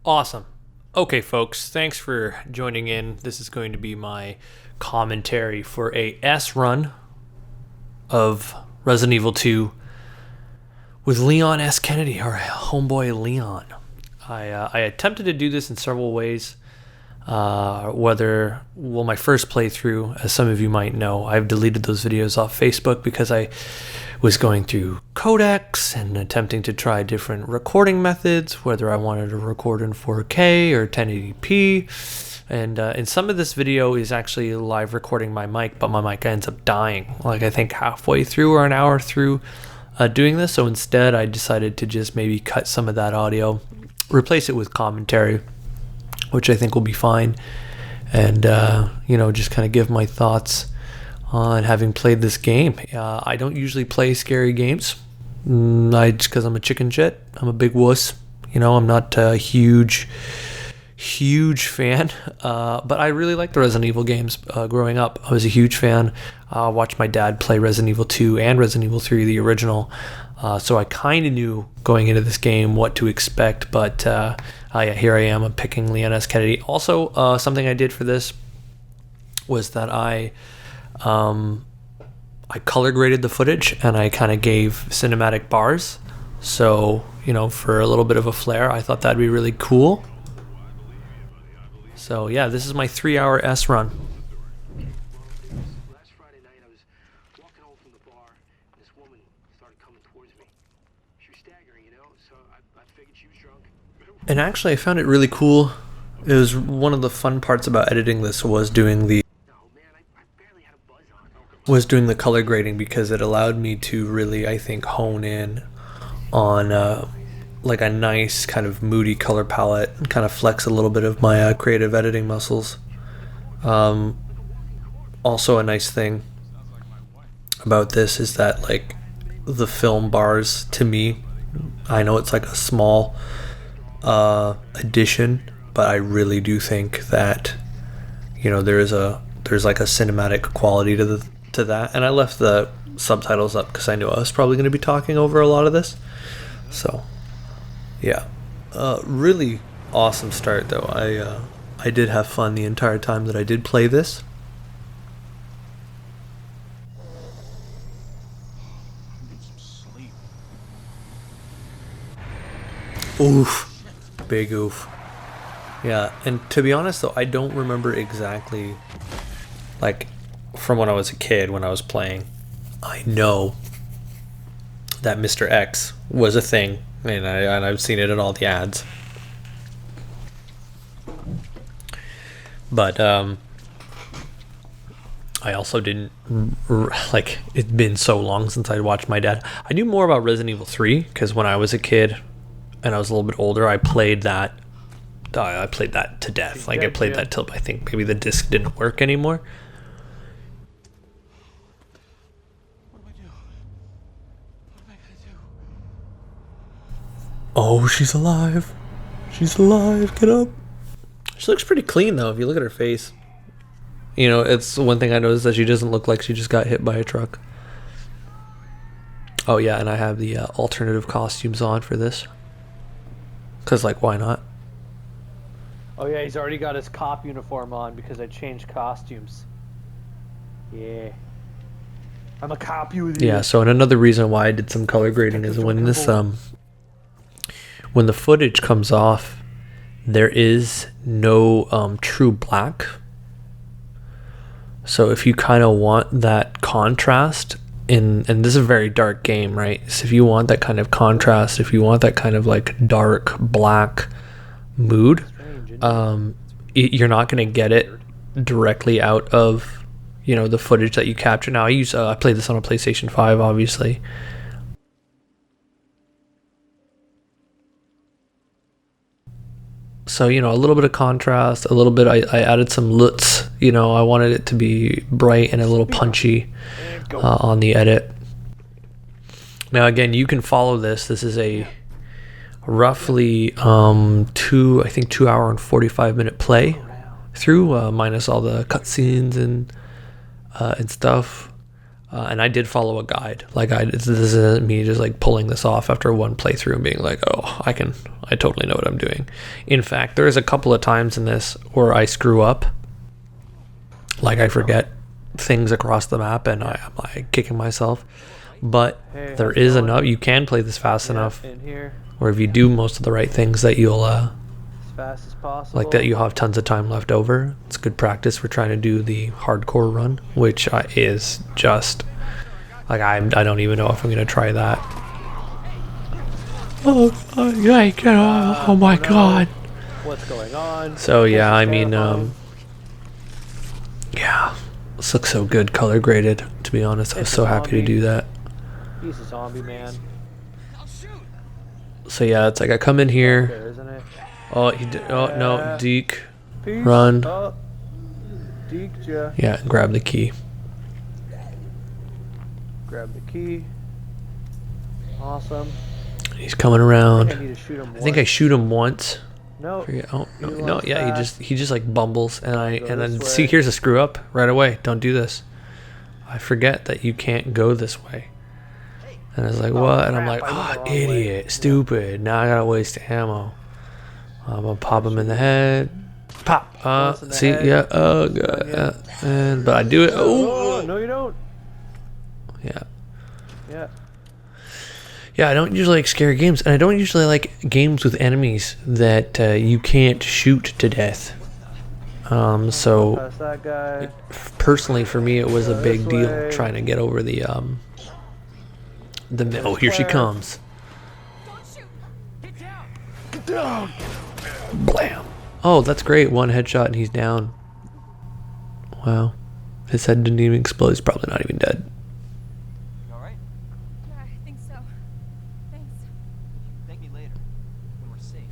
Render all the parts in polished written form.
Awesome. Okay, folks, thanks for joining in. This is going to be my commentary for a S run of Resident Evil 2 with Leon S. Kennedy, our homeboy Leon. I attempted to do this in several ways. My first playthrough, as some of you might know, I've deleted those videos off Facebook because I was going through codecs and attempting to try different recording methods, whether I wanted to record in 4K or 1080p. And some of this video is actually live recording my mic, but my mic ends up dying, like I think halfway through or an hour through doing this. So instead, I decided to just maybe cut some of that audio, replace it with commentary, which I think will be fine, and just kind of give my thoughts on having played this game. I don't usually play scary games, just because I'm a chicken shit. I'm a big wuss. I'm not a huge fan, but I really liked the Resident Evil games growing up. I was a huge fan. I watched my dad play Resident Evil 2 and Resident Evil 3, the original, so I kind of knew going into this game what to expect, but here I am. I'm picking Leon S. Kennedy. Also, something I did for this was that I color graded the footage, and I kind of gave cinematic bars. So, for a little bit of a flair, I thought that'd be really cool. So yeah, this is my 3-hour S run. Last Friday night, I was walking home from the bar, and this woman started coming towards me. She was staggering, so I figured she was drunk. And actually, I found it really cool. It was one of the fun parts about editing this was doing the color grading, because it allowed me to really, I think, hone in on like a nice kind of moody color palette and kind of flex a little bit of my creative editing muscles. Also, a nice thing about this is that, like, the film bars, to me, I know it's like a small addition, but I really do think that there's like a cinematic quality to that. And I left the subtitles up because I knew I was probably going to be talking over a lot of this. So yeah, really awesome start though. I did have fun the entire time that I did play this. Oof, big oof. Yeah, and to be honest though, I don't remember exactly, like, from when I was a kid when I was playing. I know that Mr. X was a thing, and I've seen it in all the ads. But I also didn't, like, it'd been so long since I'd watched my dad. I knew more about Resident Evil 3 because when I was a kid and I was a little bit older, I played that to death. Like, I played that till I think maybe the disc didn't work anymore. Oh, she's alive. She's alive. Get up. She looks pretty clean, though, if you look at her face. It's one thing I noticed, that she doesn't look like she just got hit by a truck. Oh, yeah, and I have the alternative costumes on for this. Because, like, why not? Oh, yeah, he's already got his cop uniform on because I changed costumes. Yeah. I'm a cop, you idiot. Yeah, so and another reason why I did some color grading is when this, when the footage comes off, there is no true black. So if you kind of want that contrast, and this is a very dark game, right? So if you want that kind of contrast, if you want that kind of like dark black mood, you're not going to get it directly out of the footage that you capture. Now I played this on a PlayStation 5, obviously. So, a little bit of contrast, a little bit, I added some LUTs, I wanted it to be bright and a little punchy on the edit. Now, again, you can follow this. This is a roughly 2 hour and 45 minute play through, minus all the cutscenes and stuff. And I did follow a guide. Like this isn't me just like pulling this off after one playthrough and being like, oh, I totally know what I'm doing. In fact, there's a couple of times in this where I screw up. Like I forget things across the map and I'm like kicking myself. But there is enough. You can play this fast enough. In here, Or if you do most of the right things, that you'll as fast as possible. like that you'll have tons of time left over. It's good practice for trying to do the hardcore run, which is just like I don't even know if I'm gonna try that. Oh God! Oh my God! What's going on? So yeah, I This is mean, terrifying. yeah, this looks so good, color graded. To be honest, I was It's a so happy to zombie. do that. He's a zombie man. So yeah, it's like I come in here. There, isn't it? Oh, oh no, Deke. Peace. Run. Oh, deked ya. Yeah, and grab the key. Grab the key. Awesome. He's coming I around. need to shoot him. I think I shoot him once. No. Forget. Oh He no, runs yeah, fast. he just like bumbles, and Go then this see, way. here's a screw up right away. Don't do this. I forget that you can't go this way. And I was like, what? And I'm like, crap, I went oh, the wrong way." idiot, stupid. Now I gotta waste ammo. I'm gonna pop him in the head. Pop. Once in the See, head. yeah. Oh god. Yeah. And but I do it. Oh, Oh. no, you don't. Yeah. Yeah. Yeah, I don't usually like scary games, and I don't usually like games with enemies that you can't shoot to death. So Past that guy. personally, for me, it was a big This deal way. trying to get over the oh, here she way. comes. Get down. Blam. Oh, that's great. One headshot and he's down. Wow. His head didn't even explode. He's probably not even dead. You alright? Yeah, I think so. Thanks. Thank me later, when we're safe.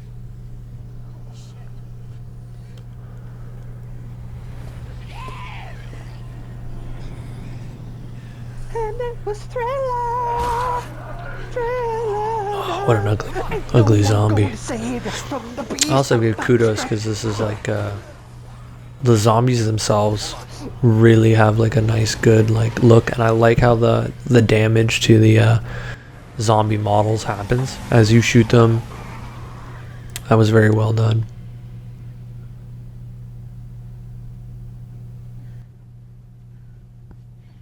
Holy shit. And it was Thriller. Thriller. What an ugly zombie. I also give kudos because this is like the zombies themselves really have like a nice good like look, and I like how the damage to the zombie models happens as you shoot them. That was very well done.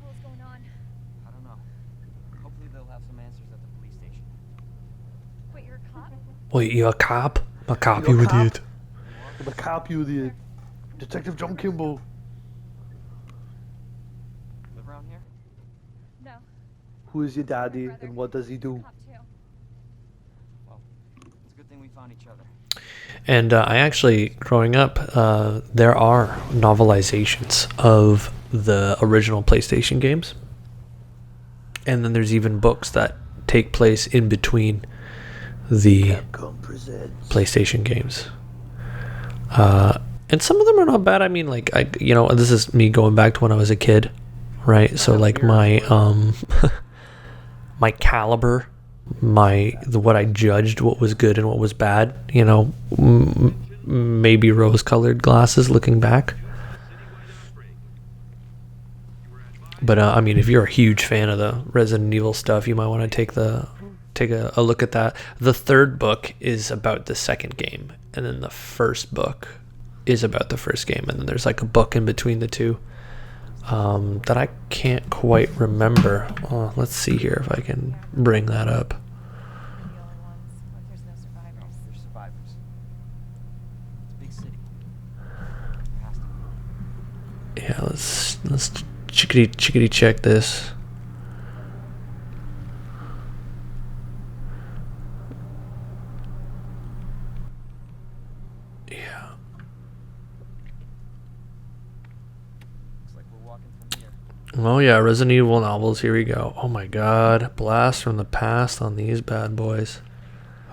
What was going on? I don't know. Hopefully they'll have some answers at the police station. Wait, you're a cop? Wait, you a cop? A cop, You you a cop? idiot. The cop, you the Detective John Kimball. Live around here? No. Who is your daddy Brother. and what does he do? Cop too. Well, it's a good thing we found each other. And I actually, growing up, there are novelizations of the original PlayStation games. And then there's even books that take place in between the Capcom presents. PlayStation games. And some of them are not bad. I mean, like, this is me going back to when I was a kid, right? So, like, my, my caliber, what I judged what was good and what was bad, maybe rose-colored glasses looking back. But, I mean, if you're a huge fan of the Resident Evil stuff, you might want to take a look at that. The third book is about the second game, and then the first book is about the first game, and then there's like a book in between the two that I can't quite remember. Let's see here if I can bring that up. We're the only ones. What if there's no survivors? There's survivors. It's a big city. There has to be. Yeah, let's chickadee check this. Yeah. Looks like we're walking from here. Oh yeah, Resident Evil novels. Here we go. Oh my God, blast from the past on these bad boys.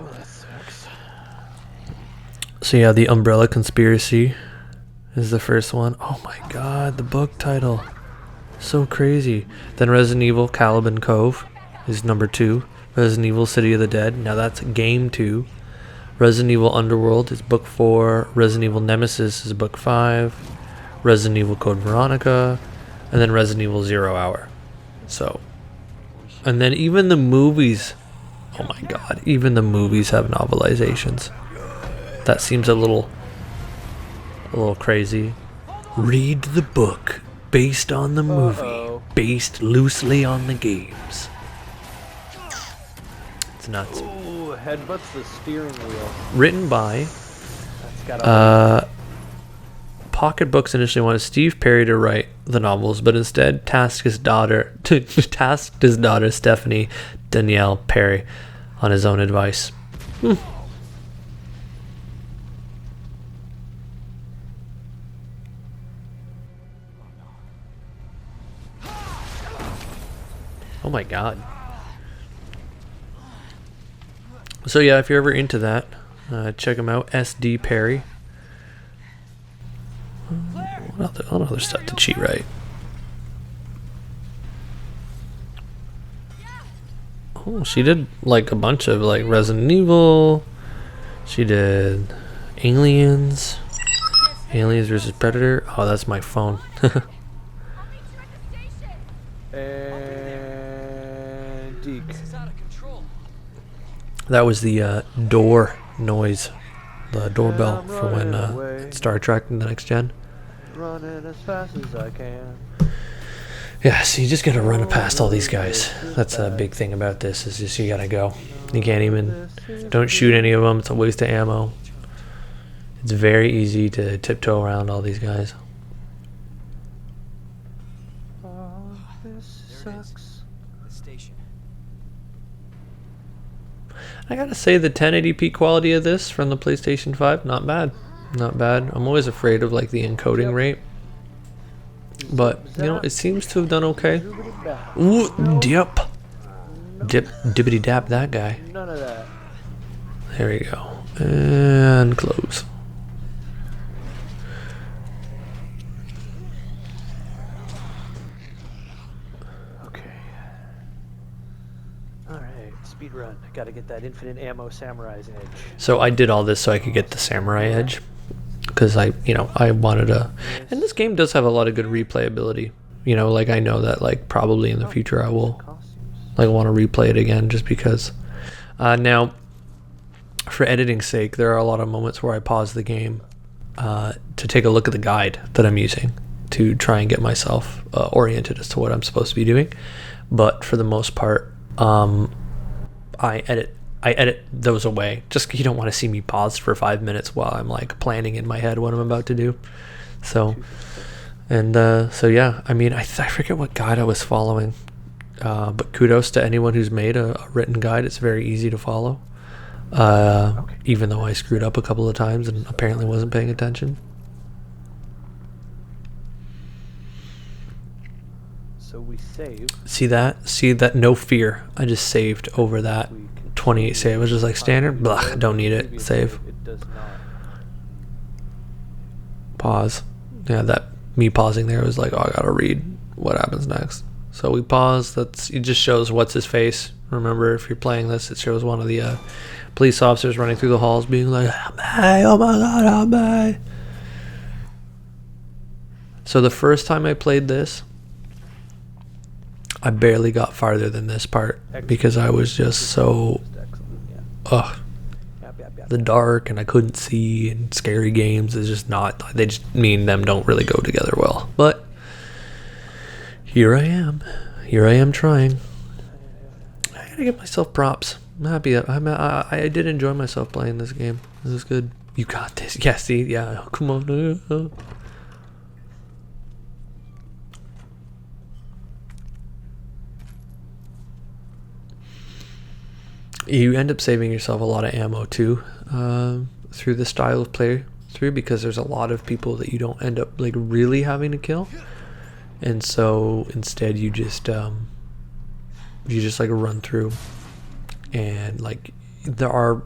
Oh, that sucks. So yeah, the Umbrella Conspiracy is the first one. Oh my God, the book title, so crazy. Then Resident Evil Caliban Cove is number 2. Resident Evil City of the Dead, now that's game 2. Resident Evil Underworld is book 4. Resident Evil Nemesis is book 5. Resident Evil Code Veronica, and then Resident Evil Zero Hour So, and then even the movies, oh my god, even the movies have novelizations. That seems a little crazy. Read the book based on the movie, based loosely on the games. It's nuts. Ooh, headbutts the steering wheel. Written by That's gotta Pocketbooks initially wanted Steve Perry to write the novels, but instead tasked his daughter Stephanie Danielle Perry on his own advice. Oh my god. So yeah, if you're ever into that, check him out. SD Perry. What other stuff did she write? Oh, she did like a bunch of like Resident Evil. She did Aliens. Aliens versus Predator. Oh, that's my phone. And Deke. This is out of control. That was the door noise. The doorbell for when Star Trek and the Next Gen. Running as fast as I can. Yeah, so you just gotta run past all these guys. That's a big thing about this, is just you gotta go. You can't even, don't shoot any of them, it's a waste of ammo. It's very easy to tiptoe around all these guys. Oh, this There it is. sucks. The station. I gotta say the 1080p quality of this from the PlayStation 5, not bad. Not bad. I'm always afraid of like the encoding rate. But, you know, it seems to have done okay. Ooh, dip. Dippity dap that guy. None of that. There we go. And close. Okay. Alright, speed run. Gotta get that infinite ammo samurai's edge. So I did all this so I could get the samurai edge. Because I wanted to. And this game does have a lot of good replayability. You know, like I know that like probably in the future I will like want to replay it again just because. Now, for editing's sake, there are a lot of moments where I pause the game to take a look at the guide that I'm using to try and get myself oriented as to what I'm supposed to be doing. But for the most part, I edit those away. Just you don't want to see me pause for 5 minutes while I'm like planning in my head what I'm about to do. So, and so yeah, I mean, I forget what guide I was following, but kudos to anyone who's made a written guide. It's very easy to follow. Even though I screwed up a couple of times and apparently wasn't paying attention. So we save. See that? No fear. I just saved over that 28 save. I was just like standard. Blah, don't need it. Save. It does not. Pause. Yeah, that me pausing there was like, oh, I gotta read what happens next. So we pause. It just shows what's his face. Remember, if you're playing this, it shows one of the police officers running through the halls being like, oh my god, I'm bad. So the first time I played this, I barely got farther than this part because I was just so the dark and I couldn't see, and scary games is just not, they just mean them don't really go together well. But here I am trying. I gotta give myself props. I'm happy. I did enjoy myself playing this game. This is good. You got this. Yeah, see? Yeah, come on. You end up saving yourself a lot of ammo too through this style of play through, because there's a lot of people that you don't end up like really having to kill, and so instead you just like run through, and like there are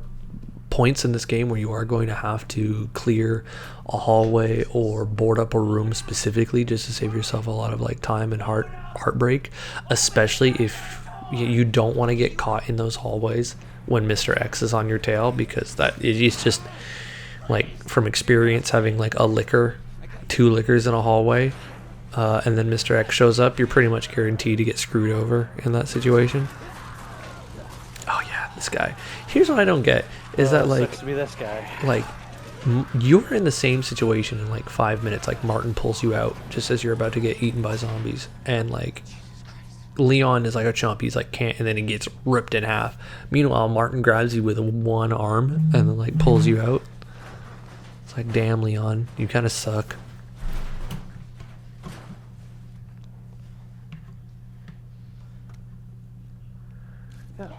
points in this game where you are going to have to clear a hallway or board up a room specifically just to save yourself a lot of like time and heartbreak, especially if you don't want to get caught in those hallways when Mr. X is on your tail, because that it is just like from experience having like two liquors in a hallway, and then Mr. X shows up, you're pretty much guaranteed to get screwed over in that situation. Oh yeah, this guy. Here's what I don't get is that like sucks to be this guy. like you're in the same situation in like 5 minutes. Like Martin pulls you out just as you're about to get eaten by zombies, and like Leon is like a chump. He's like can't, and then he gets ripped in half. Meanwhile, Martin grabs you with one arm and then like pulls you out. It's like, damn, Leon, you kind of suck. Yeah.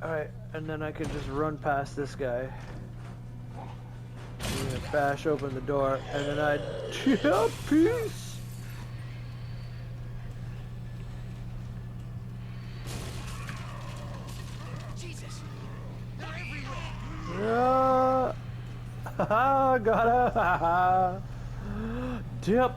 Alright, and then I could just run past this guy. I'm gonna bash open the door, and then I'd peace. Haha, got it. Dip.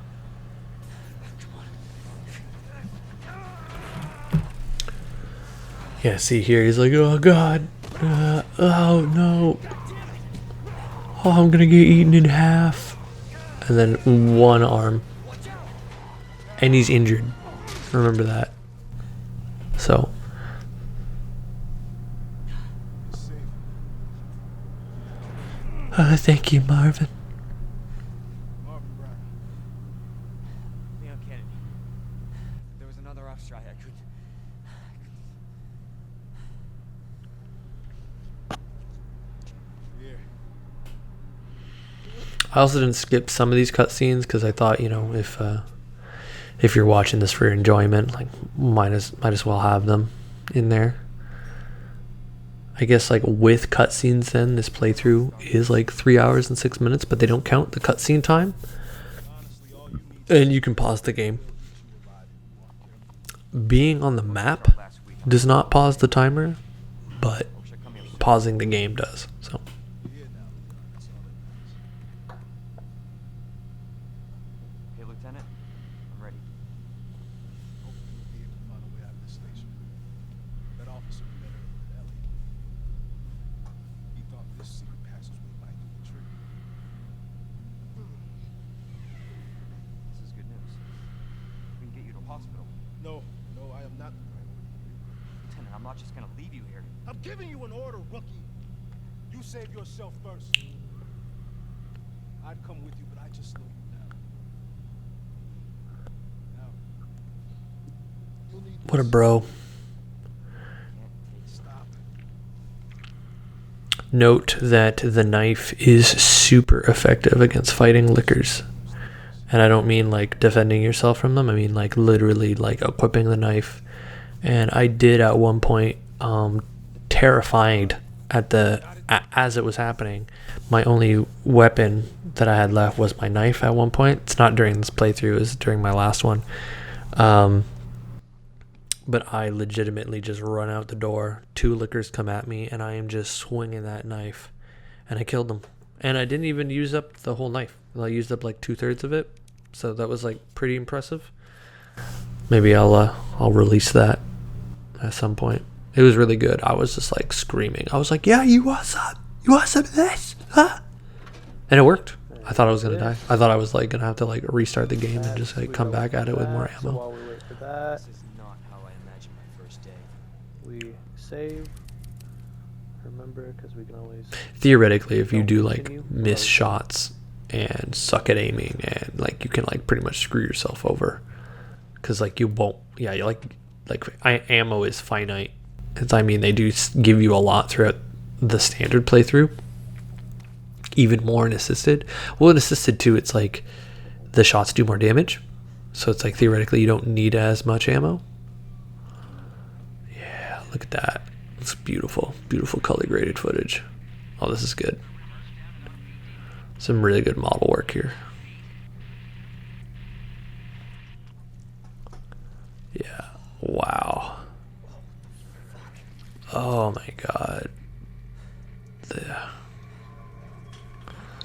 Yeah, see here, he's like, oh god, oh no, oh I'm gonna get eaten in half, and then one arm, and he's injured. Remember that. So. Thank you, Marvin. Leon Kennedy. There was another off strike. I couldn't. I also didn't skip some of these cutscenes because I thought, you know, if you're watching this for your enjoyment, like might as well have them in there. I guess like with cutscenes, then this playthrough is like 3 hours and 6 minutes, but they don't count the cutscene time, and you can pause the game. Being on the map does not pause the timer, but pausing the game does. So. Hey, Lieutenant, I'm ready. This is good news. We can get you to a hospital. No, I am not the priority. Lieutenant, I'm not just gonna leave you here. I'm giving you an order, rookie. You save yourself first. I'd come with you, but I just slow you down. Now, you'll need What a bro. stop. Note that the knife is super effective against fighting lickers. And I don't mean like defending yourself from them. I mean like literally like equipping the knife. And I did at one point, terrified at as it was happening. My only weapon that I had left was my knife at one point. It's not during this playthrough, it was during my last one. But I legitimately just run out the door. 2 lickers come at me, and I am just swinging that knife, and I killed them. And I didn't even use up the whole knife. I used up like 2/3 of it, so that was like pretty impressive. Maybe I'll release that at some point. It was really good. I was just like screaming. I was like, "Yeah, you want some? You want some of this?" Huh? And it worked. I thought I was gonna die. I thought I was like gonna have to like restart the game and just like come back at it with more So ammo. while we wait for that, This is not how I imagined my first day. we save. Remember, because we can always. Theoretically, if you do like Continue. miss shots and suck at aiming, and like you can like pretty much screw yourself over, because like you won't. Yeah, you like ammo is finite. I mean, they do give you a lot throughout the standard playthrough. Even more in assisted. Well, in assisted too, it's like the shots do more damage, so it's like theoretically you don't need as much ammo. Yeah, look at that. It's beautiful, beautiful color graded footage. Oh, this is good. Some really good model work here. Yeah. Wow. Oh my god.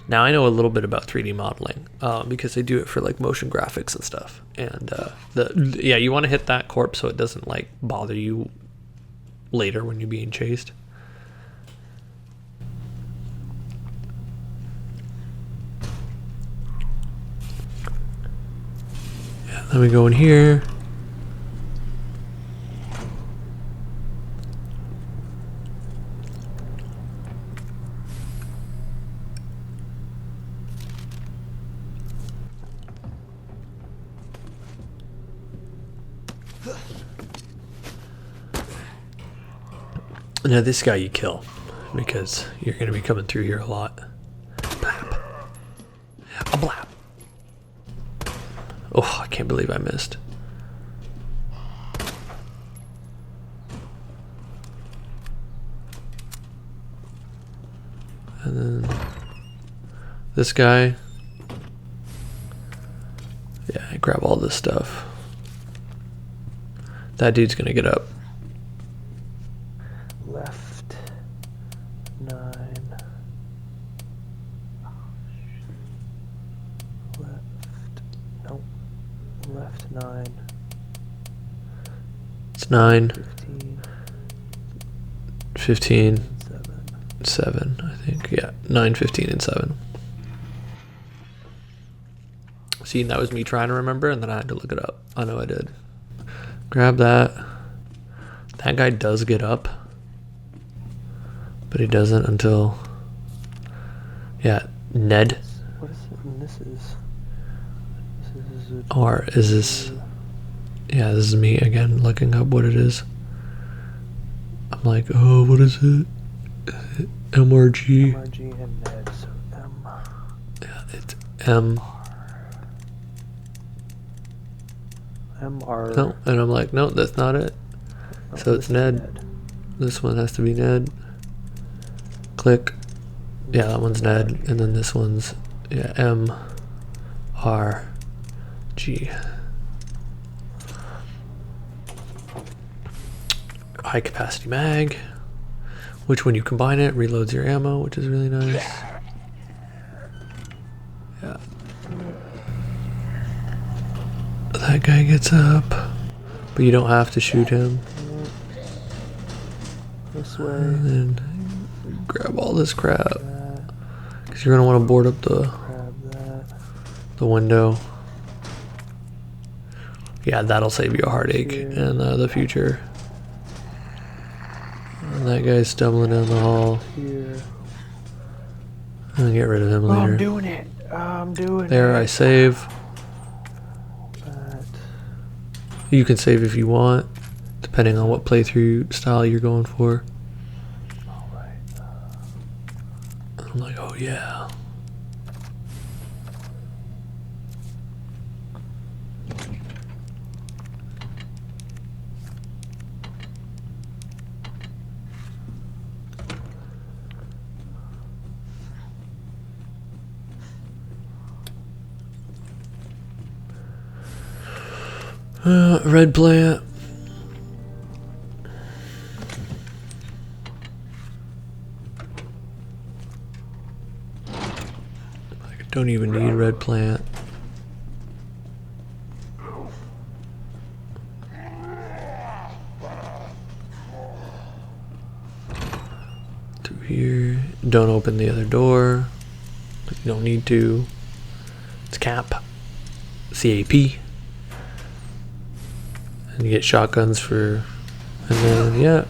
Now I know a little bit about 3D modeling because they do it for like motion graphics and stuff. And you want to hit that corpse so it doesn't like bother you later when you're being chased. Then we go in here. Now this guy you kill, because you're going to be coming through here a lot. Blap. A blap. Oh, I can't believe I missed. And then this guy. Yeah, I grab all this stuff. That dude's going to get up. Left 9. Left. Nope. Left 9. It's 9, 15. 15, 7. 7, I think. Yeah, 9, 15, and 7. See, that was me trying to remember, and then I had to look it up. I know I did. Grab that. That guy does get up. But he doesn't until... Yeah, Ned. What is it? And this is Or is this... Yeah, this is me again looking up what it is. I'm like, oh, what is it? MRG. MRG and Ned. So M. Yeah, it's M. MR. No, and I'm like, no, that's not it. Oh, So it's this is Ned. This one has to be Ned. Click. Yeah, that one's Ned. And then this one's, yeah, M. R. G. High capacity mag. Which when you combine it, reloads your ammo, which is really nice. Yeah. That guy gets up. But you don't have to shoot him. This way. And then grab all this crap. That. Because you're going to want to board up Grab that. the window. Yeah, that'll save you a heartache in the future. And that guy's stumbling down the hall. Here. And get rid of him Oh, later. I'm doing it. I'm doing There, I it. save. That. You can save if you want, depending on what playthrough style you're going for. Alright. I'm like, oh yeah. Red plant. I don't even need red plant. Through here. Don't open the other door. You don't need to. It's cap. CAP. And you get shotguns for, and then yeah.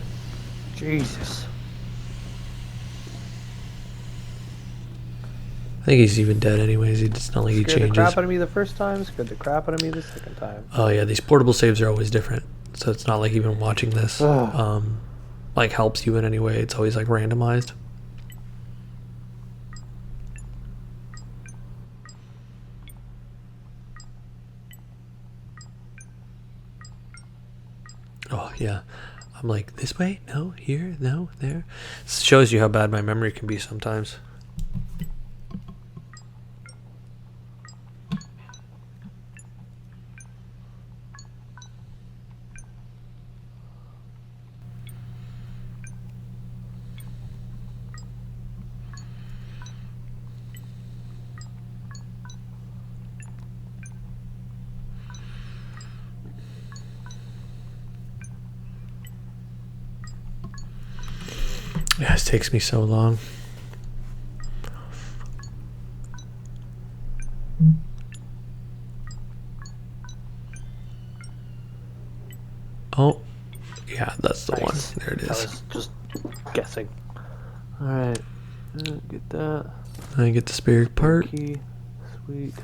Jesus. I think he's even dead anyways. It's not like he Scared the changes. crap out of me the first time. Scared the crap out of me the second time. Oh yeah, these portable saves are always different. So it's not like even watching this Ugh. like helps you in any way. It's always like randomized. Oh yeah. I'm like, this way? No, here, no, there. Shows you how bad my memory can be sometimes. Yeah, this takes me so long. Alright. Get that. I get the spare part. Key. Sweet.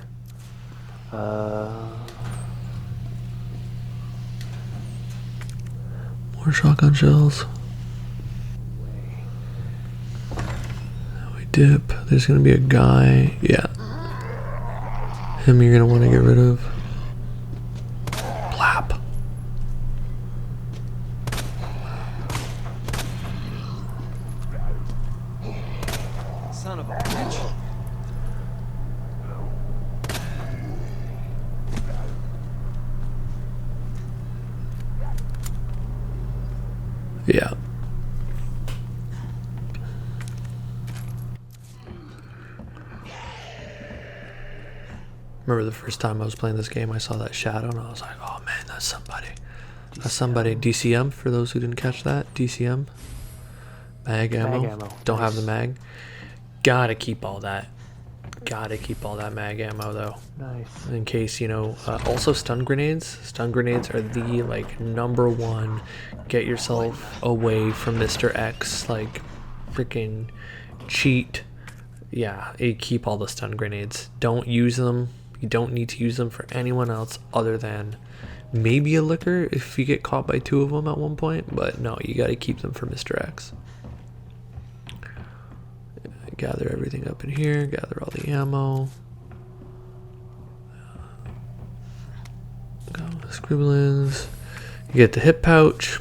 More shotgun shells. We dip. There's gonna be a guy. Yeah. Him you're gonna want to get rid of. Plap. Son of a bitch. Yeah. Remember the first time I was playing this game, I saw that shadow and I was like, oh man, that's somebody. That's somebody. DCM, for those who didn't catch that. DCM. Mag ammo. Mag ammo. Don't have the Nice. mag. Gotta keep all that. Gotta keep all that mag ammo though. Nice. In case, you know, also stun grenades. Stun grenades are the, like, #1. Get yourself away from Mr. X. Like, freaking cheat. Yeah, you keep all the stun grenades. Don't use them. You don't need to use them for anyone else other than maybe a liquor if you get caught by 2 of them at one point. But no, you gotta keep them for Mr. X. Gather everything up in here. Gather all the ammo. Go scribblings. You get the hip pouch.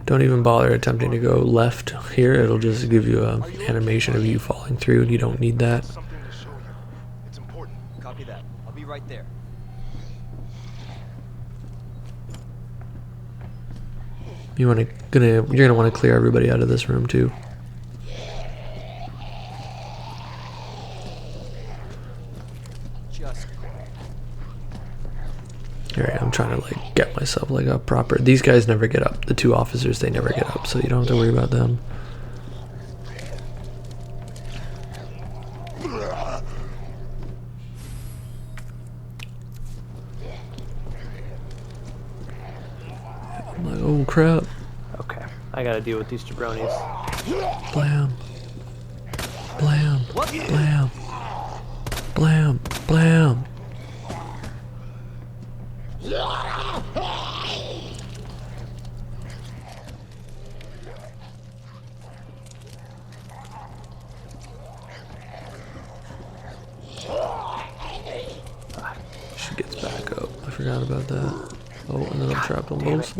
Don't even bother attempting to go left here. It'll just give you a animation of you falling through, and you don't need that. Something to show you. It's important. Copy that. I'll be right there. You're gonna want to clear everybody out of this room too. Just Alright, I'm trying to like get myself like a proper. These guys never get up. The 2 officers, they never get up, so you don't have to worry about them. I'm like, oh crap! Okay. I gotta deal with these jabronis. Blam, blam, blam, blam, blam. She gets back up. I forgot about that. Oh, and then I'm trapped on both sides.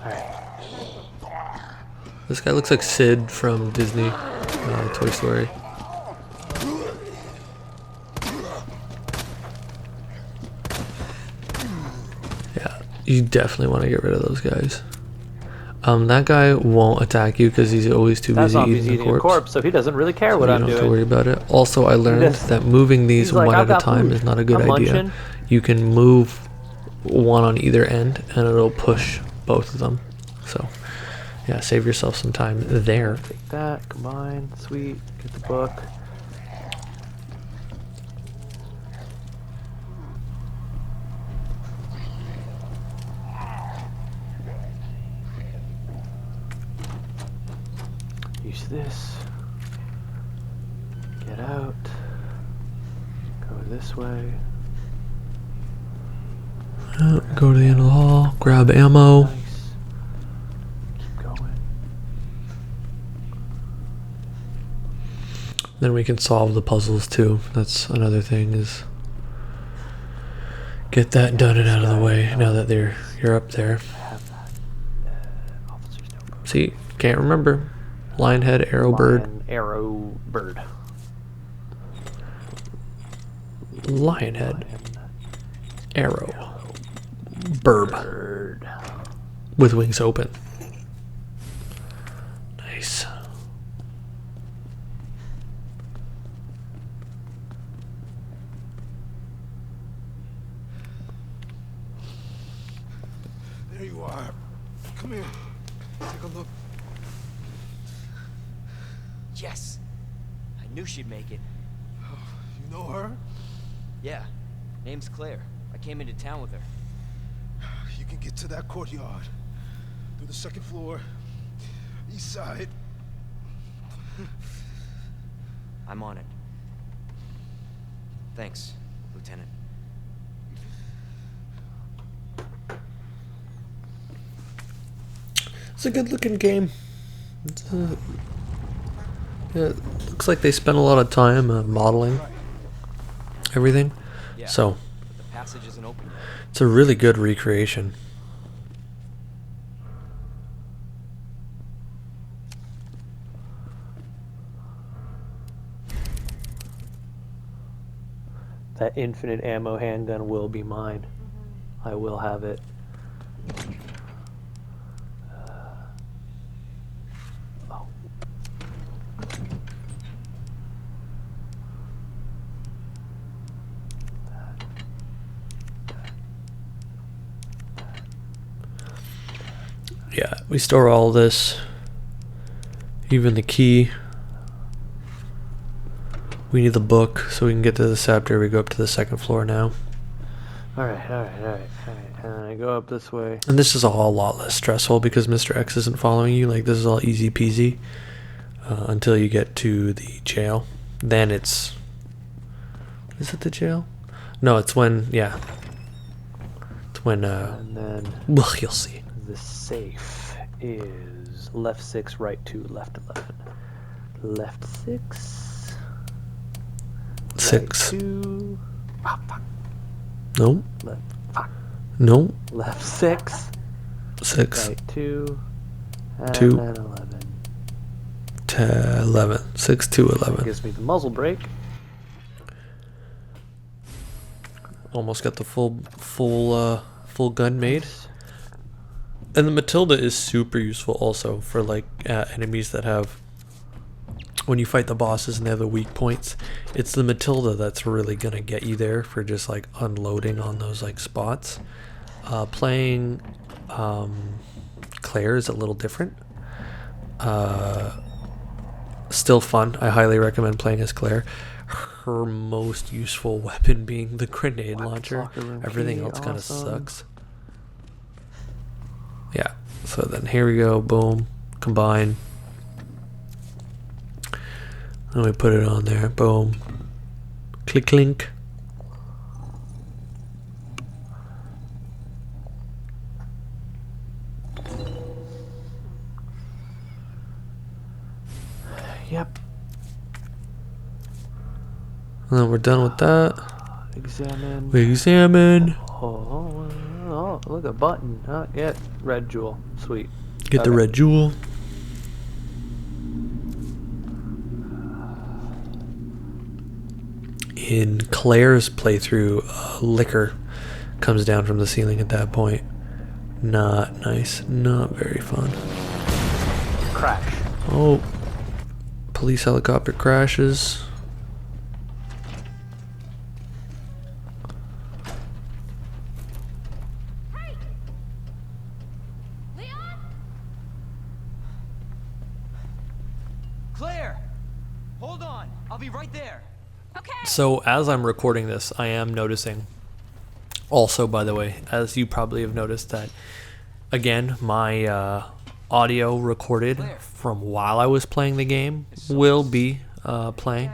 Alright. This guy looks like Sid from Disney, Toy Story. Yeah, you definitely want to get rid of those guys. That guy won't attack you because he's always too That busy zombie's eating the corpse. so he doesn't really care So what you I'm don't have to doing. worry about it. Also, I learned Yes. that moving these He's like, one "I've at a got time food. is not a good I'm idea. munching." You can move one on either end and it'll push both of them. So, yeah, save yourself some time there. Take that, combine, sweet, get the book. Use this. Get out. Go this way. Go to the end of the hall, grab ammo. Nice. Keep going. Then we can solve the puzzles too. That's another thing, is get that done and out of the way now that you're up there. I have that. Officer's notebook. See, can't remember. Lionhead, Arrowbird, Lion, arrow, bird. Lionhead, Lion, Arrow, Burb, bird. with wings open. Nice. There you are. Come here. Take a look. yes. I knew she'd make it. You know her? Yeah. Name's Claire. I came into town with her. You can get to that courtyard through the second floor, east side. I'm on it. Thanks, Lieutenant. It's a good looking game. It looks like they spent a lot of time modeling everything. Yeah, So but the passage isn't open yet. it's a really good recreation. That infinite ammo handgun will be mine. I will have it. Oh. Yeah, we store all this, even the key. We need the book so we can get to the chapter. We go up to the second floor now. Alright. And I go up this way. And this is all a lot less stressful because Mr. X isn't following you. Like, this is all easy peasy until you get to the jail. Then it's... Is it the jail? No, it's when... Yeah. It's when... And then Well, you'll see. the safe is left 6, right 2, left 11. Left 6. 6. Right 2. Ah, fuck. No. Left. Fuck. No. Left 6. 6. Right 2. And 2. then 11. 11. 6 to 11. Gives me the muzzle brake. Almost got the full gun made. And the Matilda is super useful also for like enemies that have, when you fight the bosses and they have the weak points, it's the Matilda that's really gonna get you there for just like unloading on those like spots. Playing Claire is a little different. Still fun. I highly recommend playing as Claire. Her most useful weapon being the grenade launcher. locker room Everything key, else kind of awesome. sucks. Yeah, so then here we go, boom, combine. And we put it on there, boom. Click, clink. Yep. And then we're done with that. Examine. We examine. Oh, look, a button. Not yet. Red jewel. Sweet. Get the Okay. red jewel. In Claire's playthrough, liquor comes down from the ceiling at that point. Not nice. Not very fun. Crash. Oh. Police helicopter crashes. Hey! Leon? Claire! Hold on. I'll be right there. Okay. So as I'm recording this, I am noticing, also by the way, as you probably have noticed, that again my audio recorded from while I was playing the game will be playing.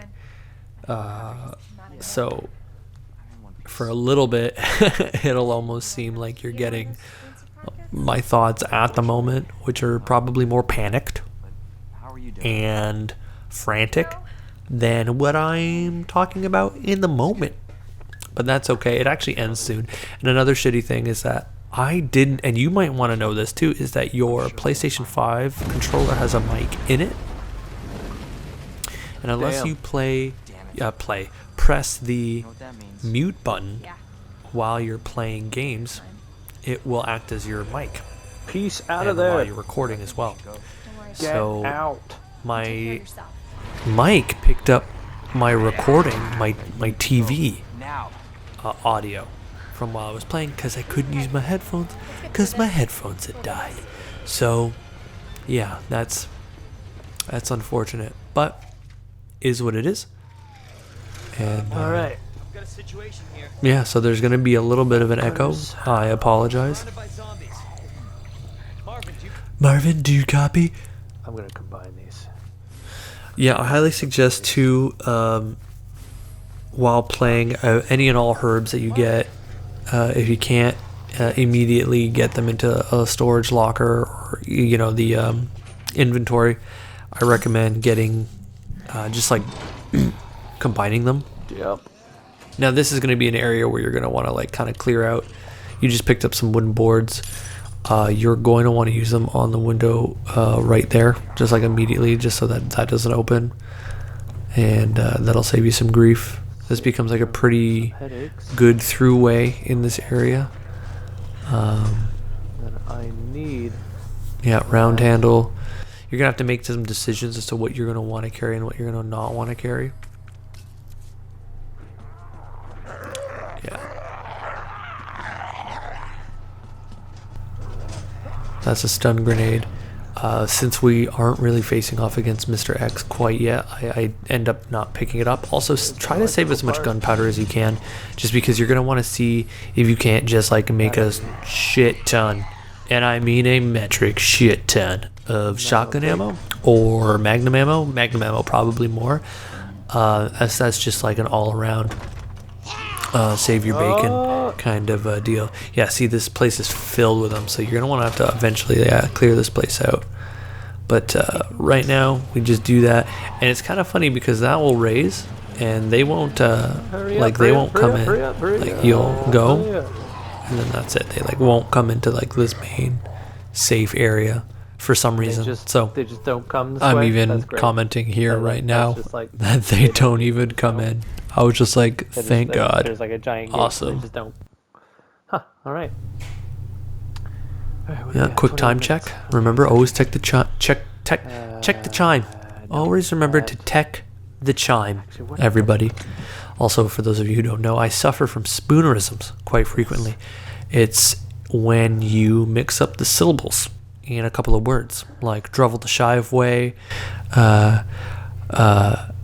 So for a little bit, it'll almost seem like you're getting my thoughts at the moment, which are probably more panicked How are you doing? and frantic than what I'm talking about in the moment. But that's okay. It actually ends soon. And another shitty thing is that I didn't, and you might want to know this too, is that your PlayStation 5 controller has a mic in it. And unless Damn. you press the You know what that means? mute button Yeah. while you're playing games, it will act as your mic. Peace out And of while there. you're recording as well. Don't worry. Get So out. Take care of my yourself. mic picked up my recording, my TV Now. audio from while I was playing because I couldn't use my headphones because my headphones had died. So yeah, that's unfortunate, but is what it is. And All right. tense situation here. Yeah, so there's going to be a little bit of an echo. I apologize. Surrounded by zombies. Marvin, do you copy? I'm gonna combine these. Yeah, I highly suggest too, while playing any and all herbs that you get, if you can't immediately get them into a storage locker or the inventory, I recommend getting just like combining them. Yep. Now this is going to be an area where you're going to want to like kind of clear out. You just picked up some wooden boards. You're going to want to use them on the window right there, just like immediately, just so that that doesn't open, and that'll save you some grief. This becomes like a pretty Headaches. good throughway in this area. Then I need. Yeah, round handle. You're gonna have to make some decisions as to what you're gonna want to carry and what you're gonna not want to carry. Yeah. That's a stun grenade. Since we aren't really facing off against Mr. X quite yet, I end up not picking it up. Also, try to save as much gunpowder as you can, just because you're going to want to see if you can't just like make a shit ton, and I mean a metric shit ton of shotgun ammo or magnum ammo. Magnum ammo probably more. That's just like an all-around save your bacon kind of deal. Yeah, see, this place is filled with them, so you're gonna want to have to eventually clear this place out. But right now we just do that, and it's kind of funny because that will raise and they won't they won't come in. Like you'll go and then that's it. They like won't come into like this main safe area for some reason. They just don't come this I'm way? even That's great. commenting here right now just like- that they don't even come in. I was just like, thank God. There's like a giant gate, Awesome. They just don't. Huh. All right. Yeah, quick time check. Remember, always check the check the chime. Always remember to tech the chime, everybody. Also, for those of you who don't know, I suffer from spoonerisms quite frequently. It's when you mix up the syllables in a couple of words, like drovel the shy of way, chuck a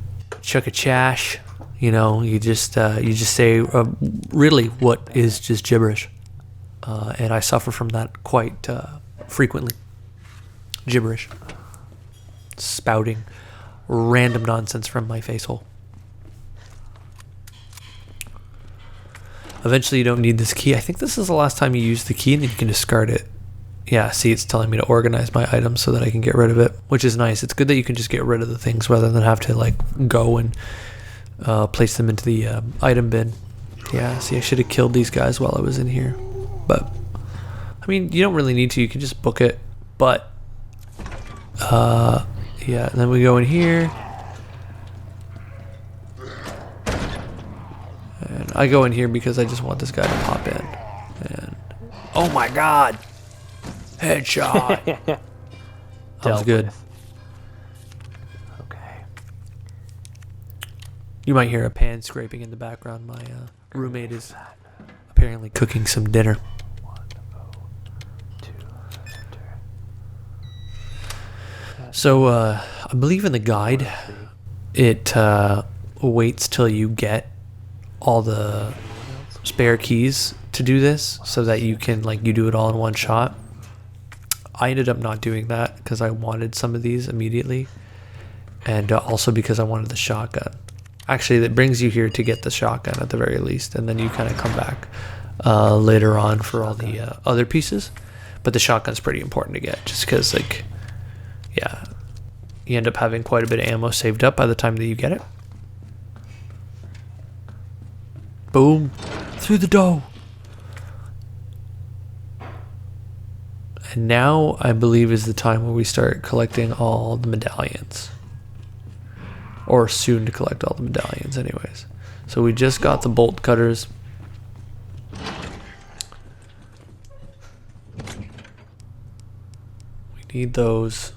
chash. You just say really what is just gibberish, and I suffer from that quite frequently. Gibberish, spouting random nonsense from my face hole. Eventually, you don't need this key. I think this is the last time you use the key, and then you can discard it. Yeah, see, it's telling me to organize my items so that I can get rid of it, which is nice. It's good that you can just get rid of the things rather than have to like go and place them into the item bin. Yeah, see, I should have killed these guys while I was in here, but I mean, you don't really need to. You can just book it. But yeah, and then we go in here, and I go in here because I just want this guy to pop in. And oh my God, headshot! That was good. Okay. You might hear a pan scraping in the background. My roommate is apparently cooking some dinner. 102. So I believe in the guide, it waits till you get all the spare keys to do this, so that you can you do it all in one shot. I ended up not doing that because I wanted some of these immediately, and also because I wanted the shotgun. Actually, that brings you here to get the shotgun at the very least, and then you kind of come back later on for all the other pieces. But the shotgun's pretty important to get, just because yeah, you end up having quite a bit of ammo saved up by the time that you get it. Boom, through the door. And now I believe is the time where we start collecting all the medallions. Or soon to collect all the medallions anyways. So we just got the bolt cutters. We need those.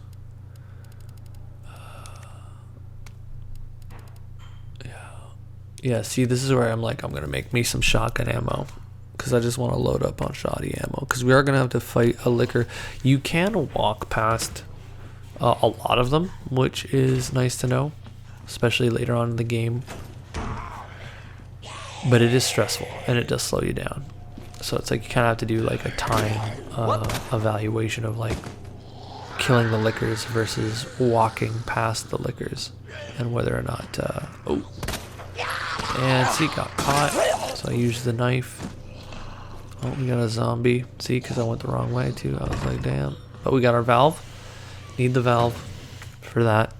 Yeah, see, this is where I'm like, I'm going to make me some shotgun ammo, because I just want to load up on shoddy ammo, because we are going to have to fight a licker. You can walk past a lot of them, which is nice to know, especially later on in the game. but it is stressful and it does slow you down. So it's like you kind of have to do like a time evaluation of like killing the lickers versus walking past the lickers, and whether or not and see, got caught, so I used the knife. Oh, we got a zombie. See, because I went the wrong way too. I was like, damn. But we got our valve. Need the valve for that.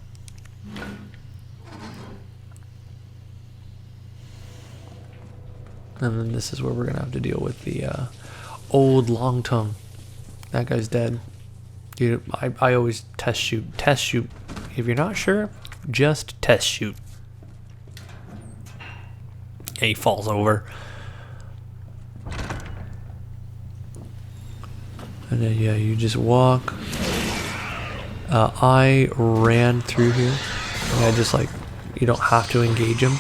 And then this is where we're gonna have to deal with the old long tongue. That guy's dead. Dude, I always test shoot. Test shoot. If you're not sure, just test shoot. And he falls over. And then yeah, you just walk. I ran through here. And I just like, you don't have to engage him.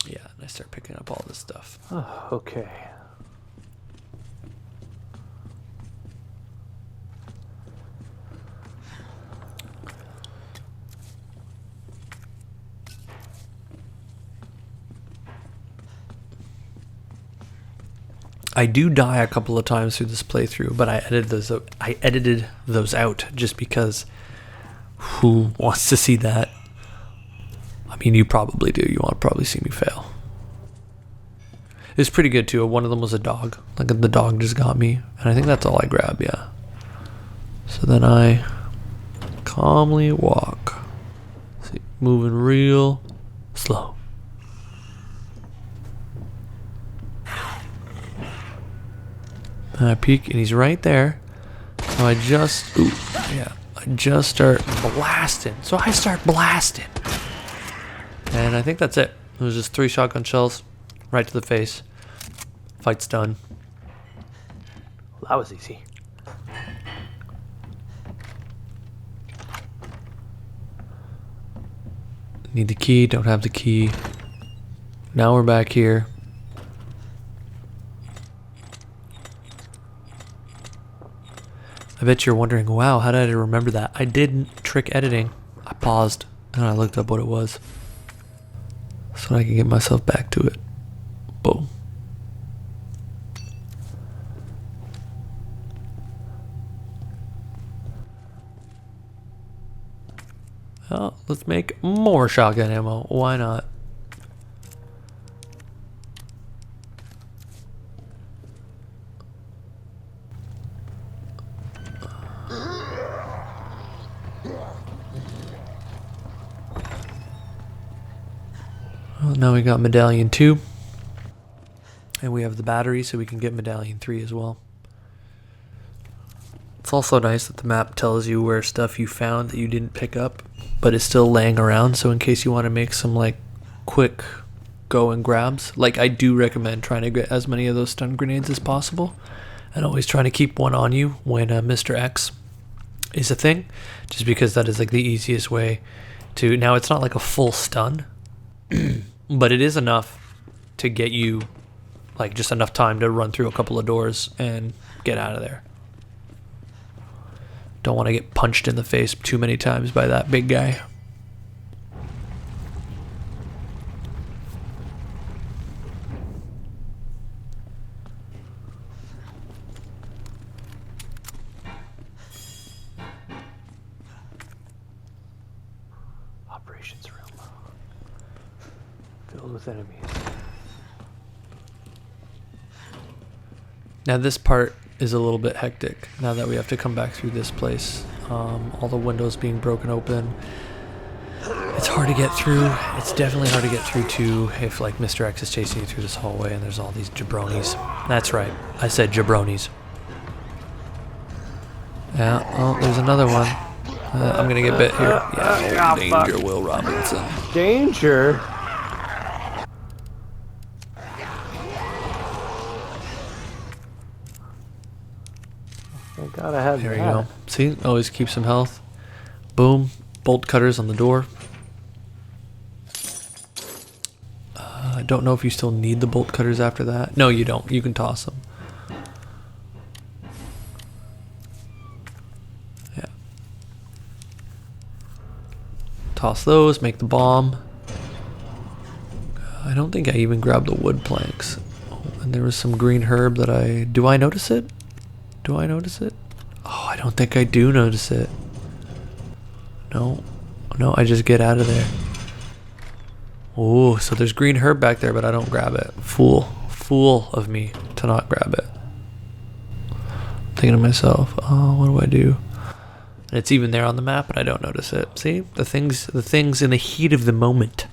Yeah, and I start picking up all this stuff. Oh, okay. I do die a couple of times through this playthrough, but I edited those out just because who wants to see that? I mean, you probably do. You want to probably see me fail. It's pretty good too. One of them was a dog. Like the dog just got me, and I think that's all I grabbed, yeah. So then I calmly walk. See, moving real slow. And I peek, and he's right there. So I just start blasting. So I start blasting. And I think that's it. It was just 3 shotgun shells right to the face. Fight's done. Well, that was easy. Need the key, don't have the key. Now we're back here. I bet you're wondering, wow, how did I remember that? I didn't trick editing. I paused and I looked up what it was so I can get myself back to it. Boom. Well, let's make more shotgun ammo. Why not? Well, now we got medallion 2. And we have the battery, so we can get medallion 3 as well. It's also nice that the map tells you where stuff you found that you didn't pick up, but it's still laying around, so in case you want to make some like quick go and grabs, like I do recommend trying to get as many of those stun grenades as possible, and always trying to keep one on you when Mr. X is a thing, just because that is like the easiest way to, now it's not like a full stun, but it is enough to get you like just enough time to run through a couple of doors and get out of there. Don't want to get punched in the face too many times by that big guy. Operations room. Filled with enemies. Now this part is a little bit hectic now that we have to come back through this place. All the windows being broken open. It's hard to get through. It's definitely hard to get through too if like Mr. X is chasing you through this hallway and there's all these jabronis. That's right, I said jabronis. Yeah, oh, there's another one. I'm gonna get bit here. Yeah, danger, Will Robinson. Danger? I gotta have There you that. go. See, always keep some health. Boom, bolt cutters on the door. I don't know if you still need the bolt cutters after that. No, you don't. You can toss them. Yeah. Toss those, make the bomb. I don't think I even grabbed the wood planks. Oh, and there was some green herb that I... Do I notice it? Do I notice it? Oh, I don't think I do notice it. No. No, I just get out of there. Oh, so there's green herb back there, but I don't grab it. Fool. Fool of me to not grab it. Thinking to myself, oh, what do I do? And it's even there on the map, and I don't notice it. See? The things in the heat of the moment.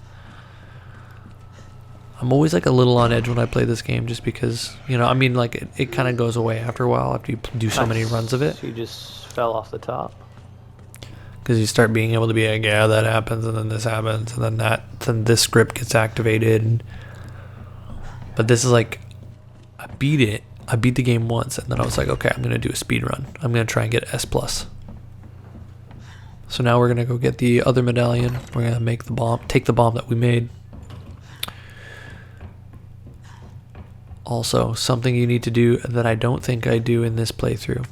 I'm always like a little on edge when I play this game, just because, you know, I mean, like, it kind of goes away after a while, after you do so many runs of it. You just fell off the top. Because you start being able to be like, yeah, that happens, and then this happens, and then this script gets activated. But this is like, I beat the game once, and then I was like, okay, I'm going to do a speed run. I'm going to try and get S+. So now we're going to go get the other medallion. We're going to make the bomb, take the bomb that we made. Also, something you need to do that I don't think I do in this playthrough.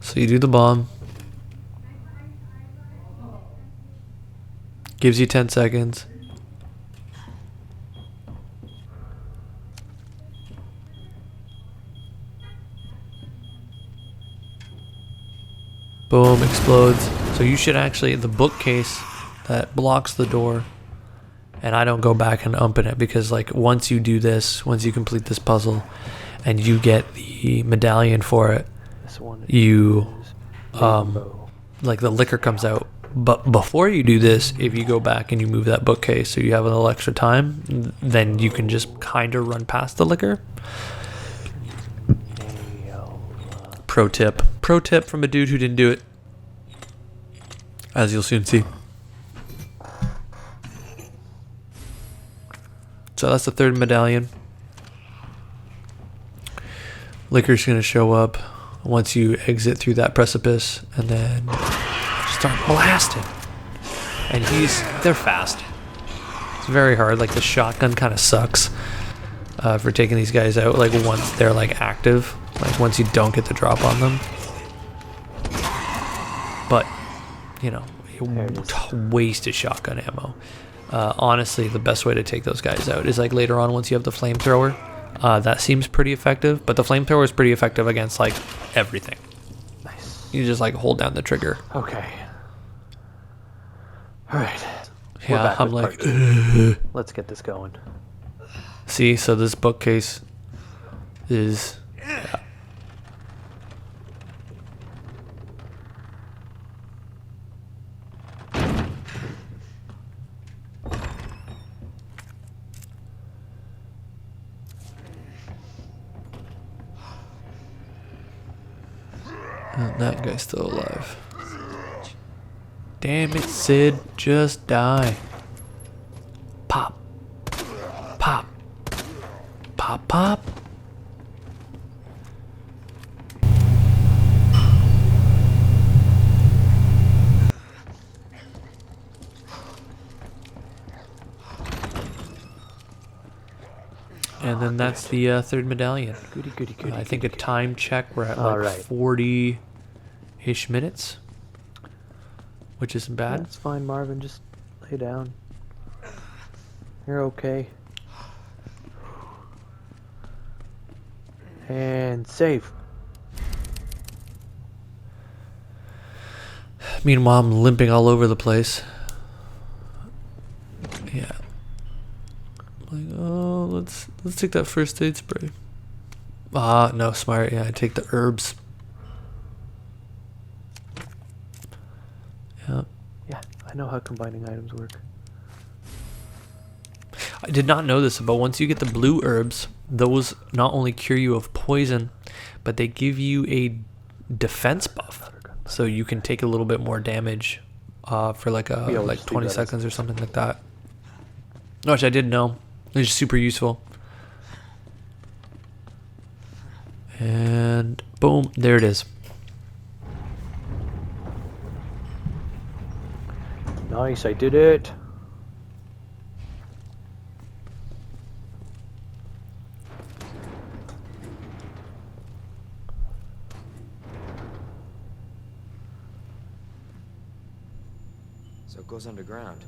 So you do the bomb. Gives you 10 seconds. Boom, explodes. So you should actually, the bookcase that blocks the door, and I don't go back and open it, because like once you do this, once you complete this puzzle and you get the medallion for it, This one you is rainbow. like the liquor comes out. But before you do this, if you go back and you move that bookcase so you have a little extra time, then you can just kind of run past the liquor. Pro tip from a dude who didn't do it, as you'll soon see. So that's the third medallion. Liquor's gonna show up once you exit through that precipice, and then start blasting. And they're fast. It's very hard. Like the shotgun kind of sucks for taking these guys out. Like once they're like active, like once you don't get the drop on them. But you know, waste of shotgun ammo. Honestly, the best way to take those guys out is like later on once you have the flamethrower. That seems pretty effective, but the flamethrower is pretty effective against like everything. Nice. You just like hold down the trigger. Okay. All right. Yeah, I'm like, Let's get this going. see, so this bookcase is... Yeah. And that guy's still alive. Damn it, Sid, just die. Pop. Pop. Pop, pop. And then that's the third medallion. Goody, goody, goody. I think a time check, we're at All like right. 40-ish minutes, which isn't bad. That's fine, Marvin. Just lay down. You're okay. And save. Meanwhile, I'm limping all over the place. Yeah. Like, oh, let's take that first aid spray. Ah, no, smart. Yeah, I take the herbs. Yeah. Yeah, I know how combining items work. I did not know this, but once you get the blue herbs, those not only cure you of poison, but they give you a defense buff. So you can take a little bit more damage for like Yeah, we'll like just 20 leave that as- seconds or something like that. Which I didn't know. It's super useful. And boom, there it is. Nice, I did it. So it goes underground.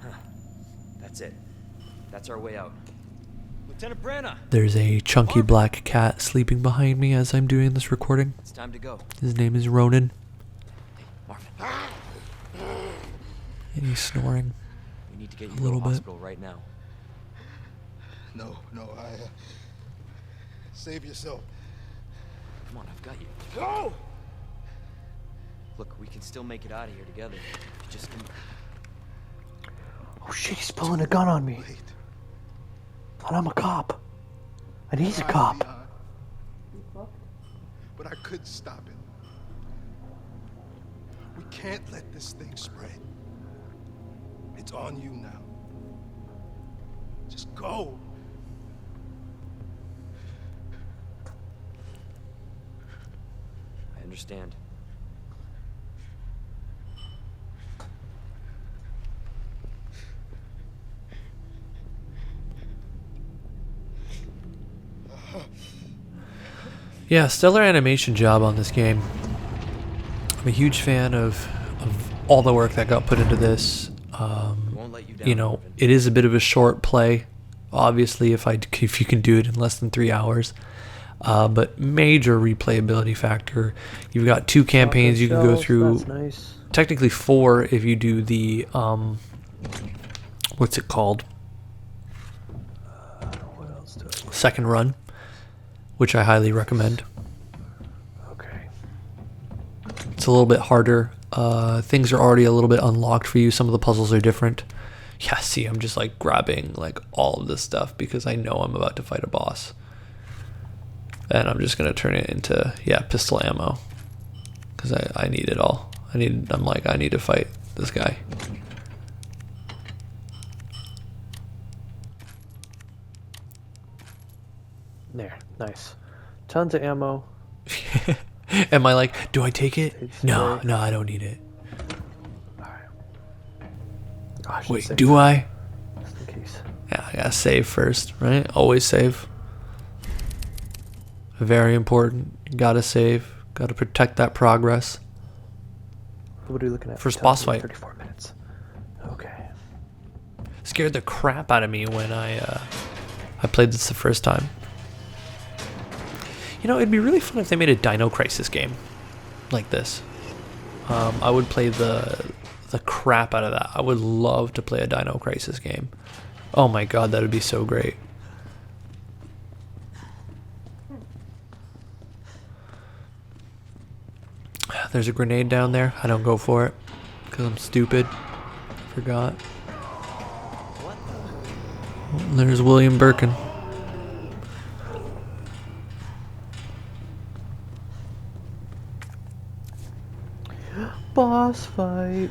Huh. That's it. That's our way out. Lieutenant Branna! There's a chunky black cat sleeping behind me as I'm doing this recording. It's time to go. His name is Ronan, Hey, Marvin. and he's snoring. We need to get A you to little the bit. hospital right now. No, save yourself. Come on, I've got you. Go! Look, we can still make it out of here together. Just come. Oh shit, he's pulling a gun on me. Wait. And I'm a cop. And he's a Fine, cop. Leon. But I could stop it. We can't let this thing spread. It's on you now. Just go. I understand. Yeah, stellar animation job on this game. I'm a huge fan of all the work that got put into this. Won't let you down. You know, Marvin. it is a bit of a short play. Obviously, if you can do it in less than 3 hours, but major replayability factor. You've got 2 campaigns you can go Shells, through. That's nice. Technically 4 if you do the what's it called? What else do I... Second run, which I highly recommend. Okay. It's a little bit harder. Things are already a little bit unlocked for you. Some of the puzzles are different. Yeah, see, I'm just like grabbing like all of this stuff because I know I'm about to fight a boss. And I'm just gonna turn it into, yeah, pistol ammo. Because I need it all. I need to fight this guy. There. Nice. Tons of ammo. Am I like, do I take it? Take No, spray. no, I don't need it. Alright. Oh, I should Wait, save do I? just in case. Yeah, I gotta save first, right? Always save. Very important. You gotta save. Gotta protect that progress. What are we looking at? First Tell boss me, fight. 34 minutes. Okay. Scared the crap out of me when I played this the first time. You know, it'd be really fun if they made a Dino Crisis game like this. I would play the crap out of that. I would love to play a Dino Crisis game. Oh my god, that would be so great. There's a grenade down there. I don't go for it because I'm stupid. Forgot. Oh, there's William Birkin. Boss fight.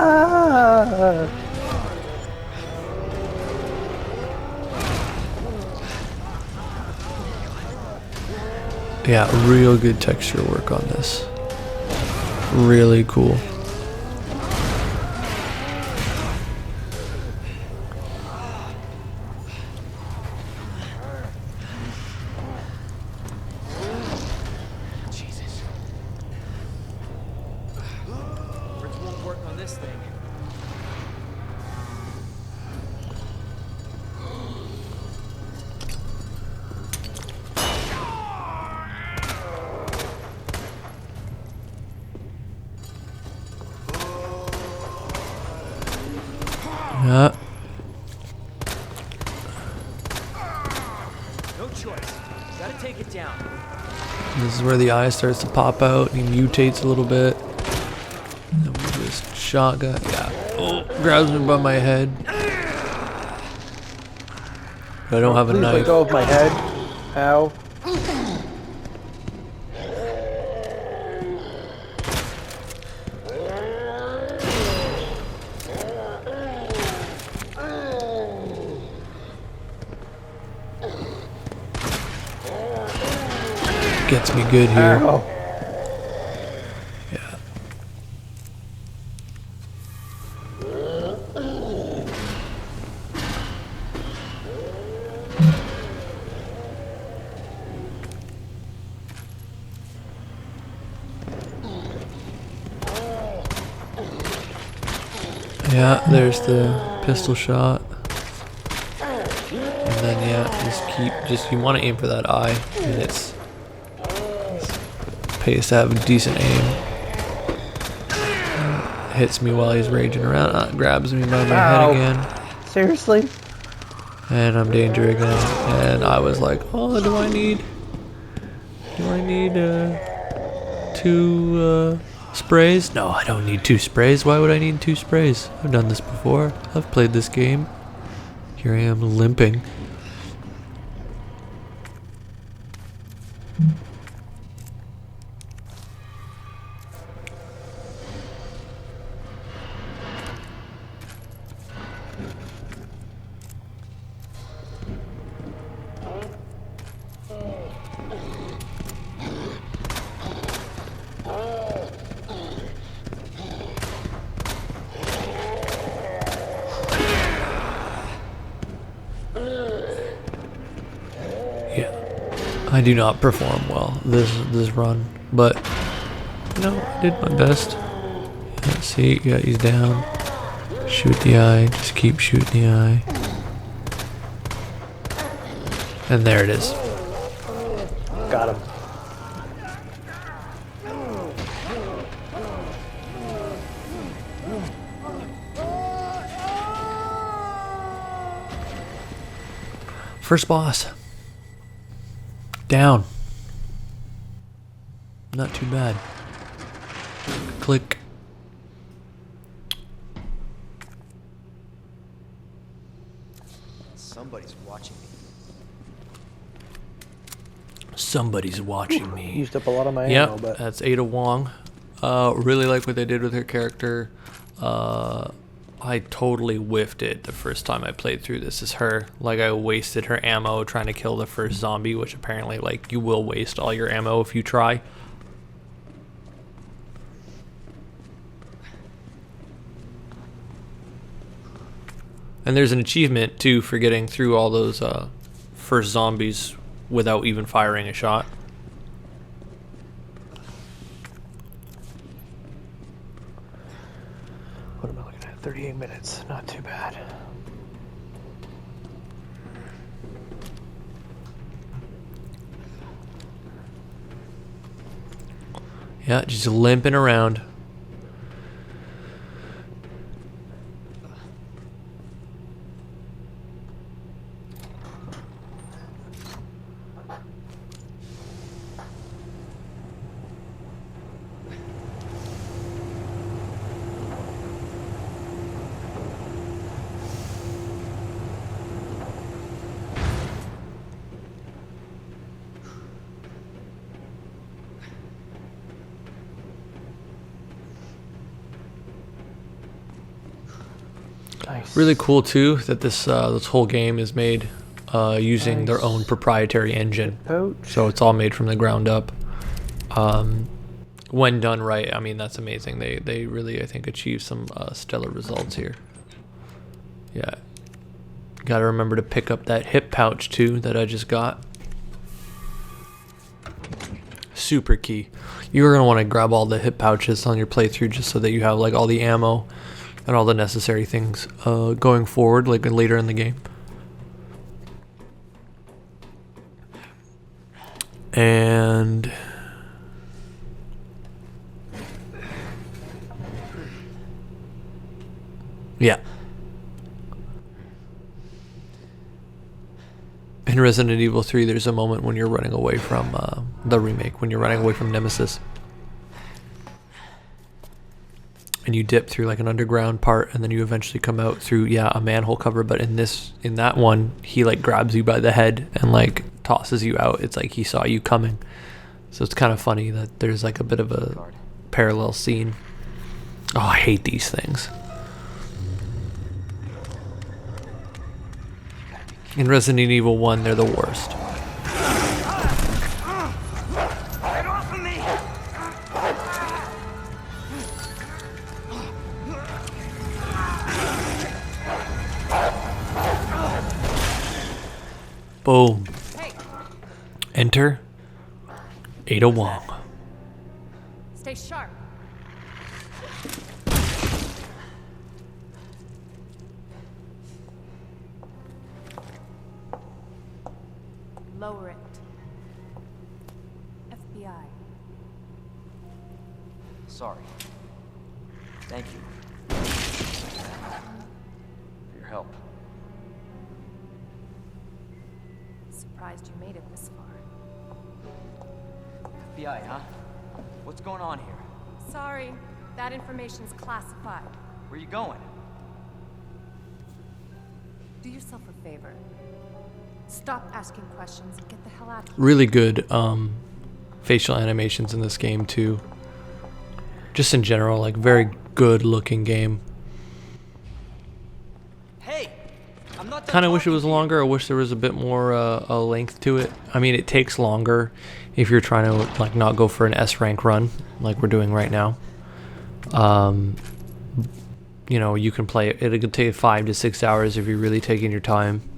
Ah! Yeah, real good texture work on this. Really cool. Jesus. Bridge won't work on this thing. Yeah. No choice. Gotta take it down. This is where the eye starts to pop out and he mutates a little bit. And then we just shotgun. Yeah. Oh, grabs me by my head. But I don't have a Please let knife. go of my head. Ow. Gets me good here. Ow. Yeah. Yeah, there's the pistol shot. And then yeah, you want to aim for that eye, and it pays to have a decent aim. Hits me while he's raging around, grabs me by my head again, Seriously? and I'm danger again. And I was like, oh, do I need 2 sprays? No, I don't need 2 sprays. Why would I need 2 sprays? I've done this before. I've played this game. Here I am limping. I do not perform well this run, but you know, I did my best. Yeah, see, yeah, he's down. Shoot the eye, just keep shooting the eye. And there it is. Got him. First boss. Down. Not too bad. Click. Somebody's watching me. Somebody's watching me. Used up a lot of my ammo, Yep, but that's Ada Wong. Really like what they did with her character. I totally whiffed it the first time I played through this as her. Like, I wasted her ammo trying to kill the first zombie, which apparently, like, you will waste all your ammo if you try. And there's an achievement, too, for getting through all those first zombies without even firing a shot. what am I looking at? 38 minutes. Not too bad. Yeah, just limping around. Nice. Really cool too that this whole game is made using their own proprietary engine. Pouch. So it's all made from the ground up. When done right, I mean, that's amazing. They really, I think, achieved some stellar results here. Yeah. Got to remember to pick up that hip pouch too that I just got. Super key. You're going to want to grab all the hip pouches on your playthrough just so that you have like all the ammo and all the necessary things going forward, like later in the game. And yeah. In Resident Evil 3, there's a moment when you're running away from the remake, when you're running away from Nemesis. And you dip through like an underground part, and then you eventually come out through, yeah, a manhole cover. But in that one, he like grabs you by the head and like tosses you out. It's like he saw you coming. So it's kind of funny that there's like a bit of a parallel scene. Oh, I hate these things. In Resident Evil 1, they're the worst. Get off of me! Boom. Hey, Enter Ada Wong. stay sharp. Lower it. FBI. Sorry. Thank you. For your help. Surprised you made it this far. FBI, huh? What's going on here? Sorry, that information's classified. Where you going? Do yourself a favor. Stop asking questions and get the hell out of here. Really good facial animations in this game too. Just in general, like very good looking game. Hey! I'm not done Kind of wish it talking was to you. longer. I wish there was a bit more a length to it. I mean, it takes longer if you're trying to like not go for an S rank run like we're doing right now. You know, you can play it. It could take 5 to 6 hours if you're really taking your time.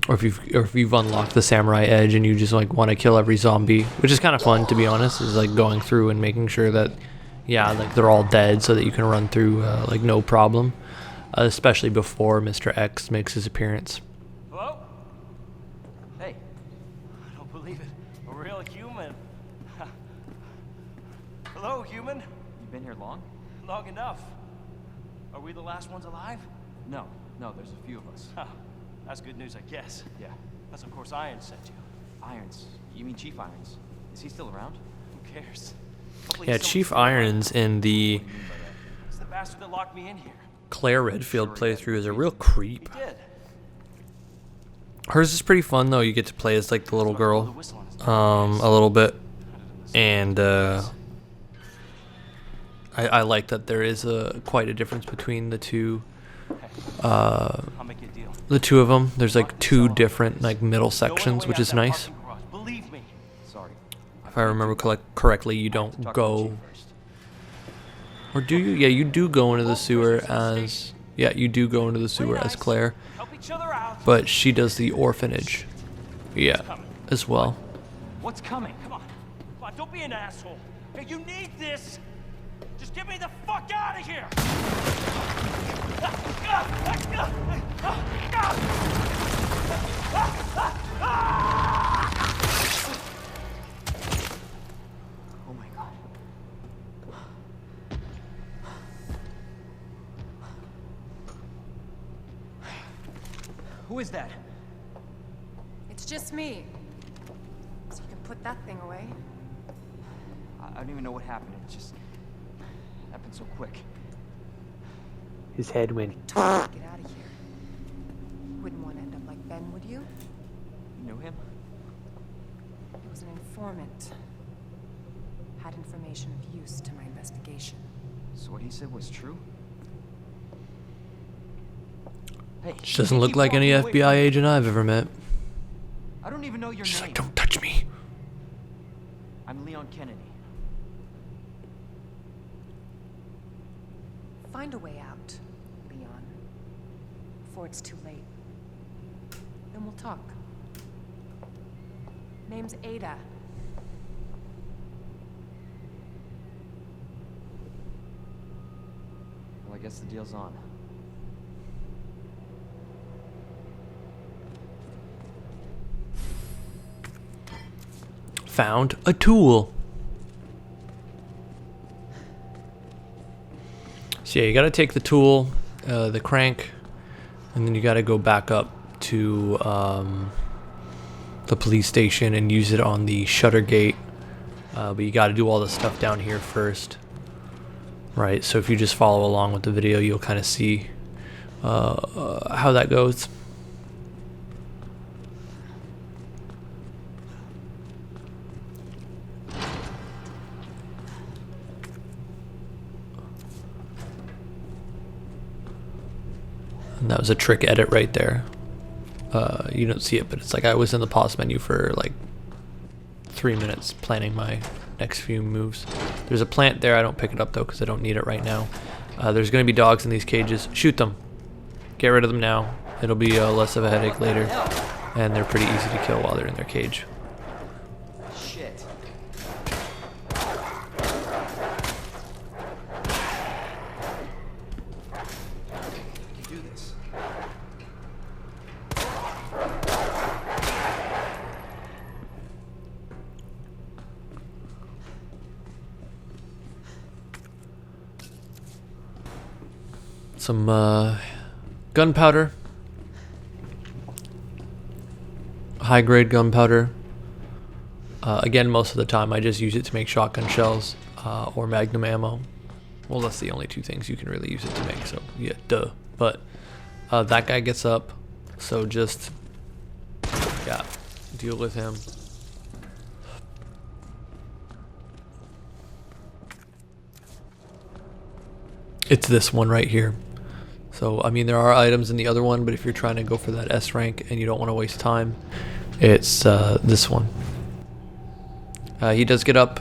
Or if you've unlocked the samurai edge and you just like want to kill every zombie, which is kind of fun to be honest, is like going through and making sure that yeah, like they're all dead so that you can run through like no problem, especially before Mr. X makes his appearance. Hello? Hey, I don't believe it. A real human. Hello, human. you been here long? Long enough. Are we the last ones alive? No, there's a few of us. Huh. That's good news, I guess. Yeah. That's of course Iron sent you. Irons. You mean Chief Irons? Is he still around? Who cares? Hopefully Yeah, someone's Chief still alive. Irons in the It's the bastard that locked me in here. Claire Redfield playthrough is a real creep. He did. Hers is pretty fun though. You get to play as like the little Blow the girl, whistle on his a little bit, and I like that there is quite a difference between the two. I'll make you a deal. The two of them. There's like two different like middle sections, which is nice. Believe me. Sorry. If I remember correctly, you Talk don't to the go, Chief first. or do you? Yeah, you do go into the sewer as. Yeah, you do go into the sewer as Claire, Help each other out. but she does the orphanage. Yeah, as well. What's coming? Come on, don't be an asshole. Okay, you need this. Just get me the fuck out of here. Oh my god. Who is that? It's just me. So you can put that thing away. I don't even know what happened. It just happened so quick. His head went. Get out of here. Wouldn't want to end up like Ben, would you? You knew him? He was an informant. Had information of use to my investigation. So what he said was true? Hey, She doesn't look like any FBI agent I've ever met. I don't even know your She's name. like, don't touch me. I'm Leon Kennedy. Find a way out, Leon. Before it's too late. Then we'll talk. Name's Ada. Well, I guess the deal's on. Found a tool. So yeah, you gotta take the tool, the crank, and then you gotta go back up to the police station and use it on the shutter gate. But you gotta do all the stuff down here first. Right, so if you just follow along with the video, you'll kind of see how that goes. And that was a trick edit right there. You don't see it, but it's like I was in the pause menu for like 3 minutes planning my next few moves. There's a plant there. I don't pick it up though because I don't need it right now. There's going to be dogs in these cages. Shoot them. Get rid of them now. It'll be less of a headache later. And they're pretty easy to kill while they're in their cage. Shit. You can do this. some gunpowder. High grade gunpowder. Again, most of the time I just use it to make shotgun shells or magnum ammo. Well, that's the only two things you can really use it to make, so yeah, duh. But that guy gets up, so just, yeah, deal with him. It's this one right here. So, I mean, there are items in the other one, but if you're trying to go for that S rank and you don't want to waste time, it's this one. He does get up,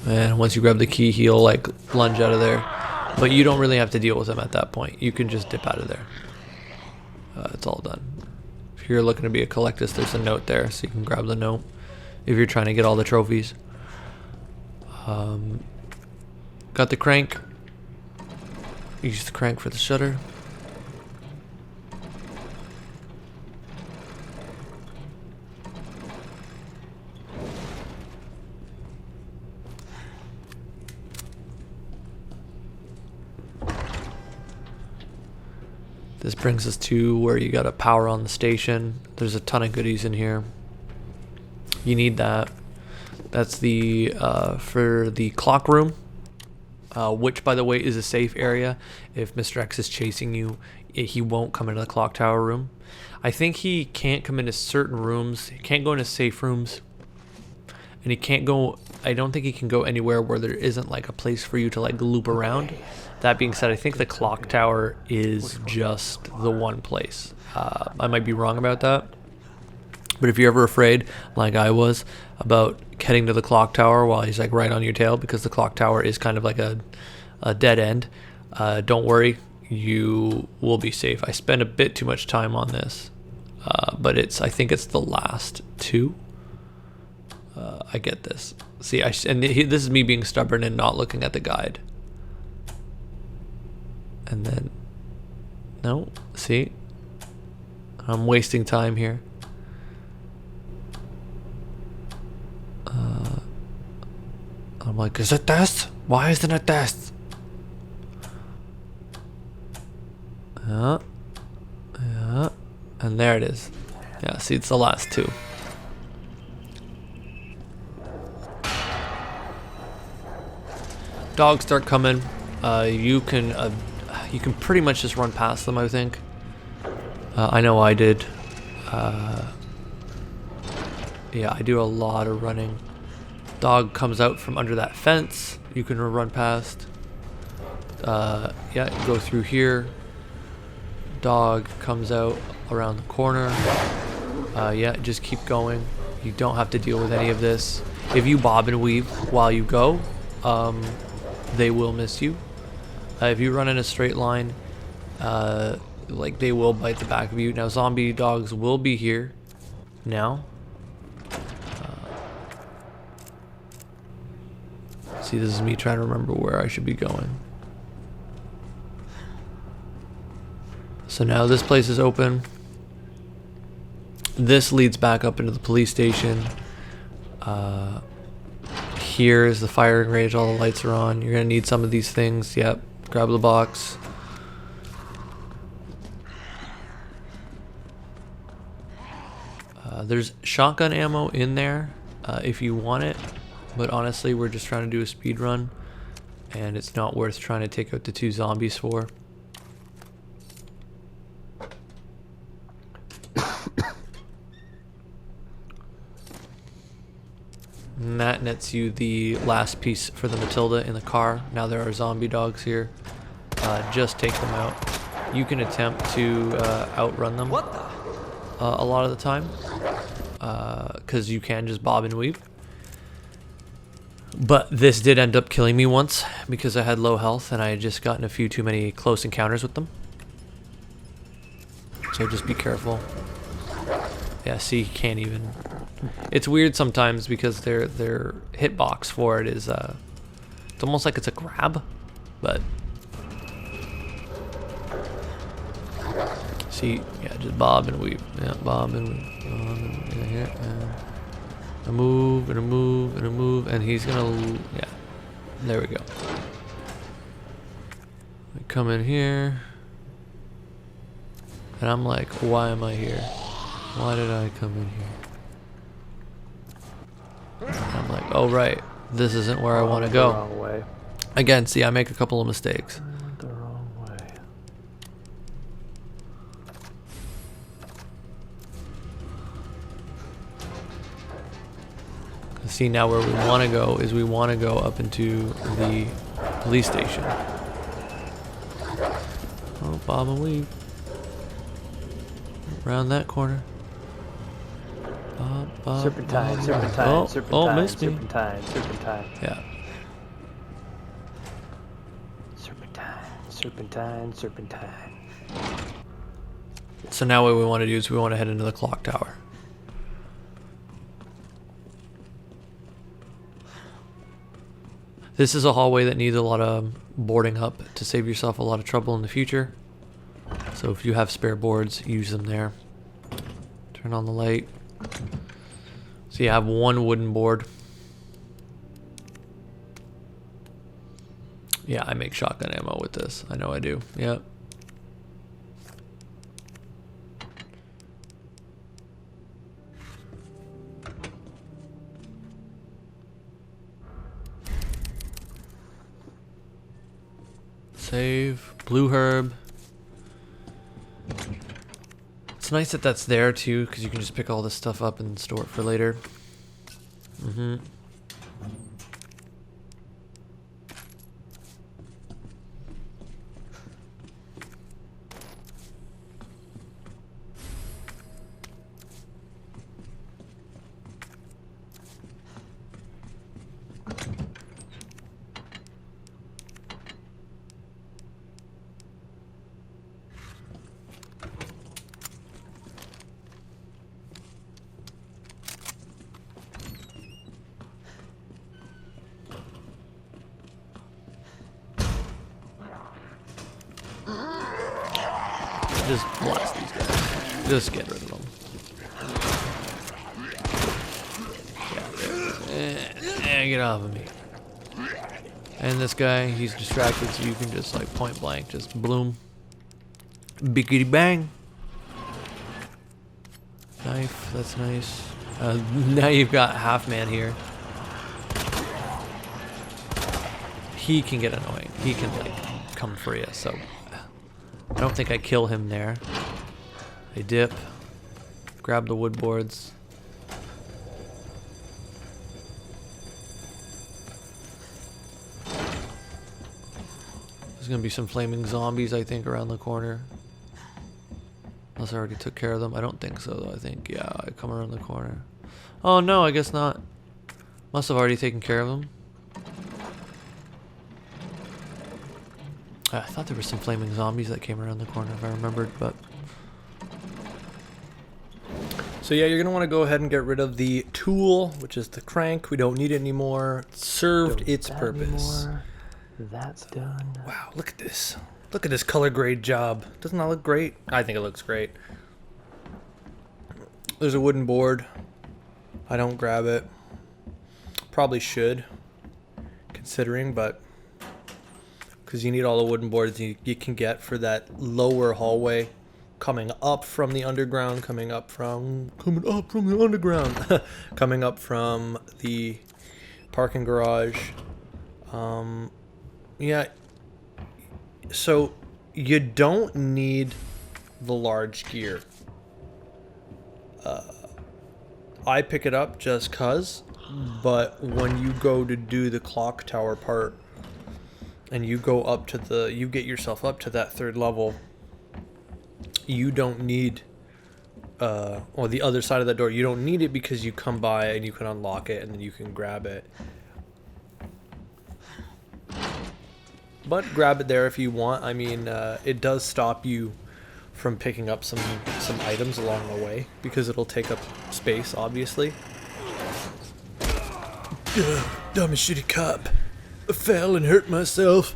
and once you grab the key, he'll like lunge out of there. But you don't really have to deal with him at that point. You can just dip out of there. It's all done. If you're looking to be a collectist, there's a note there, so you can grab the note if you're trying to get all the trophies. Got the crank. Use the crank for the shutter. This brings us to where you gotta power on the station. There's a ton of goodies in here. You need that. That's the for the clock room, which by the way is a safe area. If Mr. X is chasing you, he won't come into the clock tower room. I think he can't come into certain rooms. He can't go into safe rooms, and he can't go. I don't think he can go anywhere where there isn't like a place for you to like loop around. That being said, I think the clock tower is just the one place. I might be wrong about that. But if you're ever afraid, like I was, about heading to the clock tower while he's like right on your tail, because the clock tower is kind of like a dead end, don't worry, you will be safe. I spent a bit too much time on this, but I think it's the last two. I get this. See, this is me being stubborn and not looking at the guide. And then, no, see, I'm wasting time here. I'm like, is it this? Why isn't it this? Yeah, and there it is. Yeah, see, it's the last two. Dogs start coming. You can pretty much just run past them, I think. I know I did. Yeah, I do a lot of running. Dog comes out from under that fence. You can run past. Yeah, go through here. Dog comes out around the corner. Yeah, just keep going. You don't have to deal with any of this. If you bob and weave while you go, they will miss you. If you run in a straight line, like they will bite the back of you. Now zombie dogs will be here now. See, this is me trying to remember where I should be going. So now this place is open. This leads back up into the police station. Here is the firing range. All the lights are on. You're gonna need some of these things. Yep. Grab the box. There's shotgun ammo in there if you want it, but honestly we're just trying to do a speed run and it's not worth trying to take out the two zombies for. And that nets you the last piece for the Matilda in the car. Now there are zombie dogs here. Just take them out. You can attempt to outrun them a lot of the time, because you can just bob and weave. But this did end up killing me once because I had low health and I had just gotten a few too many close encounters with them. So just be careful. Yeah, see, can't even. It's weird sometimes because their hitbox for it is it's almost like it's a grab, but see, yeah, just bob and weave. Yeah, bob and weave. Yeah, a move and a move and a move, and he's gonna, yeah, there we go. We come in here. And I'm like, why am I here? Why did I come in here? And I'm like, oh right, this isn't where I want to The go. wrong way. Again, see, I make a couple of mistakes. I went the wrong way. See, now where we want to go is we want to go up into the police station. Oh, bob and weave. Around that corner. Bob, bob, Serpentine, bob. serpentine, Oh, serpentine, oh, missed me. serpentine, serpentine. Yeah. Serpentine, serpentine, serpentine. So now what we want to do is we want to head into the clock tower. This is a hallway that needs a lot of boarding up to save yourself a lot of trouble in the future. So if you have spare boards, use them there. Turn on the light. So you have one wooden board. Yeah, I make shotgun ammo with this. I know I do. Yep. Save. Blue herb. It's nice that that's there too, because you can just pick all this stuff up and store it for later. Mm-hmm. Just blast these guys. Just get rid of them. Yeah, get off of me. And this guy, he's distracted, so you can just like point blank, just bloom. Biggity bang. Knife, that's nice. Now you've got half man here. He can get annoying. He can like come for you, so I don't think I kill him there. I dip, grab the wood boards. There's gonna be some flaming zombies, I think, around the corner. Unless I already took care of them. I don't think so, though. I think, yeah, I come around the corner. Oh, no, I guess not. Must have already taken care of them. I thought there were some flaming zombies that came around the corner, if I remembered, but... So yeah, you're going to want to go ahead and get rid of the tool, which is the crank. We don't need it anymore. It served its purpose. Anymore. That's done. Wow, look at this. Look at this color grade job. Doesn't that look great? I think it looks great. There's a wooden board. I don't grab it. Probably should, considering, but... because you need all the wooden boards you can get for that lower hallway coming up from the underground, coming up from the underground, coming up from the parking garage. Yeah, so you don't need the large gear. I pick it up just cause, but when you go to do the clock tower part, and you go up to you get yourself up to that third level, you don't need, or the other side of the door, you don't need it because you come by and you can unlock it and then you can grab it. But grab it there if you want. I mean, it does stop you from picking up some items along the way because it'll take up space, obviously. Dumb and shitty cop. I fell and hurt myself.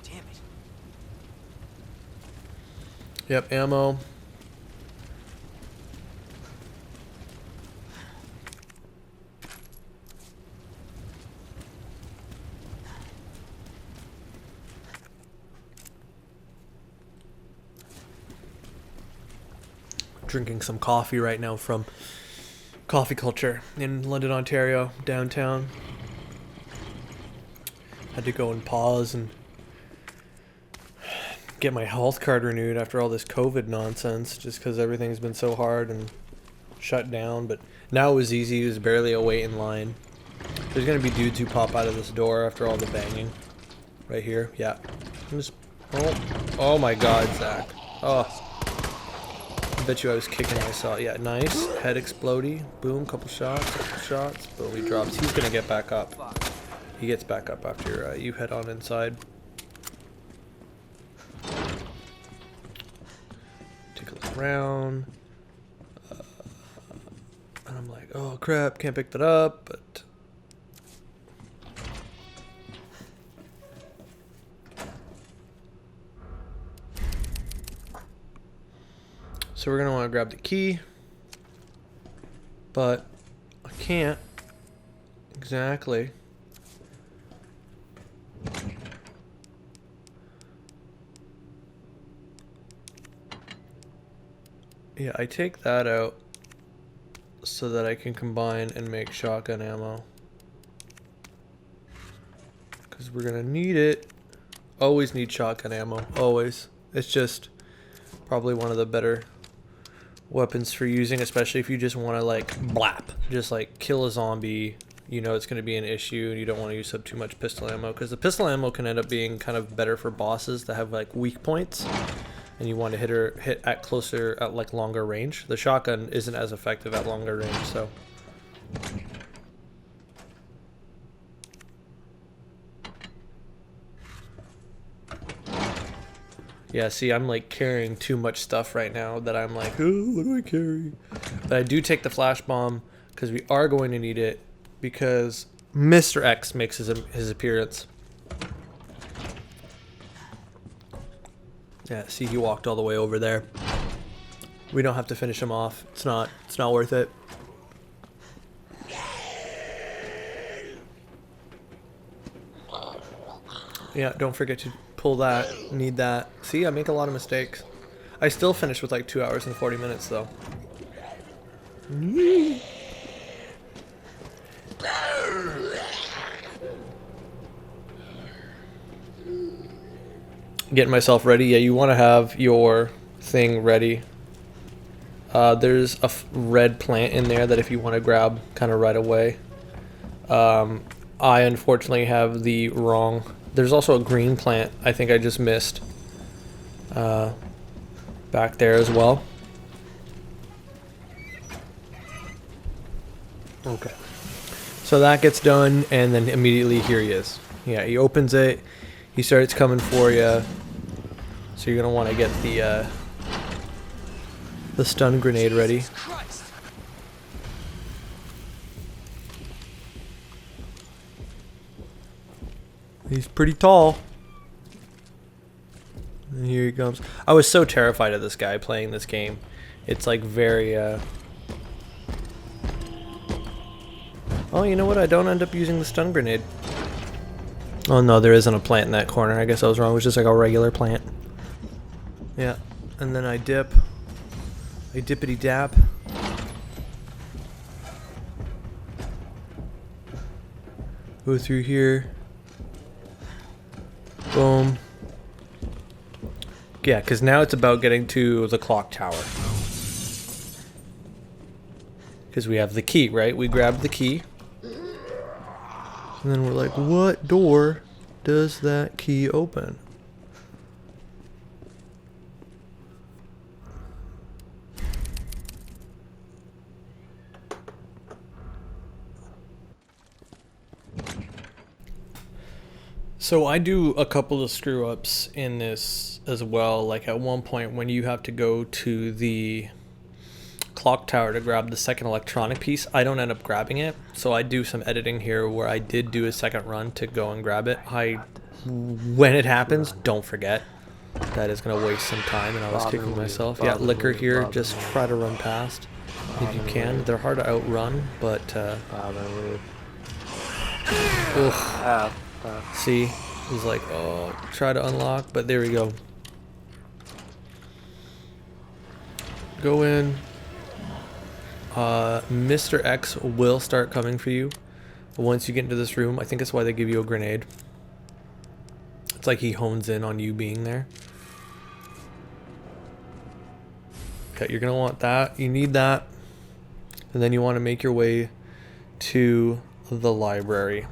Damn it. Yep, ammo. drinking some coffee right now from Coffee Culture in London, Ontario, downtown. Had to go and pause and get my health card renewed after all this COVID nonsense, just because everything's been so hard and shut down. But now it was easy. It was barely a wait in line. There's gonna be dudes who pop out of this door after all the banging. Right here, yeah. Oh my God, Zach. Oh, I bet you I was kicking myself. Yeah, nice. Head explodey. Boom, couple shots. Boom, he drops. He's gonna get back up. He gets back up after you head on inside. Take a look around. And I'm like, oh crap, can't pick that up, but... So we're gonna want to grab the key, but I can't exactly. Yeah, I take that out so that I can combine and make shotgun ammo, because we're gonna need it. Always need shotgun ammo, always. It's just probably one of the better weapons for using, especially if you just want to like blap, just like kill a zombie. You know it's going to be an issue and you don't want to use up too much pistol ammo, because the pistol ammo can end up being kind of better for bosses that have like weak points and you want to hit at closer, at like longer range. The shotgun isn't as effective at longer range, so yeah, see, I'm like carrying too much stuff right now that I'm like, oh, what do I carry? But I do take the flash bomb because we are going to need it, because Mr. X makes his appearance. Yeah, see, he walked all the way over there. We don't have to finish him off. It's not worth it. Yeah, don't forget to pull that. Need that. See, I make a lot of mistakes. I still finish with like 2 hours and 40 minutes though. Getting myself ready. Yeah, you want to have your thing ready. There's a red plant in there that if you want to grab kind of right away. I unfortunately have the wrong... There's also a green plant I think I just missed back there as well. Okay. So that gets done, and then immediately here he is. Yeah, he opens it. He starts coming for you. So you're going to want to get the stun grenade ready. He's pretty tall. And here he comes. I was so terrified of this guy playing this game. It's like very... Oh, you know what? I don't end up using the stun grenade. Oh no, there isn't a plant in that corner. I guess I was wrong. It was just like a regular plant. Yeah. And then I dip. I dippity dap. Go through here. Boom. Yeah, because now it's about getting to the clock tower. Because we have the key, right? We grabbed the key. And then we're like, what door does that key open? So I do a couple of screw ups in this as well. Like at one point when you have to go to the clock tower to grab the second electronic piece, I don't end up grabbing it. So I do some editing here where I did do a second run to go and grab it. When it happens, don't forget. That is going to waste some time, and I was kicking myself. Yeah, liquor here, just try to run past if you can. They're hard to outrun, but... See, it was like, oh, try to unlock, but there we go. Go in. Mr. X will start coming for you once you get into this room. I think that's why they give you a grenade. It's like he hones in on you being there. Okay, you're gonna want that. You need that. And then you want to make your way to the library.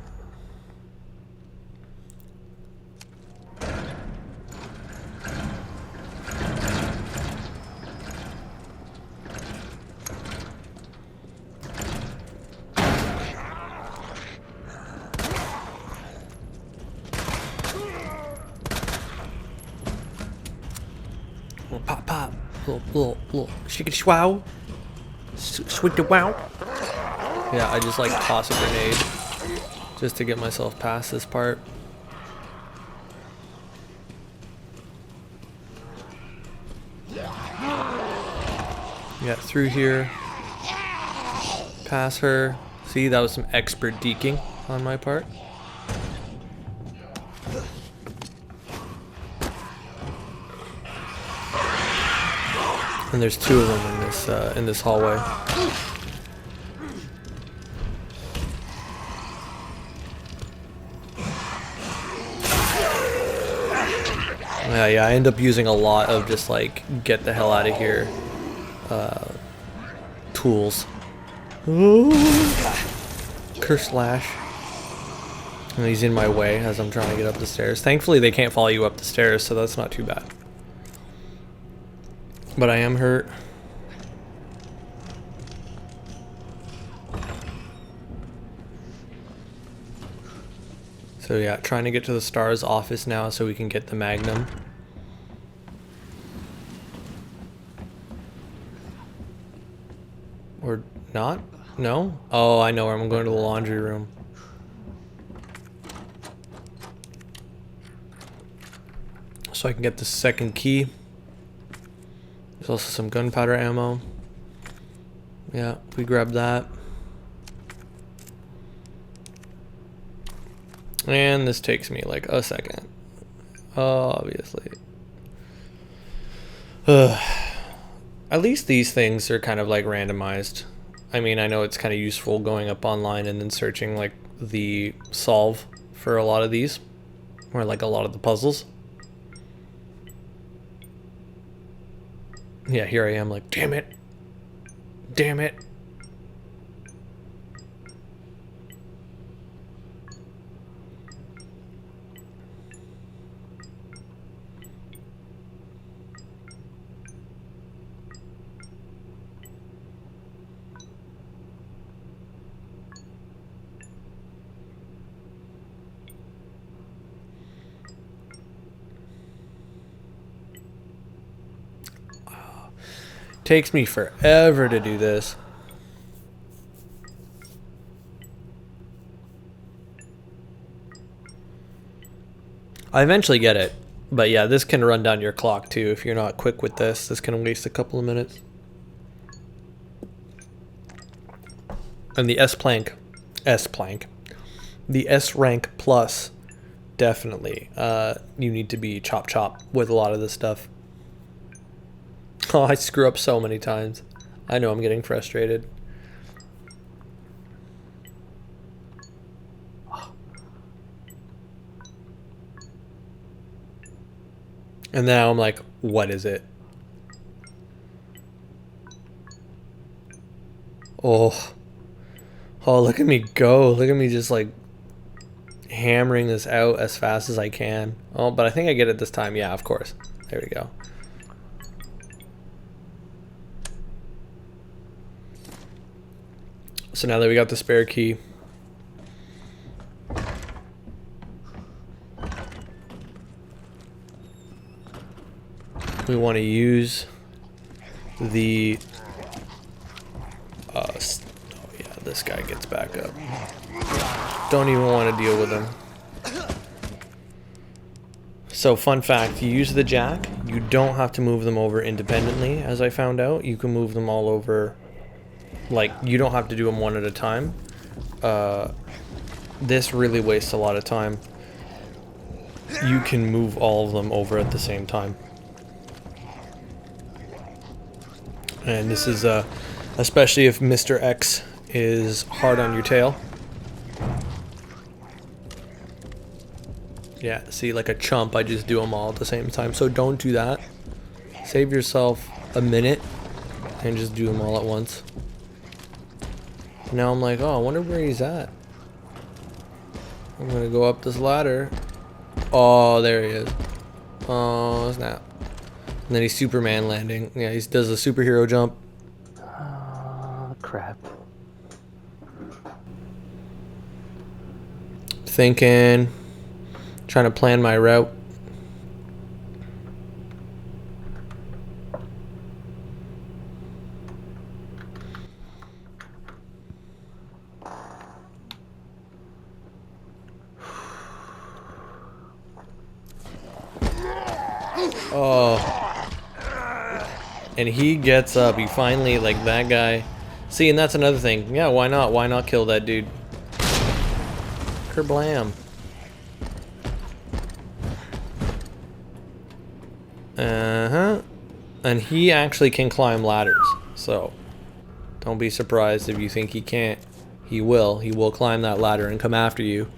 Pop, pop. Little shickety schwow. Sweet to wow. Yeah, I just like toss a grenade just to get myself past this part. Yeah, through here. Pass her. See, that was some expert deking on my part. And there's two of them in this hallway. Yeah, I end up using a lot of just like get the hell out of here tools. Ooh. Curse slash. And he's in my way as I'm trying to get up the stairs. Thankfully they can't follow you up the stairs, so that's not too bad. But I am hurt. So yeah, trying to get to the STARS office now so we can get the Magnum. Or not? No? Oh, I know where I'm going, to the laundry room. So I can get the second key. There's also some gunpowder ammo. Yeah, we grab that. And this takes me like a second. Obviously. At least these things are kind of like randomized. I mean, I know it's kind of useful going up online and then searching like the solve for a lot of these. Or like a lot of the puzzles. Yeah, here I am like, damn it. Damn it. Takes me forever to do this. I eventually get it. But yeah, this can run down your clock too. If you're not quick with this, this can waste a couple of minutes. And the S-Plank, the S-Rank Plus, definitely. You need to be chop with a lot of this stuff. Oh, I screw up so many times. I know I'm getting frustrated. And now I'm like, what is it? Oh, look at me go. Look at me just like hammering this out as fast as I can. Oh, but I think I get it this time. Yeah, of course. There we go. So now that we got the spare key, we want to use the oh yeah, this guy gets back up. Don't even want to deal with him. So fun fact, you use the jack, you don't have to move them over independently, as I found out. You can move them all over. Like, you don't have to do them one at a time. This really wastes a lot of time. You can move all of them over at the same time. And this is especially if Mr. X is hard on your tail. Yeah, see, like a chump, I just do them all at the same time. So don't do that. Save yourself a minute and just do them all at once. Now I'm like, oh, I wonder where he's at. I'm gonna go up this ladder. Oh, there he is. Oh, snap. And then he's Superman landing. Yeah, he does a superhero jump. Crap. Thinking. Trying to plan my route. Oh. And he gets up. He finally, like, that guy. See, and that's another thing. Yeah, why not? Why not kill that dude? Kerblam. Uh-huh. And he actually can climb ladders. So, don't be surprised if you think he can't. He will. He will climb that ladder and come after you.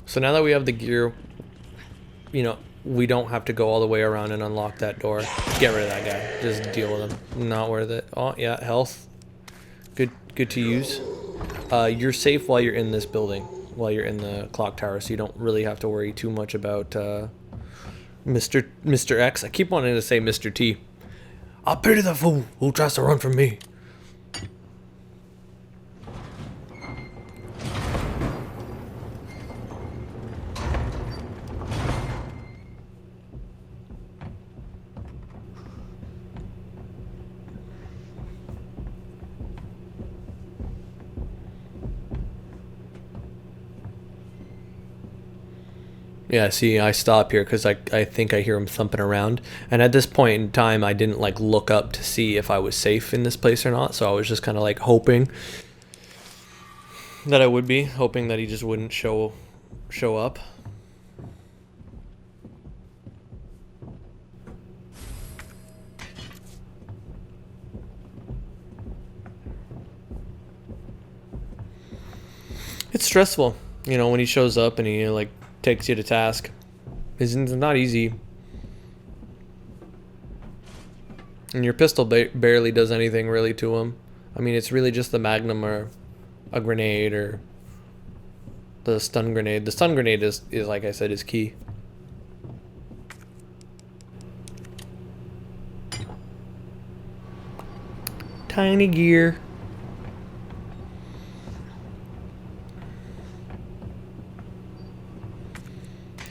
So now that we have the gear, you know, we don't have to go all the way around and unlock that door. Get rid of that guy. Just deal with him. Not worth it. Oh, yeah, health. Good to use. You're safe while you're in this building, while you're in the clock tower, so you don't really have to worry too much about Mr. X. I keep wanting to say Mr. T. I pity the fool who tries to run from me. Yeah, see, I stop here because I think I hear him thumping around. And at this point in time, I didn't, like, look up to see if I was safe in this place or not. So I was just kind of, like, hoping that I would be. Hoping that he just wouldn't show up. It's stressful, you know, when he shows up and he, like, takes you to task. It's not easy. And your pistol barely does anything really to him. I mean, it's really just the Magnum or a grenade or the stun grenade. The stun grenade is like I said, is key. Tiny gear.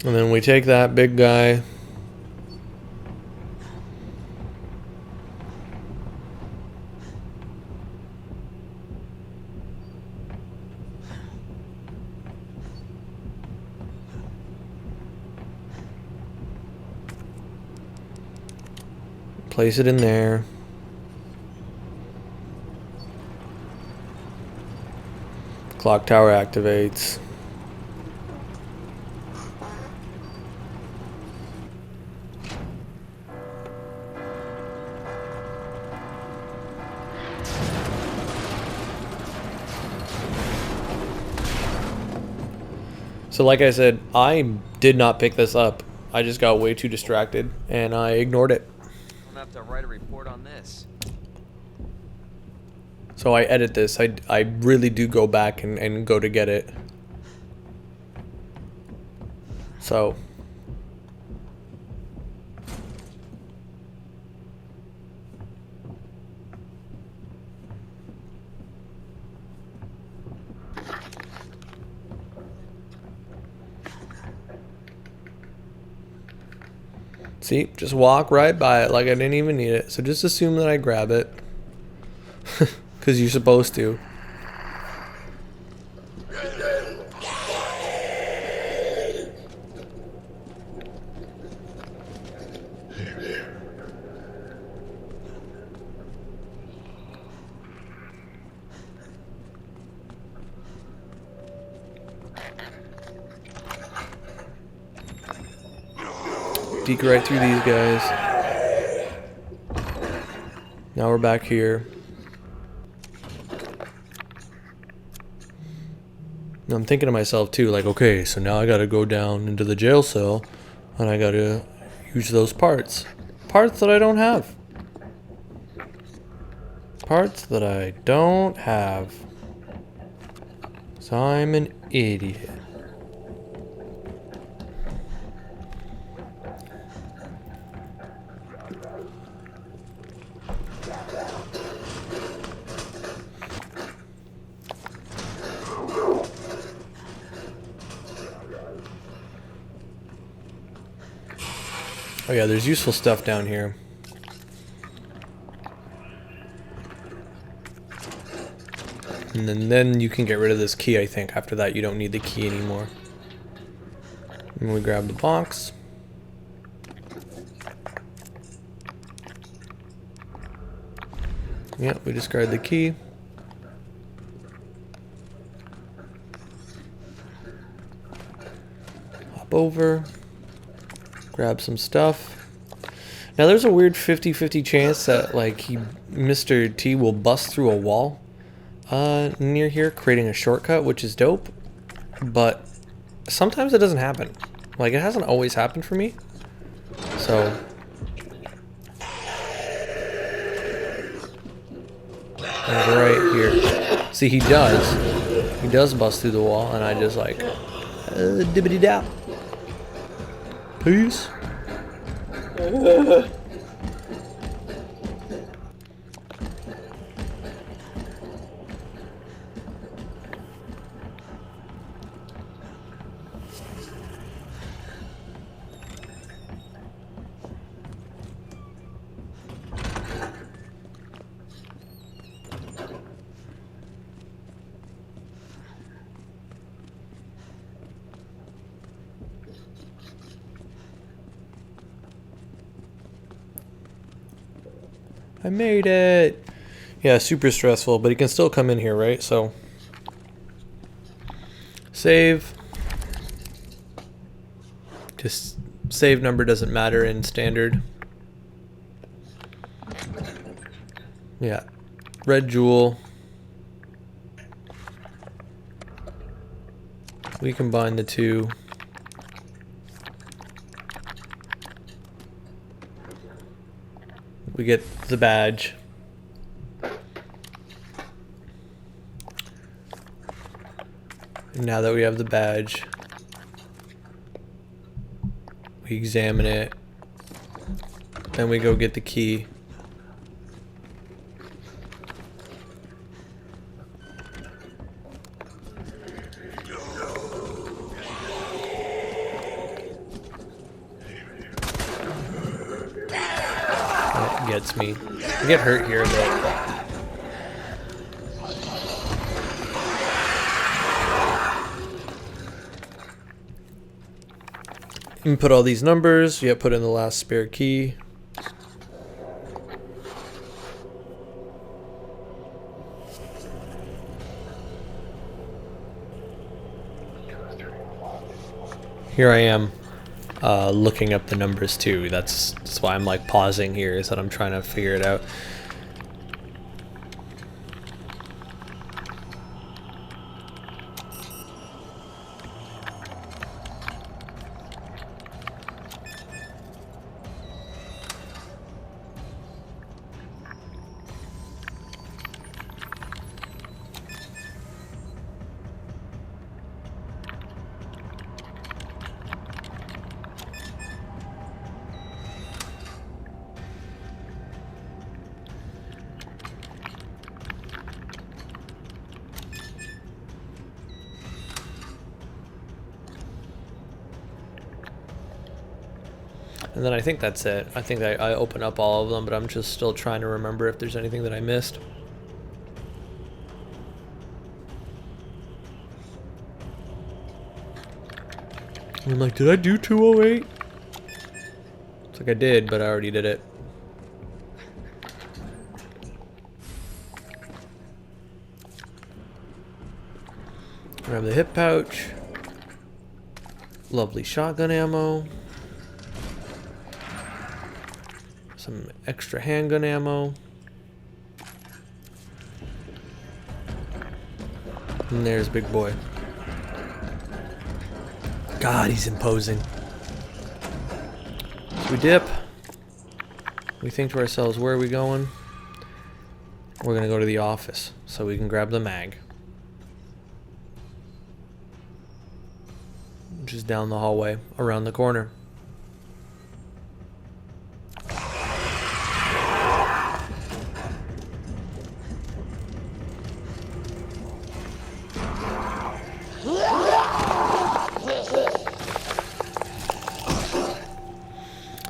And then we take that big guy. Place it in there. Clock tower activates. So like I said, I did not pick this up. I just got way too distracted and I ignored it. I'm gonna have to write a report on this. So I edit this. I really do go back and go to get it. So. See, just walk right by it like I didn't even need it. So just assume that I grab it. Because you're supposed to. Deke right through these guys. Now we're back here. And I'm thinking to myself too, like, okay, so now I gotta go down into the jail cell and I gotta use those parts. Parts that I don't have. Parts that I don't have. So I'm an idiot. Oh yeah, there's useful stuff down here. And then you can get rid of this key, I think. After that, you don't need the key anymore. And we grab the box. Yep, we discard the key. Hop over. Grab some stuff. Now there's a weird 50-50 chance that like Mr. T will bust through a wall near here, creating a shortcut, which is dope. But sometimes it doesn't happen. Like it hasn't always happened for me. So like right here. See, he does. He does bust through the wall, and I just like dibbity dap. Peace. I made it. Yeah, super stressful, but he can still come in here, right? So save. Just save number doesn't matter in standard. Yeah. Red jewel. We combine the two. We get the badge. And now that we have the badge, we examine it. Then we go get the key. Gets me. I get hurt here though. Input all these numbers. Yeah, put in the last spare key. Here I am. Looking up the numbers too. That's why I'm like pausing here, is that I'm trying to figure it out. And then I think that's it. I think I open up all of them, but I'm just still trying to remember if there's anything that I missed. I'm like, did I do 208? It's like I did, but I already did it. Grab the hip pouch. Lovely shotgun ammo. Some extra handgun ammo. And there's Big Boy. God, he's imposing. So we dip. We think to ourselves, where are we going? We're gonna go to the office so we can grab the mag. Which is down the hallway, around the corner.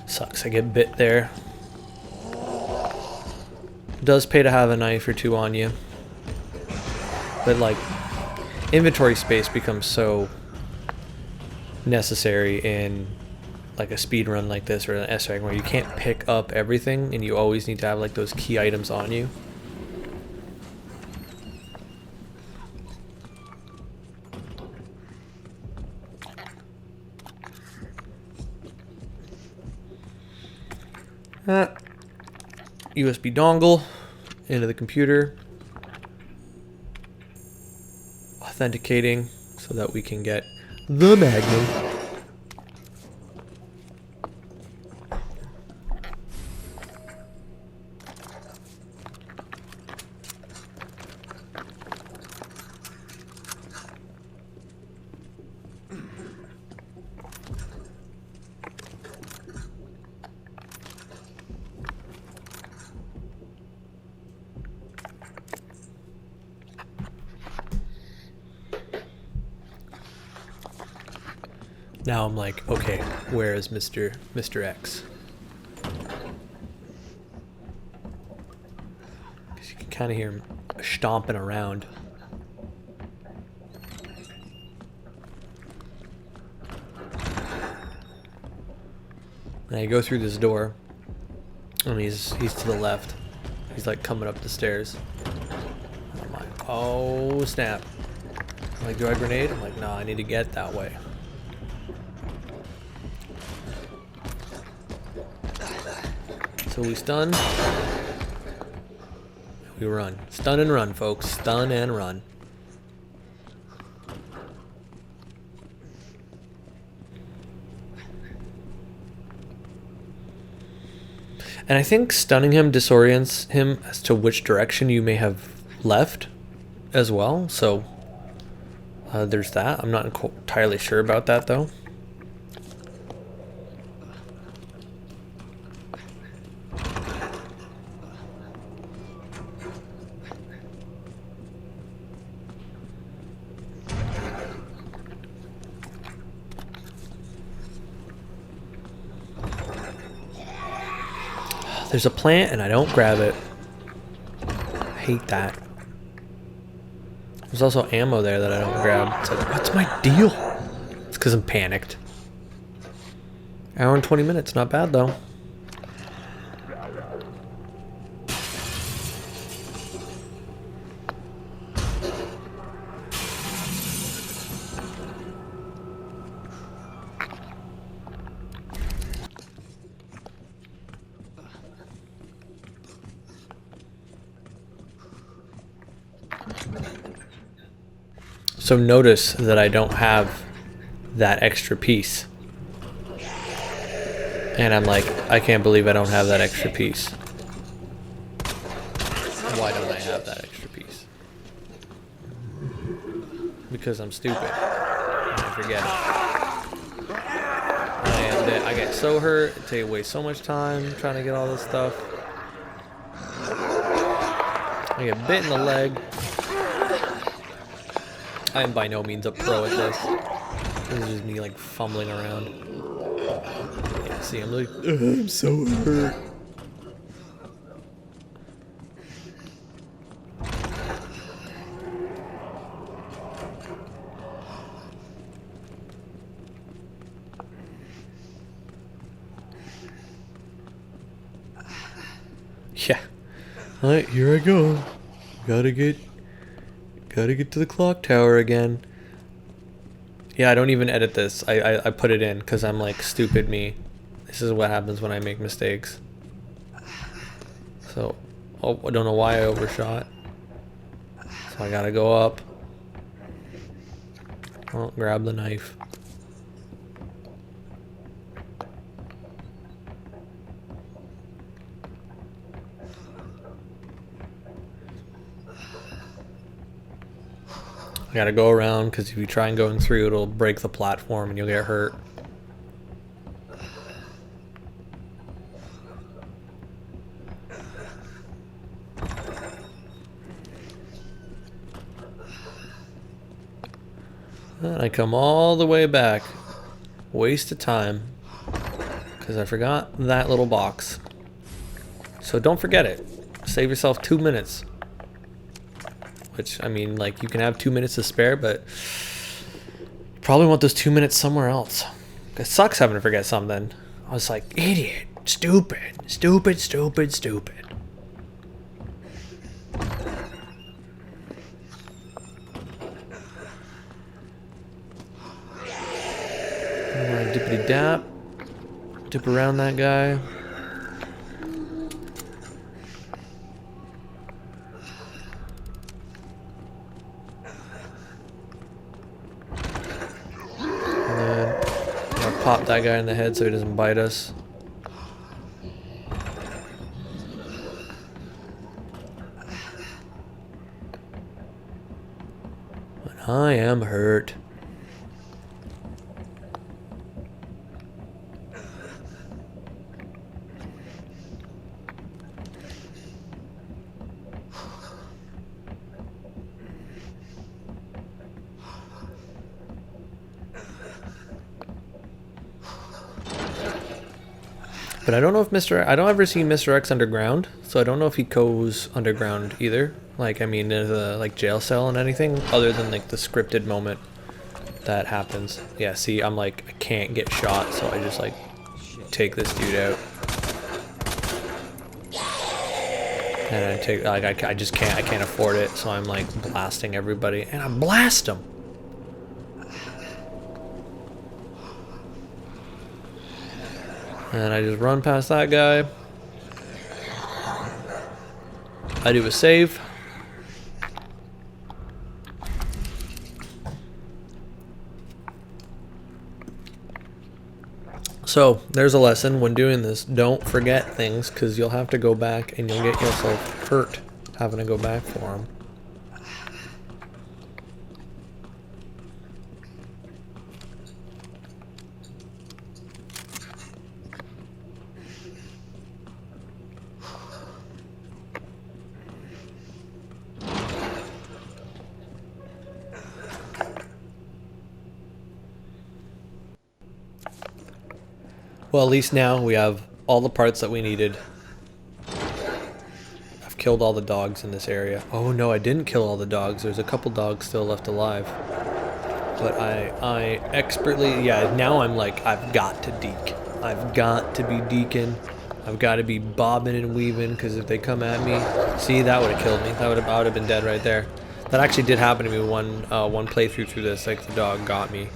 Sucks, I get bit there. It does pay to have a knife or two on you. But like, inventory space becomes so necessary in like a speed run like this or an S rank where you can't pick up everything and you always need to have like those key items on you. USB dongle into the computer, authenticating so that we can get the Magnum. Now I'm like, okay, where is Mr. X? Because you can kind of hear him stomping around. And I go through this door, and he's to the left. He's like coming up the stairs. And I'm like, oh snap! I'm like, do I grenade? I'm like, no, I need to get that way. So we stun, we run. Stun and run, folks. Stun and run. And I think stunning him disorients him as to which direction you may have left as well. So there's that. I'm not entirely sure about that though. There's a plant and I don't grab it. I hate that. There's also ammo there that I don't grab. It's like, what's my deal? It's because I'm panicked. Hour and 20 minutes, not bad though. So notice that I don't have that extra piece. And I'm like, I can't believe I don't have that extra piece. Why don't I have that extra piece? Because I'm stupid. And I forget it. And I get so hurt, it takes away so much time trying to get all this stuff. I get bit in the leg. I am by no means a pro at this. This is just me like fumbling around. Yeah, see, I'm like, I'm so hurt. Yeah. Alright, here I go. Gotta get to the clock tower again. Yeah, I don't even edit this. I put it in because I'm like, stupid me. This is what happens when I make mistakes. So, oh, I don't know why I overshot. So I gotta go up. Oh, grab the knife. I gotta go around because if you try and going through, it'll break the platform and you'll get hurt. And I come all the way back. Waste of time. Because I forgot that little box. So don't forget it. Save yourself 2 minutes. Which, I mean, like, you can have 2 minutes to spare, but you probably want those 2 minutes somewhere else. It sucks having to forget something. I was like, idiot, stupid, stupid, stupid, stupid. Dippity dap. Dip around that guy. And then I'll pop that guy in the head so he doesn't bite us. But I am hurt. But I don't know if I don't ever see Mr. X underground, so I don't know if he goes underground either. Like, I mean, in the like jail cell and anything, other than like the scripted moment that happens. Yeah, see, I'm like, I can't get shot, so I just like take this dude out. And I take, like, I just can't, I can't afford it, so I'm like blasting everybody, and I blast them. And I just run past that guy. I do a save. So, there's a lesson when doing this. Don't forget things, because you'll have to go back and you'll get yourself hurt having to go back for them. Well, at least now we have all the parts that we needed. I've killed all the dogs in this area. Oh no, I didn't kill all the dogs. There's a couple dogs still left alive. But I expertly, yeah, now I'm like, I've got to deke. I've got to be deking. I've got to be bobbing and weaving, because if they come at me, see, that would have killed me. I would have been dead right there. That actually did happen to me one playthrough through this. Like, the dog got me.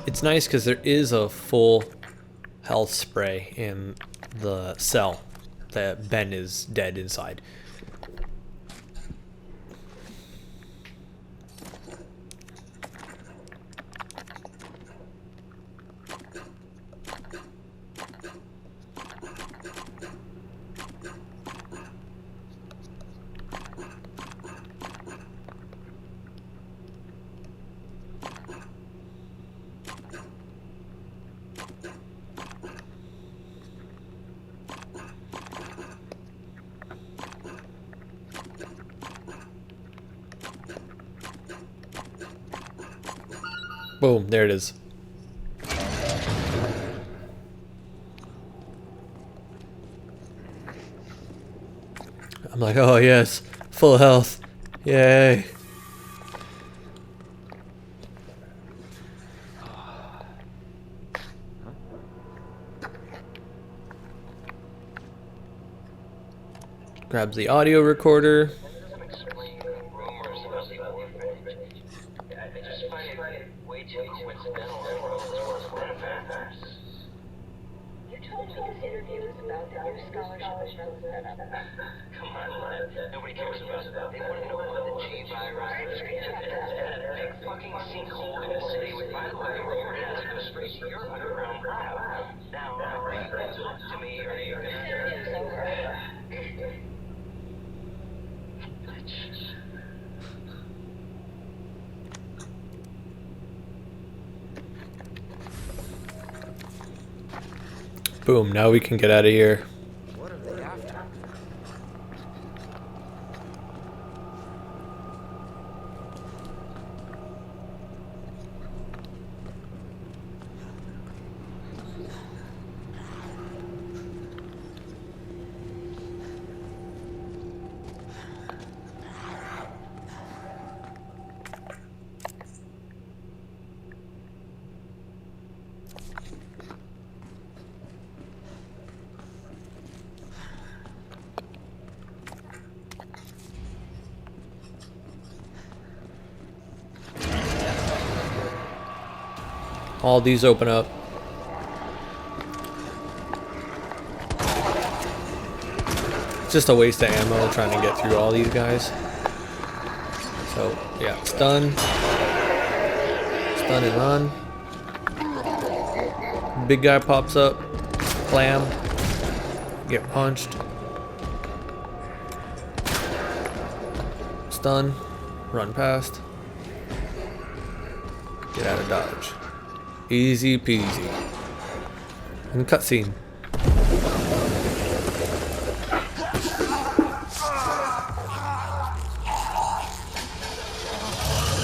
It's nice because there is a full health spray in the cell that Ben is dead inside. Boom, there it is. I'm like, oh yes, full health. Yay. Grabs the audio recorder. Explain rumors about the orphanage. I just find it They want to know about the G virus. Big fucking sinkhole in the city with my line. Rumor has it goes straight to your underground lab. Now, are you going to talk to me or are you going to... Boom, now we can get out of here. What are they after? All these open up. It's just a waste of ammo trying to get through all these guys. So, yeah, stun. Stun and run. Big guy pops up. Clam. Get punched. Stun. Run past. Get out of dodge. Easy peasy. And cutscene.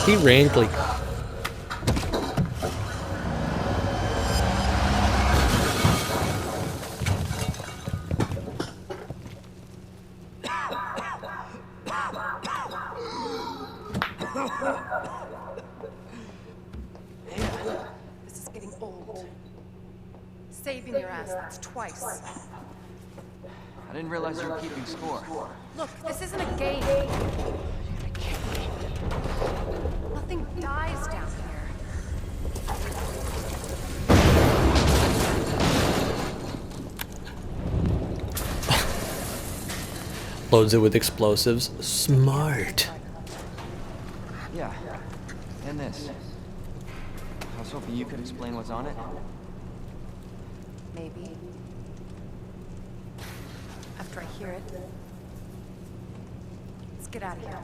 He wrinkly. This is getting old. Saving your ass, that's twice. I didn't realize you were keeping score. Look, this isn't a game. Nothing dies down here. Loads it with explosives. Smart. Yeah. And this. I was hoping you could explain what's on it. Maybe. After I hear it. Let's get out of here.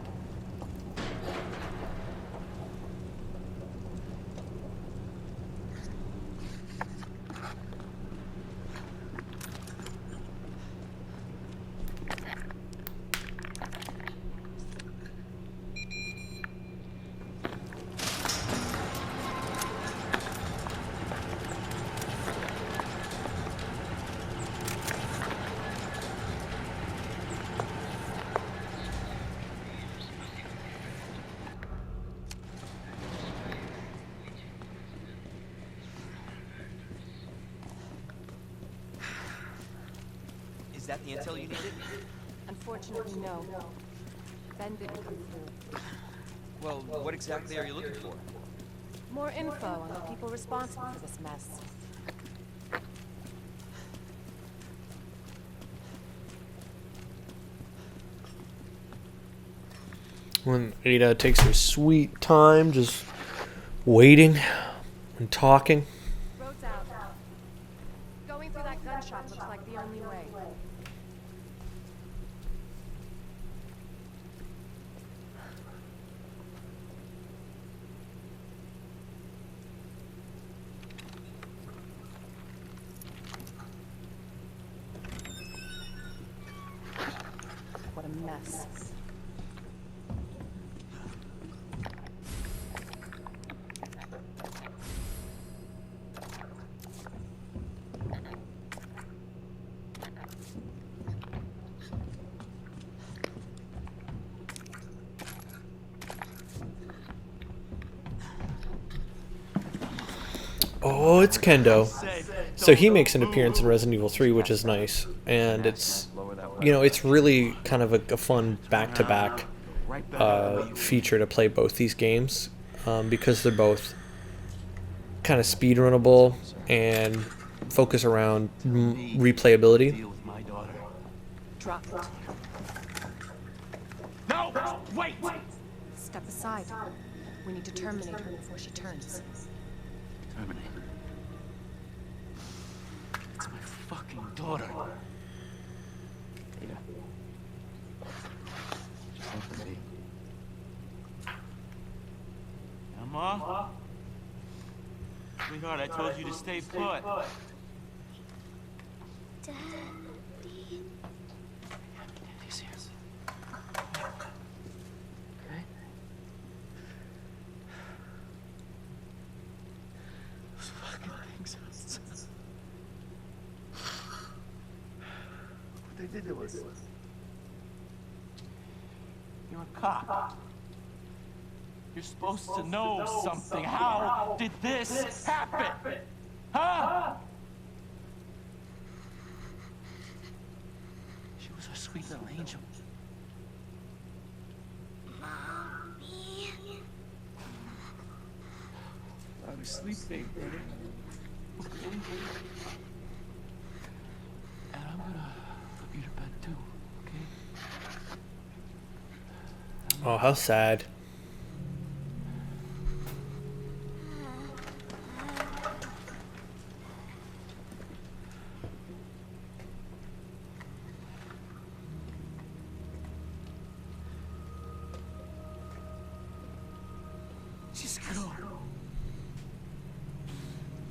Is that the intel you needed? Unfortunately, no. Ben didn't come through. Well, what exactly are you looking for? More info on the people responsible for this mess. When Ada takes her sweet time just waiting and talking. Road's out. Going through that gun shop looks like the only way. What a mess. Oh, it's Kendo. So he makes an appearance in Resident Evil 3, which is nice. And it's, you know, it's really kind of a fun back-to-back feature to play both these games. Because they're both kind of speedrunnable and focus around replayability. Drop it. No! Wait! Step aside. We need to terminate her before she turns. Terminate. It's my fucking daughter. Ada. Just let them be. Emma? Sweetheart, I told you to stay put. Daddy. Daddy's here. Okay? Those fucking things. What they did to us. You're a cop. You're supposed to know something. How did this happen? Huh? She was a sweet little angel. Mommy. I was sleeping. Okay. And I'm gonna put you to bed too, okay? Oh, how sad. Just go.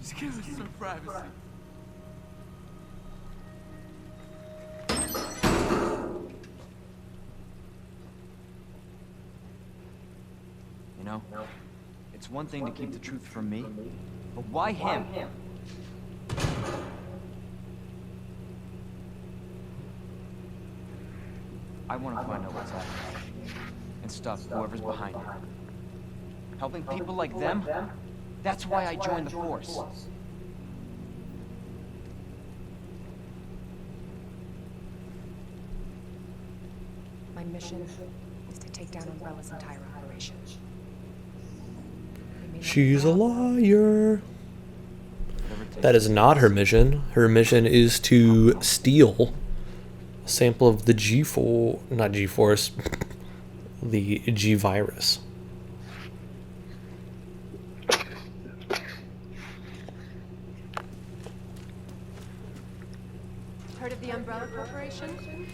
Just give us some privacy. You know, it's one thing to keep the truth from me, but why him? I want to find out what's happening and stop whoever's behind it. Helping people like them? That's why I joined the force. My mission is to take down Umbrella's entire operation. They may not She's a know, liar. That is not her mission. Her mission is to steal a sample of the not G-Force, the G-Virus. Heard of the Umbrella Corporation?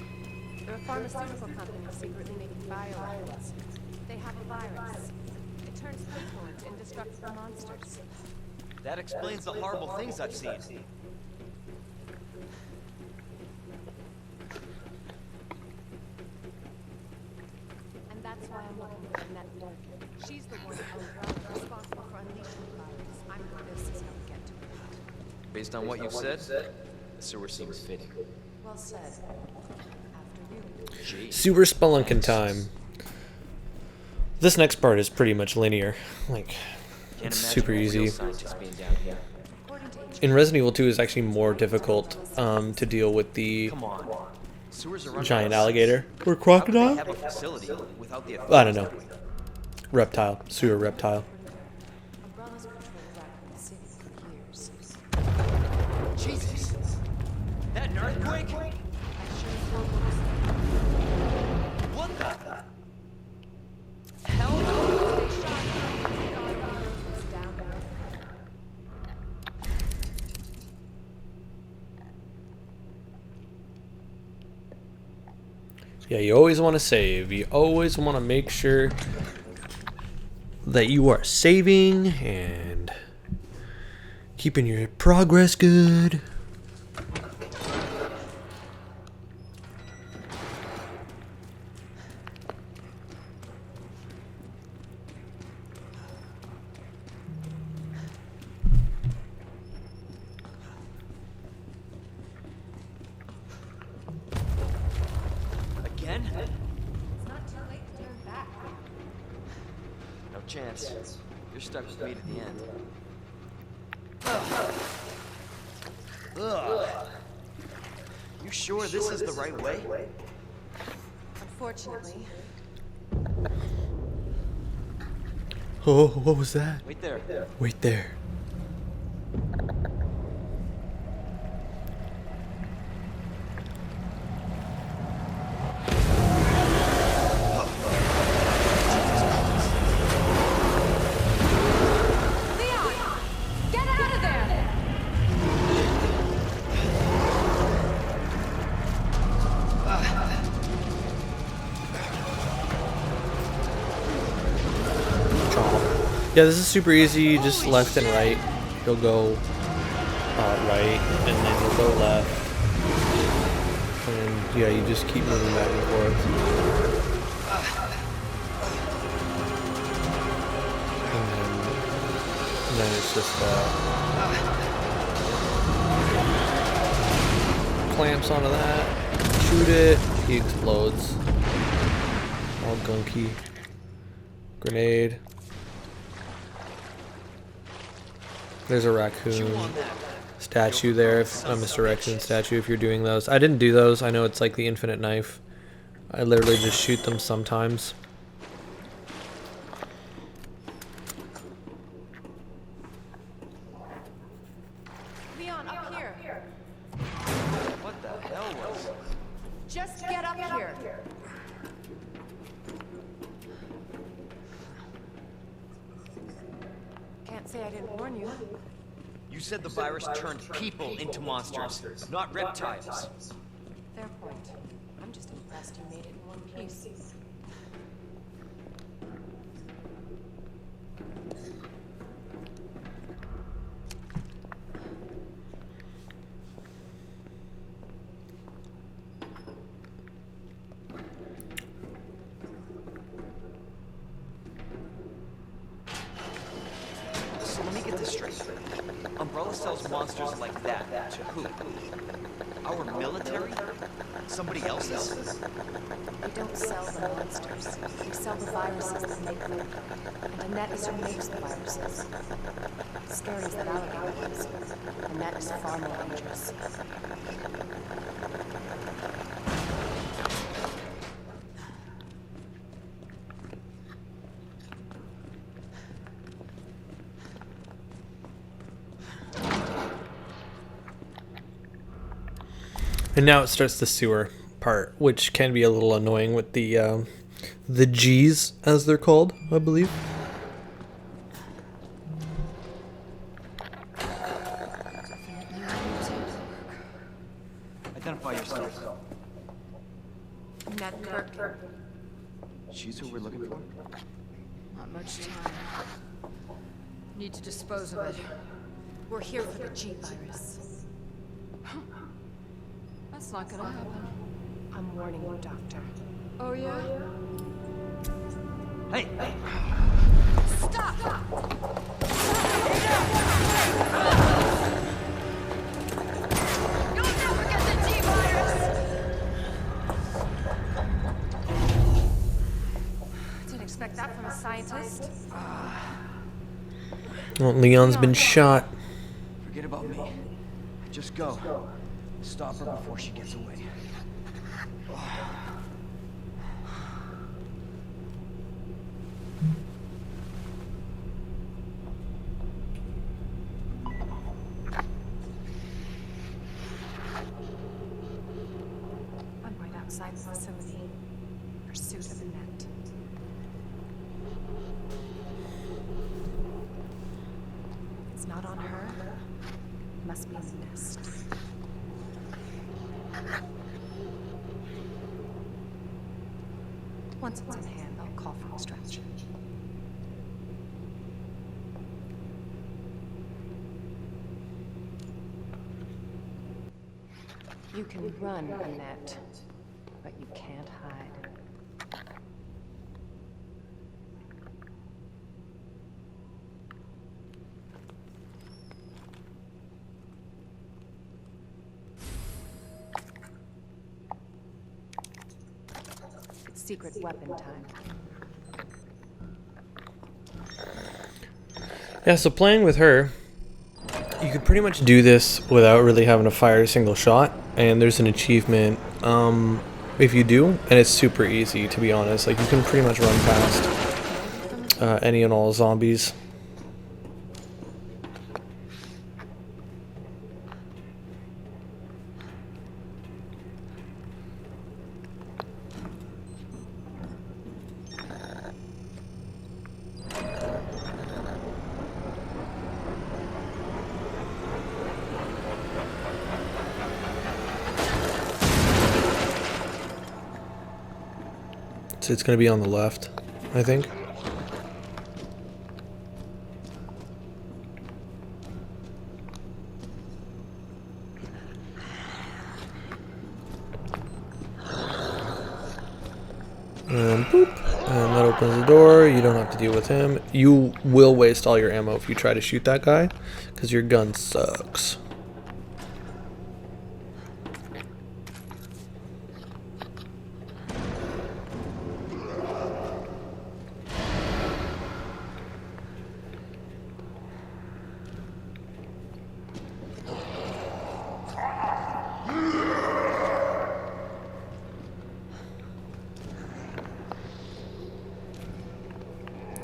They're a pharmaceutical company secretly making bioweapons. They have a virus. It turns people into indestructible monsters. That explains the horrible things I've seen. And that's why I'm looking for Annette Durkin. She's the one Umbrella responsible for unleashing the virus. I'm this is how we get to it. Based on what you've said, the sewer seems fitting. Well said. After you. Jeez. Super spelunking time. This next part is pretty much linear. Like, Can't it's imagine super a real easy. scientist being down here. In Resident Evil 2 is actually more difficult to deal with the Come on. Sewers are run giant by alligator. Or How could they crocodile? have a facility without the I don't know. authorities? Reptile. Sewer reptile. Umbrella's controlled Raccoon City for years. Jesus! That an earthquake? What the? Hell no! Yeah, you always want to save. You always want to make sure that you are saving and keeping your progress good. Again? It's not too late to turn back. No chance. You're stuck with me to the end. Ugh. You sure this is the right way? Unfortunately, Oh, what was that? Wait there. Wait there. Yeah, this is super easy. Just left and right. You'll go right, and then you'll go left. And yeah, you just keep moving back and forth. And then it's just clamps onto that. Shoot it. He explodes. All gunky. Grenade. There's a raccoon statue there, a misdirection statue if you're doing those. I didn't do those. I know it's like the infinite knife. I literally just shoot them sometimes. Leon, up here. What the hell was? Just get up here. Can't say I didn't warn you. You said the virus turned people into monsters, not reptiles. Fair point. I'm just impressed you made it in one piece. So let me get this straight. Umbrella sells monsters like that to who? Our military? Somebody else's? We don't sell the monsters. We sell the viruses that make them. And Annette is who makes the viruses. Scary as that alligator is. Annette is far more dangerous. And now it starts the sewer part, which can be a little annoying with the G's, as they're called, I believe. Identify yourself. Annette Kirk. She's who we're looking for? Not much time. Need to dispose of it. We're here for the G virus. That's not gonna happen. I'm warning you, Doctor. Oh yeah? Hey! Stop! You'll never get the G virus! Didn't expect that from a scientist. Well, Leon's been shot. Forget about me. Just go. Stop her before she gets away. I'm right outside the facility. In pursuit of Annette. If it's not on her, it must be in the nest. Once it's in hand, I'll call for extraction. You can run, Annette, but you can't hide. It's secret weapon time. Yeah, so playing with her, you could pretty much do this without really having to fire a single shot. And there's an achievement if you do, and it's super easy, to be honest. Like, you can pretty much run past any and all zombies. So it's going to be on the left, I think. And boop. And that opens the door. You don't have to deal with him. You will waste all your ammo if you try to shoot that guy, because your gun sucks.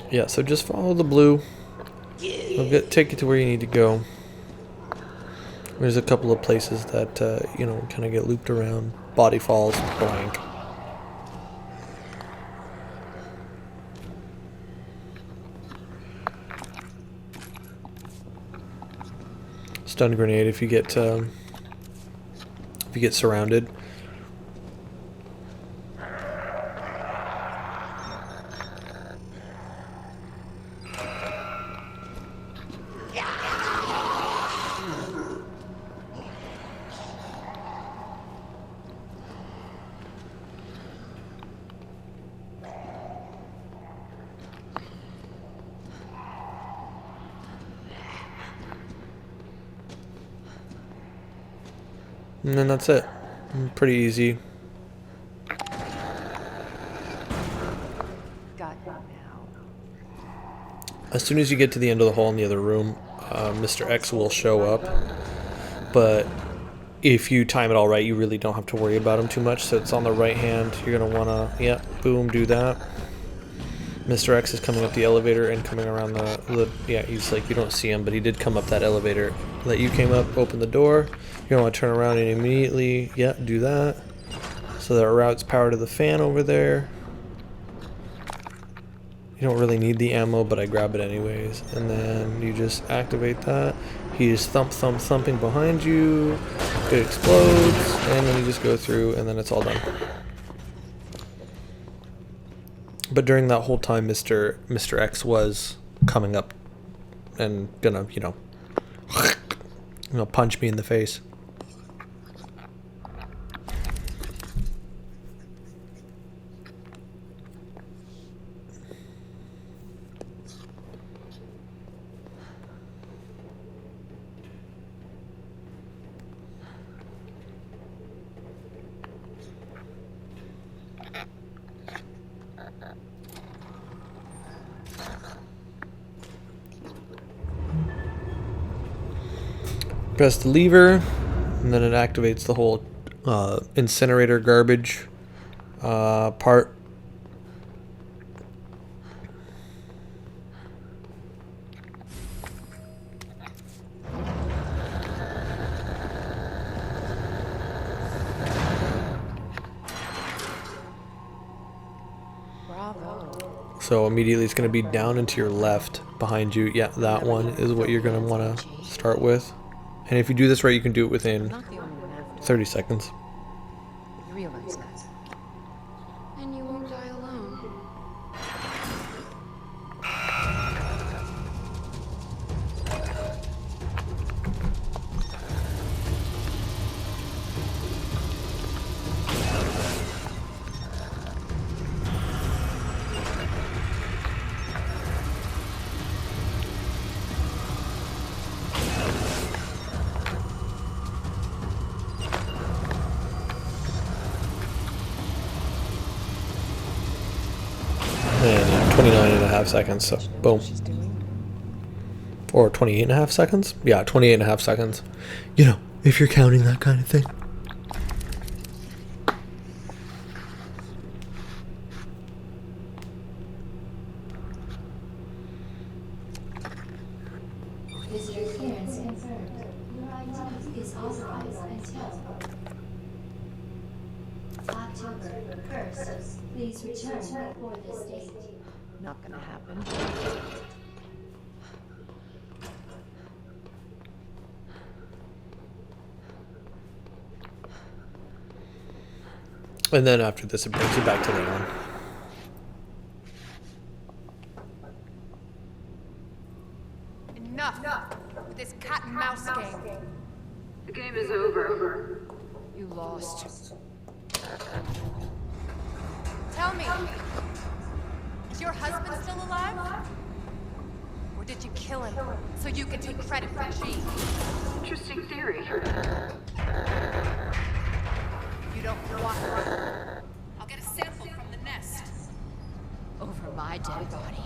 Yeah, so just follow the blue. It'll take you to where you need to go. There's a couple of places that, you know, kind of get looped around. Body falls, blank. Stun grenade if you get surrounded. And then that's it. Pretty easy. Got it now. As soon as you get to the end of the hall in the other room, Mr. X will show up. But if you time it all right, you really don't have to worry about him too much. So it's on the right hand. You're going to want to, yeah, boom, do that. Mr. X is coming up the elevator and coming around yeah, he's like, you don't see him, but he did come up that elevator that you came up, open the door. You're going to want to turn around and immediately, yeah, do that. So that routes power to the fan over there. You don't really need the ammo, but I grab it anyways. And then you just activate that. He's thumping behind you. It explodes, and then you just go through, and then it's all done. But during that whole time, Mr. X was coming up and gonna, you know, punch me in the face. Press the lever, and then it activates the whole incinerator garbage part. Bravo. So immediately it's going to be down and to your left behind you. Yeah, that one is what you're going to want to start with. And if you do this right, you can do it within 30 seconds. You realize that. And you won't die alone. And 29.5 seconds, so boom. Or 28.5 seconds? Yeah, 28.5 seconds. You know, if you're counting that kind of thing. Visitor clearance confirmed. Your ID is authorized until October 1st. Please return before this date. Not gonna happen. And then after this, it brings you back to Leon. Enough with this cat and mouse game. The game is over. You lost. Tell me, is your husband still alive? Or did you kill him so you can take credit for G? Interesting theory. You don't want one. I'll get a sample from the nest. Over my dead body.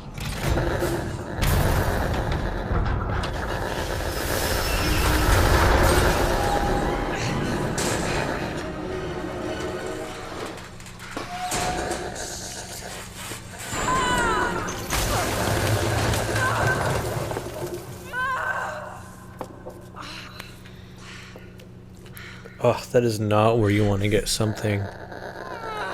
Oh, that is not where you want to get something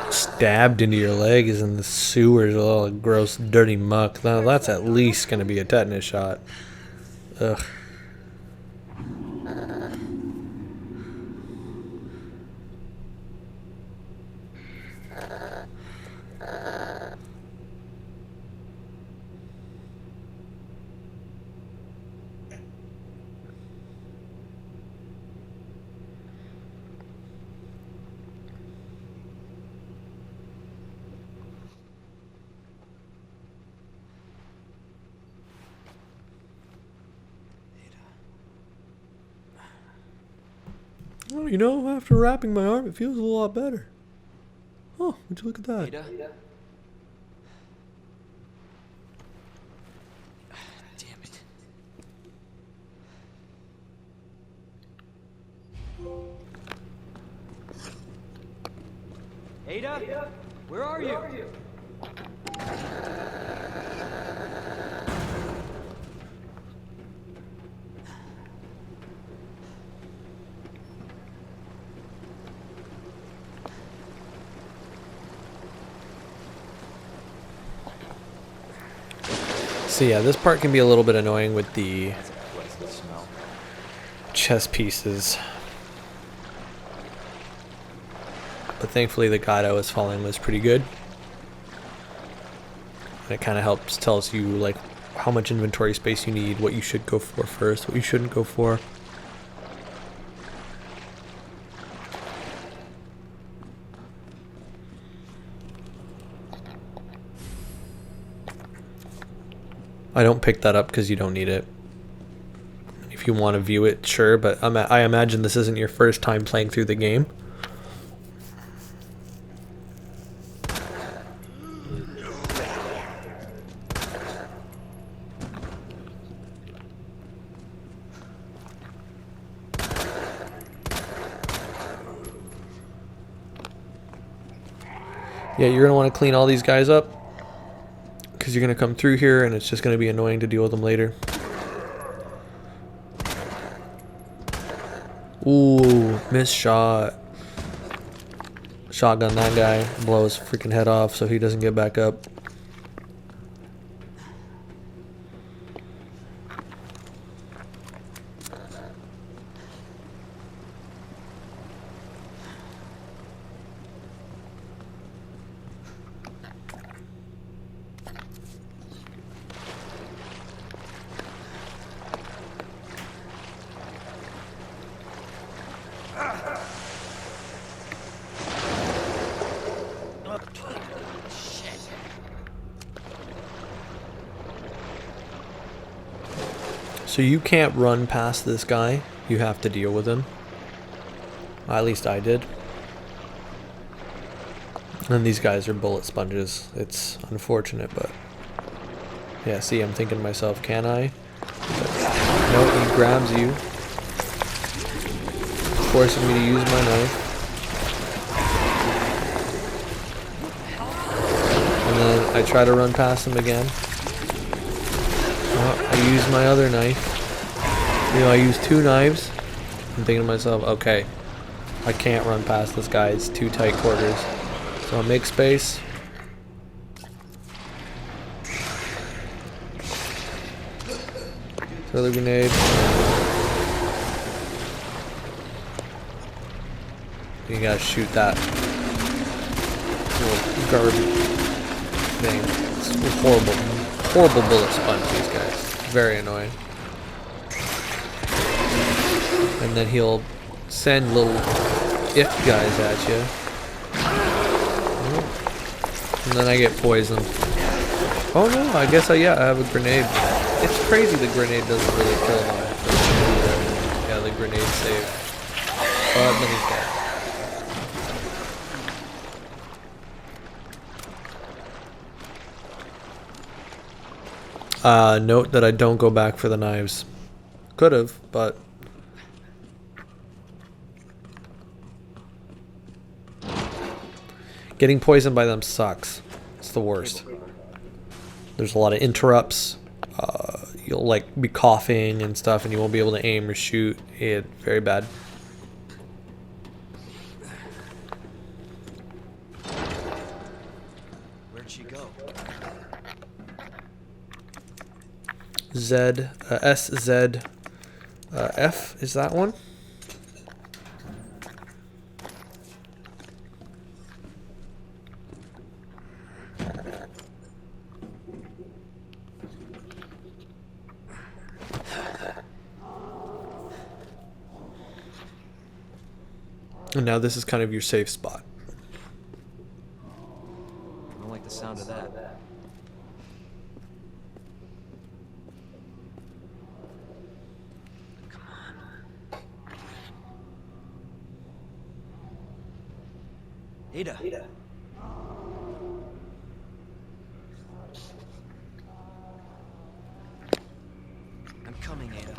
stabbed into your leg, is in the sewers, all gross, dirty muck. Now that's at least going to be a tetanus shot. Ugh. Oh, you know, after wrapping my arm, it feels a lot better. Oh, would you look at that? Ada? Damn it. Ada? Where are you? So yeah, this part can be a little bit annoying with the That's a pleasant smell. chess pieces. But thankfully the guide I was following was pretty good. And it kind of helps, tells you like how much inventory space you need, what you should go for first, what you shouldn't go for. I don't pick that up because you don't need it. If you want to view it, sure, but I imagine this isn't your first time playing through the game. Yeah, you're going to want to clean all these guys up, because you're going to come through here and it's just going to be annoying to deal with them later. Ooh, missed shot. Shotgun that guy, blow his freaking head off so he doesn't get back up. So you can't run past this guy. You have to deal with him. At least I did. And these guys are bullet sponges. It's unfortunate, but... yeah, see, I'm thinking to myself, can I? But no, he grabs you. Forcing me to use my knife. And then I try to run past him again. I use my other knife. You know, I use two knives. I'm thinking to myself, okay, I can't run past this guy. It's too tight quarters. So I'll make space. Throw the grenade. You gotta shoot that little garbage thing. It's horrible bullet sponge, these guys. Very annoying. And then he'll send little if guys at you. And then I get poisoned. Oh no, I guess I have a grenade. It's crazy the grenade doesn't really kill them. Yeah, the grenade saved. But then he's dead. Note that I don't go back for the knives. Could have, but... Getting poisoned by them sucks. It's the worst. There's a lot of interrupts. You'll like be coughing and stuff, and you won't be able to aim or shoot. It's very bad. Where'd she go? SZ, F is that one? And now this is kind of your safe spot. I don't like the sound of that. Come on. Ada. I'm coming, Ada.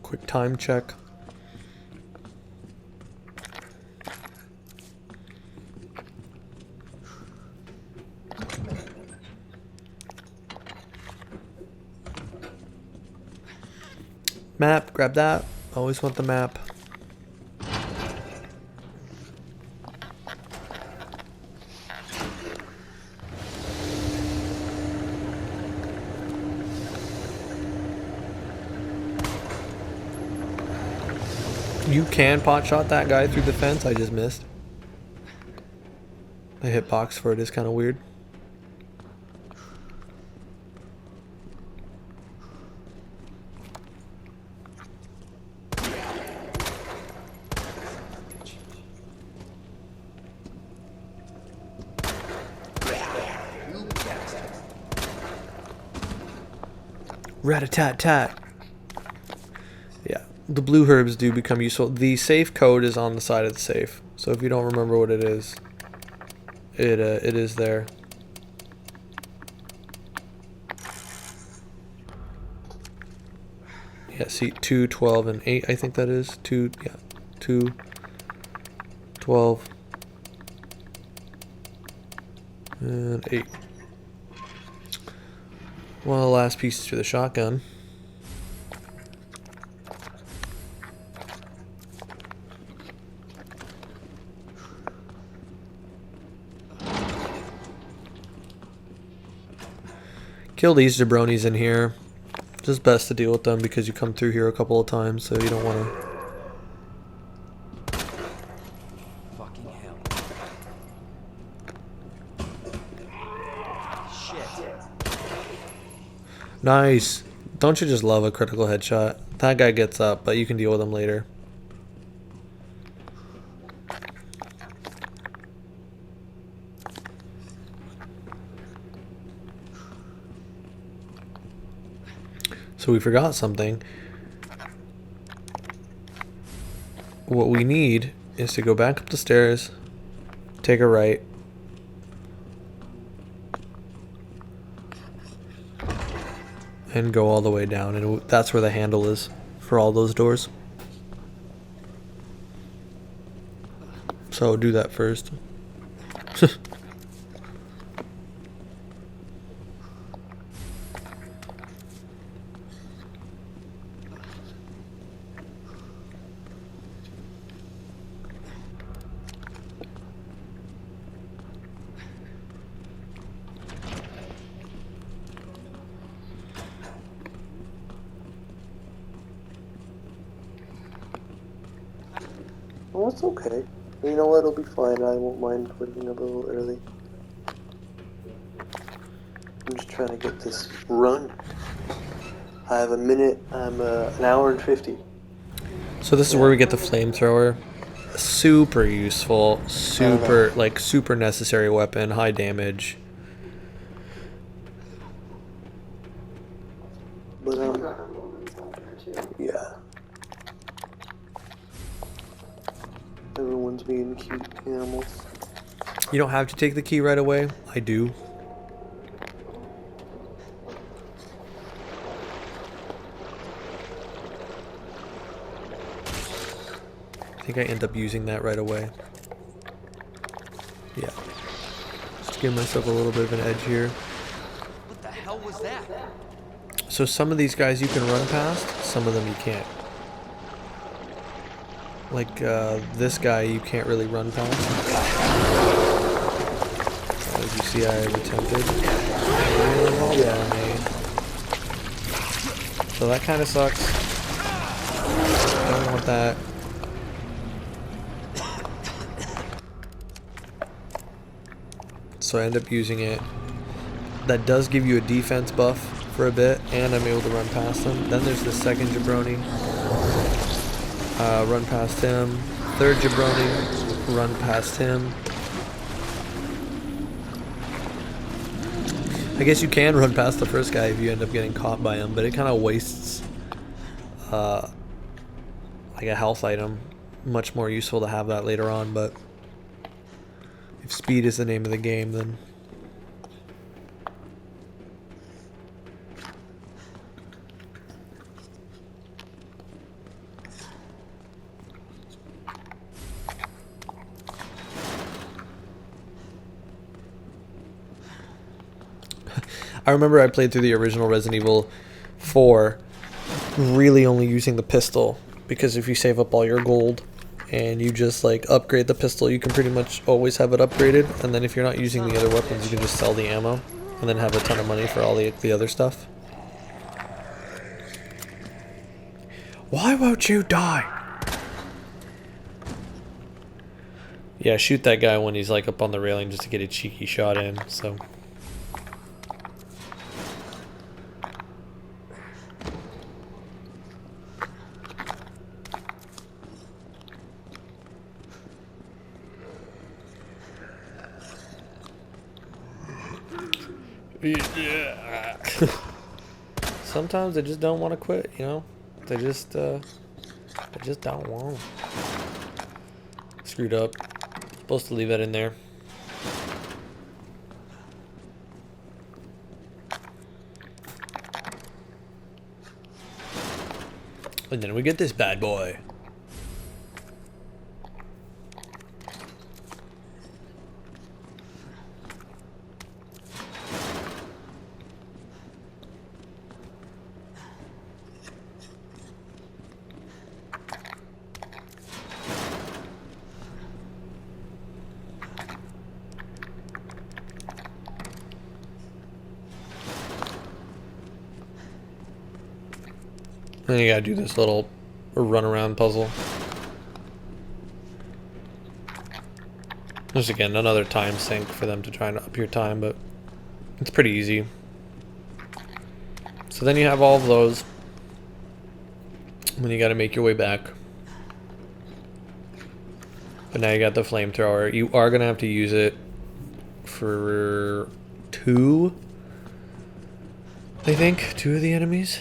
Quick time check. Map, grab that. Always want the map. You can pot shot that guy through the fence. I just missed. The hitbox for it is kind of weird. Rat-a-tat-tat. Yeah, the blue herbs do become useful. The safe code is on the side of the safe, so if you don't remember what it is, it is there. Yeah, see, 2, 12, and 8, I think that is. 2, yeah, 2, 12, and 8. One of the last pieces for the shotgun. Kill these jabronis in here. It's just best to deal with them because you come through here a couple of times, so you don't want to. Fucking hell. Shit. Nice. Don't you just love a critical headshot? That guy gets up, but you can deal with him later. So we forgot something. What we need is to go back up the stairs, take a right, and go all the way down, and that's where the handle is for all those doors. So do that first. Well, it's okay. You know what? It'll be fine. I won't mind quitting a little early. trying to get this run. I have a minute. I'm an hour and 50. So this is where we get the flamethrower. Super useful, super necessary weapon, high damage. But yeah. Everyone's being cute animals. You don't have to take the key right away. I do. I think I end up using that right away. Yeah. Just to give myself a little bit of an edge here. What the hell was that? So some of these guys you can run past, some of them you can't. Like this guy you can't really run past. As you see, I have attempted. Yeah. So that kind of sucks. Don't want that. So I end up using it. That does give you a defense buff for a bit, and I'm able to run past them. Then there's the second jabroni. Run past him. Third jabroni. Run past him. I guess you can run past the first guy if you end up getting caught by him, but it kind of wastes like a health item. Much more useful to have that later on, but if speed is the name of the game, then I remember I played through the original Resident Evil 4 really only using the pistol, because if you save up all your gold and you just like upgrade the pistol, you can pretty much always have it upgraded, and then if you're not using the other weapons, you can just sell the ammo and then have a ton of money for all the other stuff. Why won't you die? Yeah, shoot that guy when he's like up on the railing just to get a cheeky shot in, so. Yeah. Sometimes they just don't want to quit, you know? They just don't want. Screwed up. Supposed to leave that in there. And then we get this bad boy. Then you gotta do this little run around puzzle. There's again another time sink for them to try and up your time, but it's pretty easy. So then you have all of those. Then you gotta make your way back. But now you got the flamethrower. You are gonna have to use it for two of the enemies.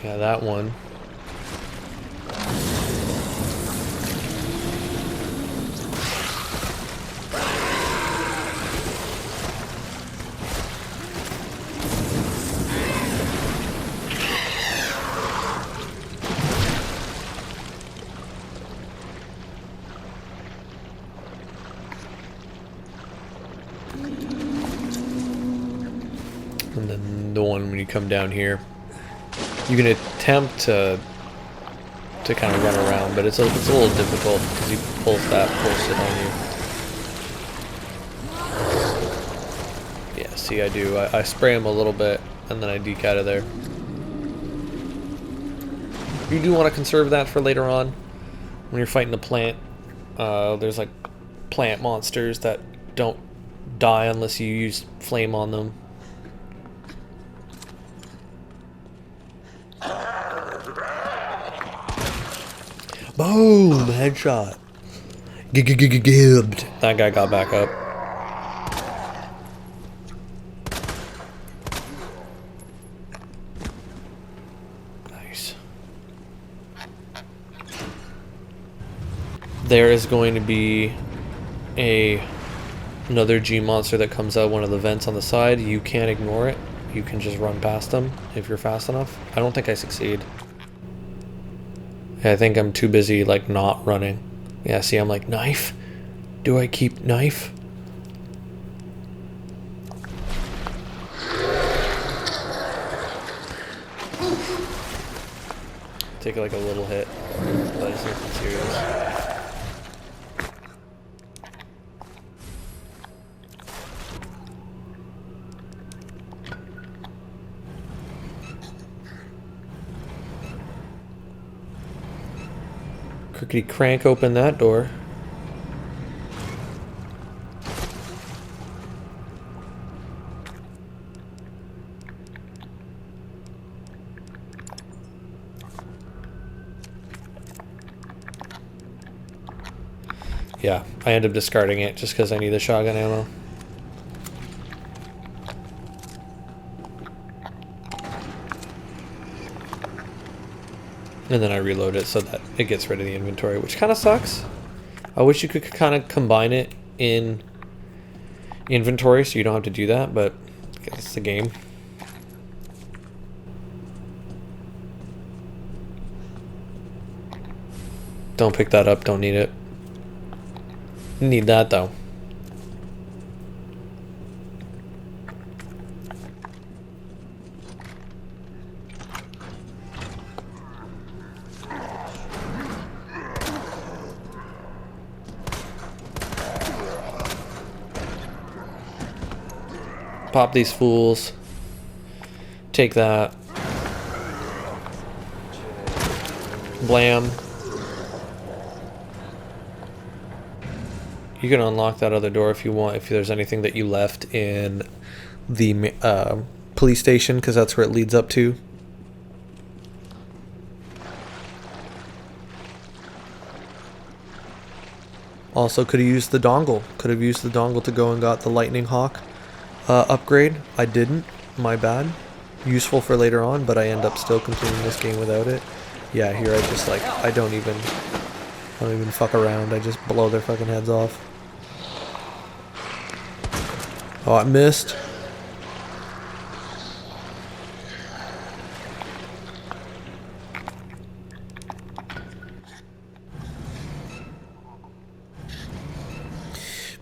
Yeah, that one. And then the one when you come down here. You can attempt to kind of run around, but it's a little difficult because he pulls it on you. Yeah, see, I do. I spray him a little bit, and then I deke out of there. You do want to conserve that for later on when you're fighting the plant. There's like plant monsters that don't die unless you use flame on them. Boom! Headshot. Gibbed. That guy got back up. Nice. There is going to be another G monster that comes out one of the vents on the side. You can't ignore it. You can just run past them if you're fast enough. I don't think I succeed. I think I'm too busy like not running. Yeah, see, I'm like, knife? Do I keep knife? Take like a little hit, but it's nothing serious. Crickety crank open that door. Yeah, I end up discarding it just because I need the shotgun ammo. And then I reload it so that it gets rid of the inventory, which kind of sucks. I wish you could kind of combine it in inventory so you don't have to do that, but I guess it's the game. Don't pick that up, don't need it. Need that though. Pop these fools. Take that. Blam. You can unlock that other door if you want, if there's anything that you left in the police station, because that's where it leads up to. Also could have used the dongle. Could have used the dongle to go and got the Lightning Hawk upgrade. I didn't. My bad. Useful for later on, but I end up still completing this game without it. Yeah, here I just like, I don't even fuck around. I just blow their fucking heads off. Oh, I missed.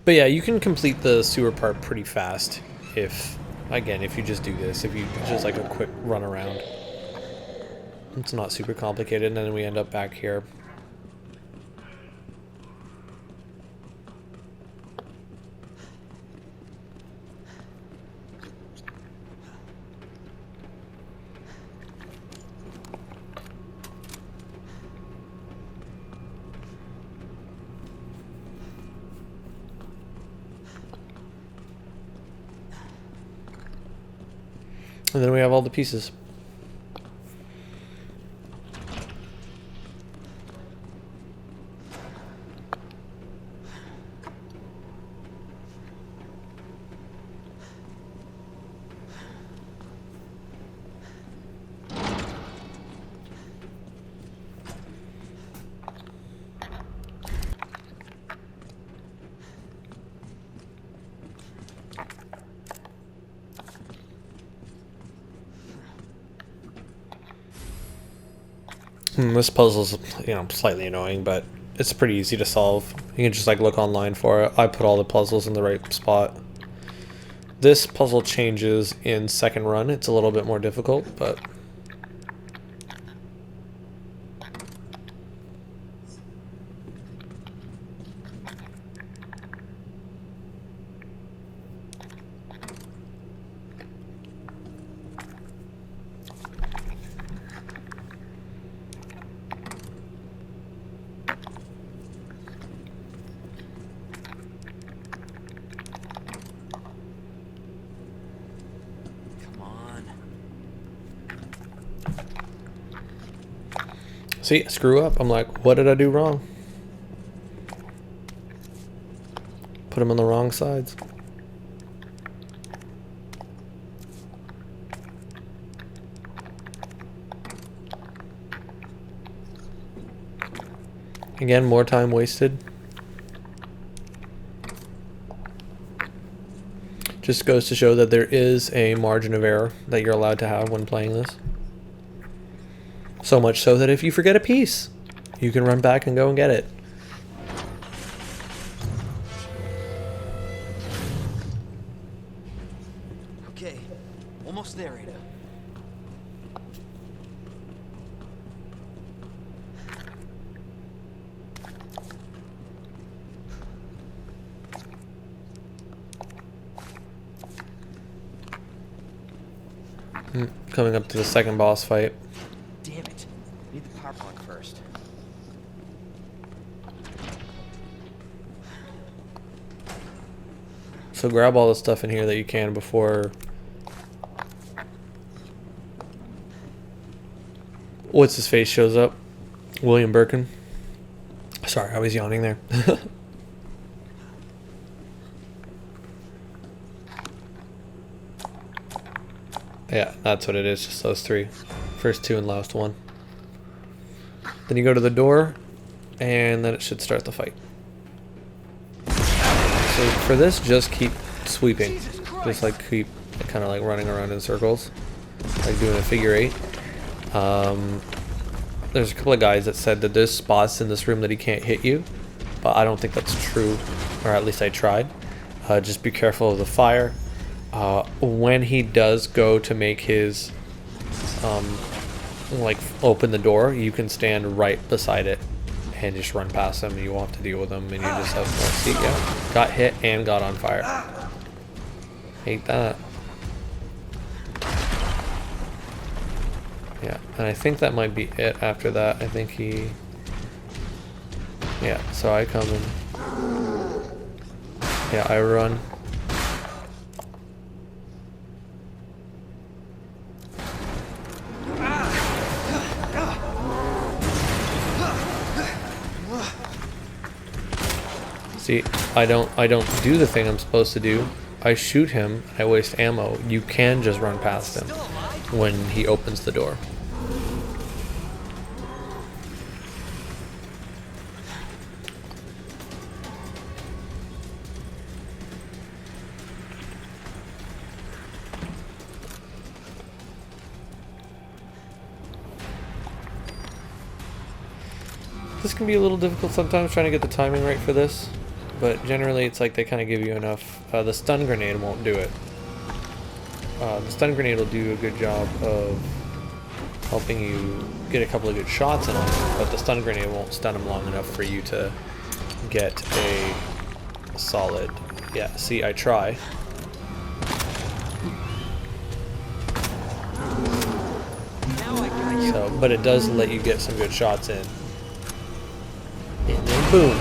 But yeah, you can complete the sewer part pretty fast if you just do this, if you just like a quick run around. It's not super complicated, and then we end up back here. And then we have all the pieces. This puzzle's, slightly annoying, but it's pretty easy to solve. You can just like look online for it. I put all the puzzles in the right spot. This puzzle changes in second run. It's a little bit more difficult, but See, screw up. I'm like, what did I do wrong? Put him on the wrong sides. Again, more time wasted. Just goes to show that there is a margin of error that you're allowed to have when playing this. So much so that if you forget a piece, you can run back and go and get it. Okay, almost there, Ada. Coming up to the second boss fight. Damn it. Need the power plug first. So grab all the stuff in here that you can before... What's his face shows up? William Birkin. Sorry, I was yawning there. Yeah, that's what it is, just those three. First two and last one. Then you go to the door, and then it should start the fight. So for this, just keep sweeping. Just like keep kind of like running around in circles. Like doing a figure eight. There's a couple of guys that said that there's spots in this room that he can't hit you. But I don't think that's true, or at least I tried. Just be careful of the fire. When he does go to make his like open the door, you can stand right beside it and just run past him, and you won't have to deal with him, and you just have see, yeah, got hit and got on fire. Hate that. Yeah, and I think that might be it after that. I think he, yeah, so I come in, yeah, I run. See, I don't do the thing I'm supposed to do. I shoot him, I waste ammo. You can just run past him when he opens the door. This can be a little difficult sometimes trying to get the timing right for this. But generally it's like they kind of give you enough. The stun grenade won't do it. The stun grenade will do a good job of helping you get a couple of good shots in him, but the stun grenade won't stun him long enough for you to get a solid... Yeah, see, I try. So, but it does let you get some good shots in. And then boom.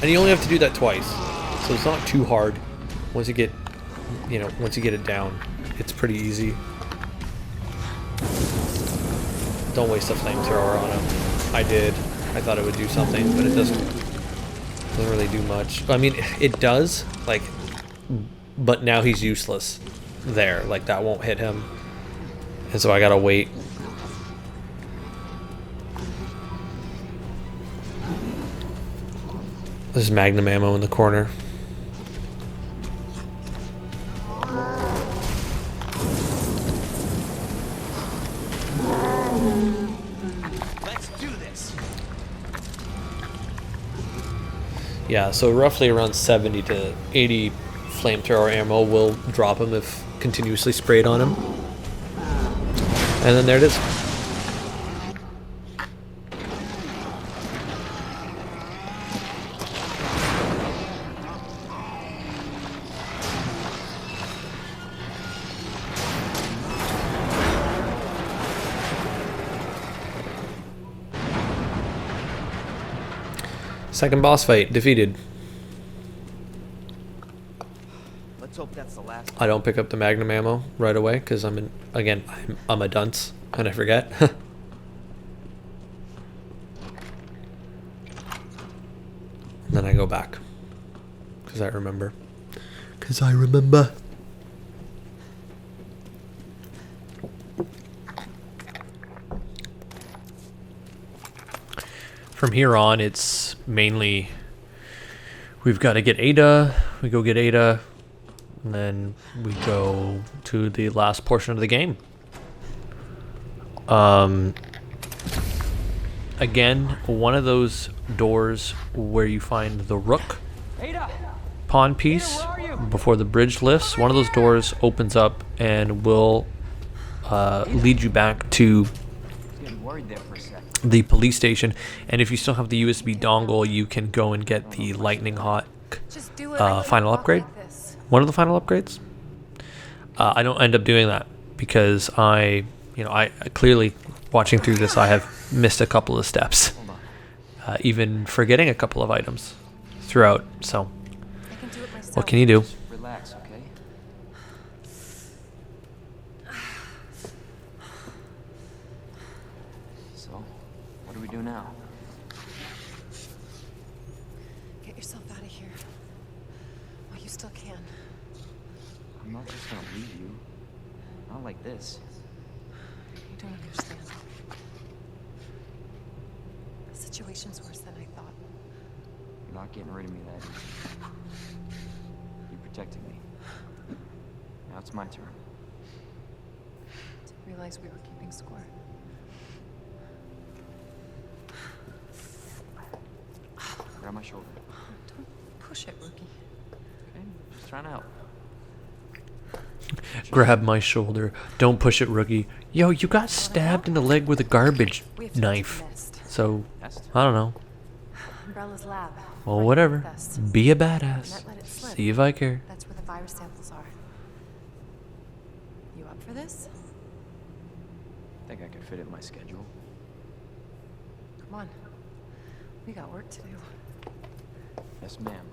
And you only have to do that twice, so it's not too hard. Once you get, you know, once you get it down, it's pretty easy. Don't waste a flamethrower on him. I did. I thought it would do something, but it doesn't really do much. I mean, it does, like, but now he's useless there. Like, that won't hit him. And so I gotta wait. There's magnum ammo in the corner. Let's do this. Yeah, so roughly around 70 to 80 flamethrower ammo will drop him if continuously sprayed on him. And then there it is. Second boss fight, defeated. Let's hope that's the last. I don't pick up the magnum ammo right away because I'm a dunce and I forget. I go back. Because I remember. Because I remember. From here on, it's mainly we've got to get Ada. We go get Ada, and then we go to the last portion of the game. Again, one of those doors where you find the rook pawn piece before the bridge lifts. One of those doors opens up and will lead you back to the police station, and if you still have the USB dongle, you can go and get the lightning hawk final upgrade. One of the final upgrades. I don't end up doing that because I clearly watching through this, I have missed a couple of steps, even forgetting a couple of items throughout. So, what can you do? Relax, okay? So, what do we do now? Get yourself out of here. While you still can. I'm not just gonna leave you. Not like this. You don't understand. The situation's worse than I thought. You're not getting rid of me that easy. You protected me. Now it's my turn. Didn't realize we were keeping score. Grab my shoulder. Don't push it, rookie. Okay, just trying to help. Grab my shoulder. Don't push it, rookie. Yo, you got stabbed in the leg with a garbage knife. So, I don't know. Umbrella's lab. Well, whatever. Be a badass. See if I care. That's where the virus samples are. You up for this? Think I could fit it in my schedule? Come on. We got work to do. Yes, ma'am.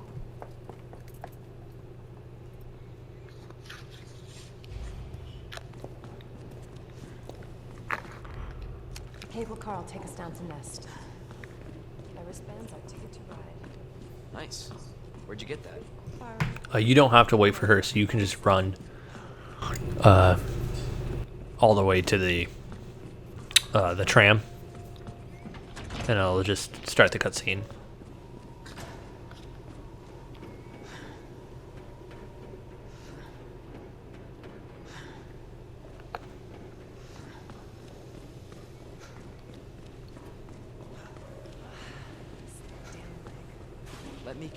Cable car will take us down to Nest. My wristband's our ticket to ride. Nice. Where'd you get that? You don't have to wait for her, so you can just run all the way to the tram, and I'll just start the cutscene. Let me...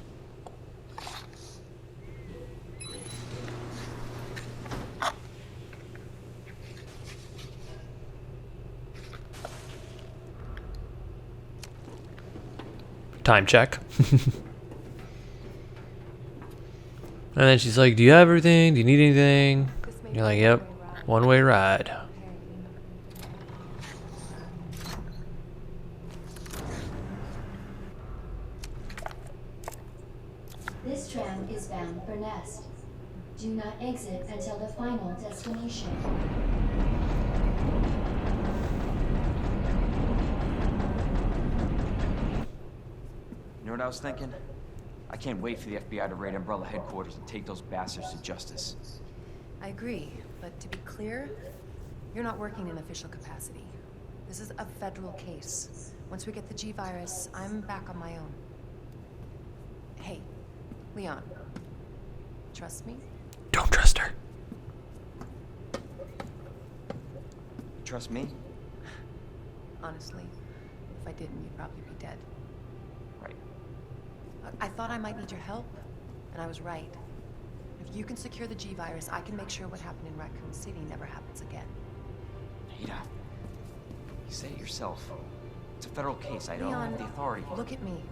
Time check. And then she's like, do you have everything? Do you need anything? And you're like, yep, one-way ride. This tram is bound for Nest. Do not exit until the final destination. You know what I was thinking? I can't wait for the FBI to raid Umbrella headquarters and take those bastards to justice. I agree, but to be clear, you're not working in official capacity. This is a federal case. Once we get the G-Virus, I'm back on my own. Hey, Leon. Trust me? Don't trust her. You trust me? Honestly, if I didn't, you'd probably be dead. Right. I thought I might need your help, and I was right. If you can secure the G-Virus, I can make sure what happened in Raccoon City never happens again. Ada, you say it yourself. It's a federal case. I don't Leon, have the authority. Look at me.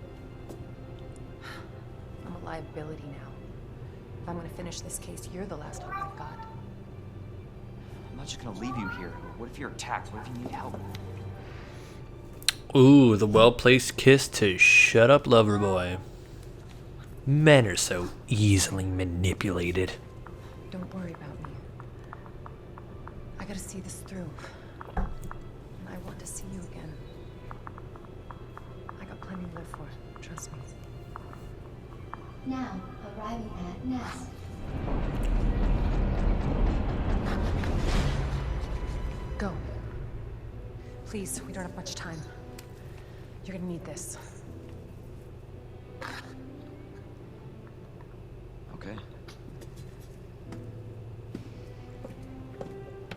I'm a liability now. If I'm gonna finish this case, you're the last hope I've got. I'm not just gonna leave you here. What if you're attacked? What if you need help? Ooh, the well-placed kiss to shut up, lover boy. Men are so easily manipulated. Don't worry about me. I gotta see this through. And I want to see you again. I got plenty to live for, trust me. Now, arriving at Nest. Go. Please, we don't have much time. You're gonna need this. Okay.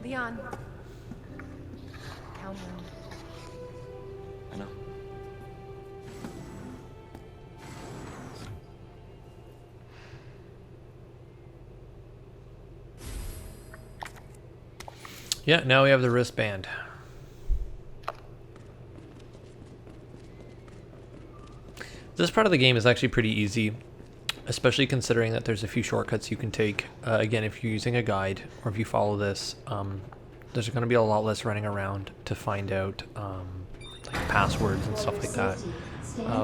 Leon. Count one. I know. Yeah, now we have the wristband. This part of the game is actually pretty easy, especially considering that there's a few shortcuts you can take. Again, if you're using a guide or if you follow this, there's going to be a lot less running around to find out like passwords and stuff like that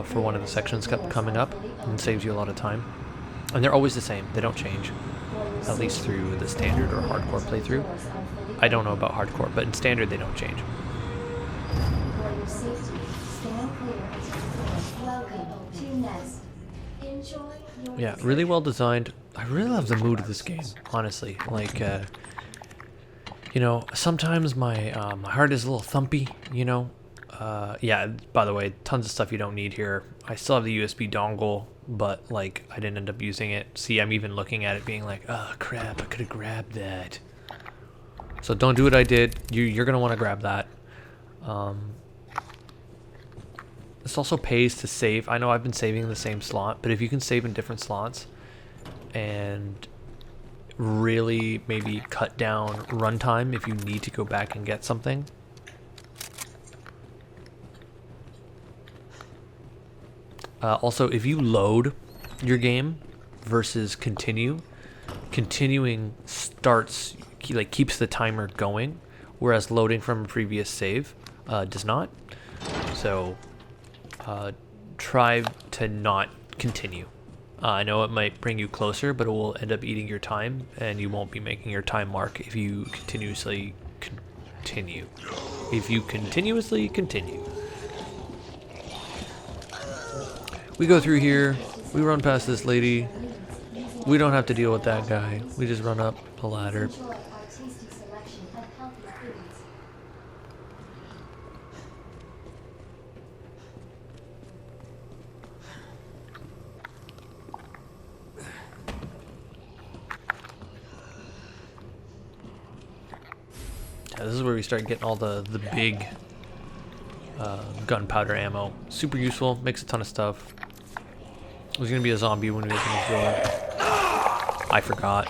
for one of the sections coming up, and saves you a lot of time. And they're always the same, they don't change, at least through the standard or hardcore playthrough. I don't know about hardcore, but in standard they don't change. For your safety, stand clear until the doors. Welcome to Nest. Enjoy your Yeah, really well designed. I really love the mood of this game, honestly. Like, you know, sometimes my my heart is a little thumpy, you know. Yeah, by the way, tons of stuff you don't need here. I still have the USB dongle, but like I didn't end up using it. See, I'm even looking at it being like, oh crap, I could have grabbed that. So don't do what I did. You're gonna want to grab that. This also pays to save. I know I've been saving in the same slot, but if you can save in different slots and really maybe cut down runtime if you need to go back and get something. Also, if you load your game versus continuing starts, like keeps the timer going, whereas loading from a previous save does not. So try to not continue. I know it might bring you closer, but it will end up eating your time, and you won't be making your time mark if you continuously continue. If you continuously continue. We go through here, we run past this lady, we don't have to deal with that guy, we just run up the ladder. Enjoy our tasty selection of healthy foods. Yeah, this is where we start getting all the big gunpowder ammo. Super useful, makes a ton of stuff. There's gonna be a zombie when we open this door. I forgot.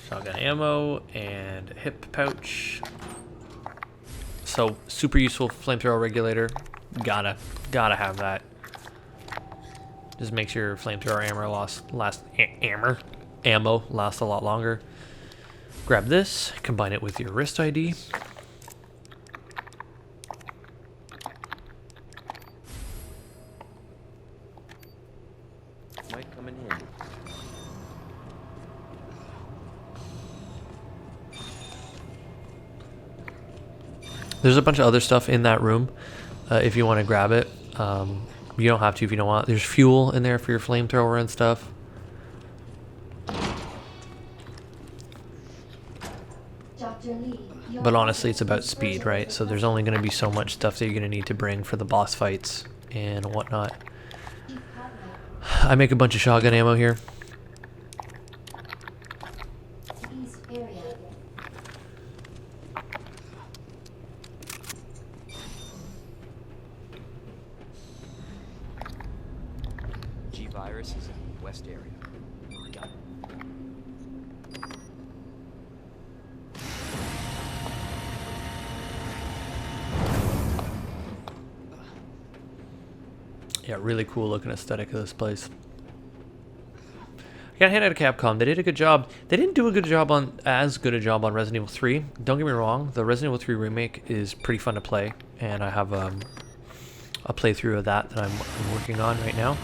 Shotgun ammo and a hip pouch. So super useful flamethrower regulator. Gotta have that. Just makes your flamethrower ammo last a lot longer. Grab this, combine it with your wrist ID. Might come in handy. There's a bunch of other stuff in that room if you want to grab it. You don't have to if you don't want. There's fuel in there for your flamethrower and stuff. Dr. Lee, But honestly, it's about speed, right? So there's only going to be so much stuff that you're going to need to bring for the boss fights and whatnot. I make a bunch of shotgun ammo here. East area. G-Virus is in the west area. Got it. Yeah, really cool looking aesthetic of this place. I gotta hand it to Capcom. They did a good job. They didn't do a good job on as good a job on Resident Evil 3. Don't get me wrong. The Resident Evil 3 remake is pretty fun to play, and I have a playthrough of that I'm working on right now.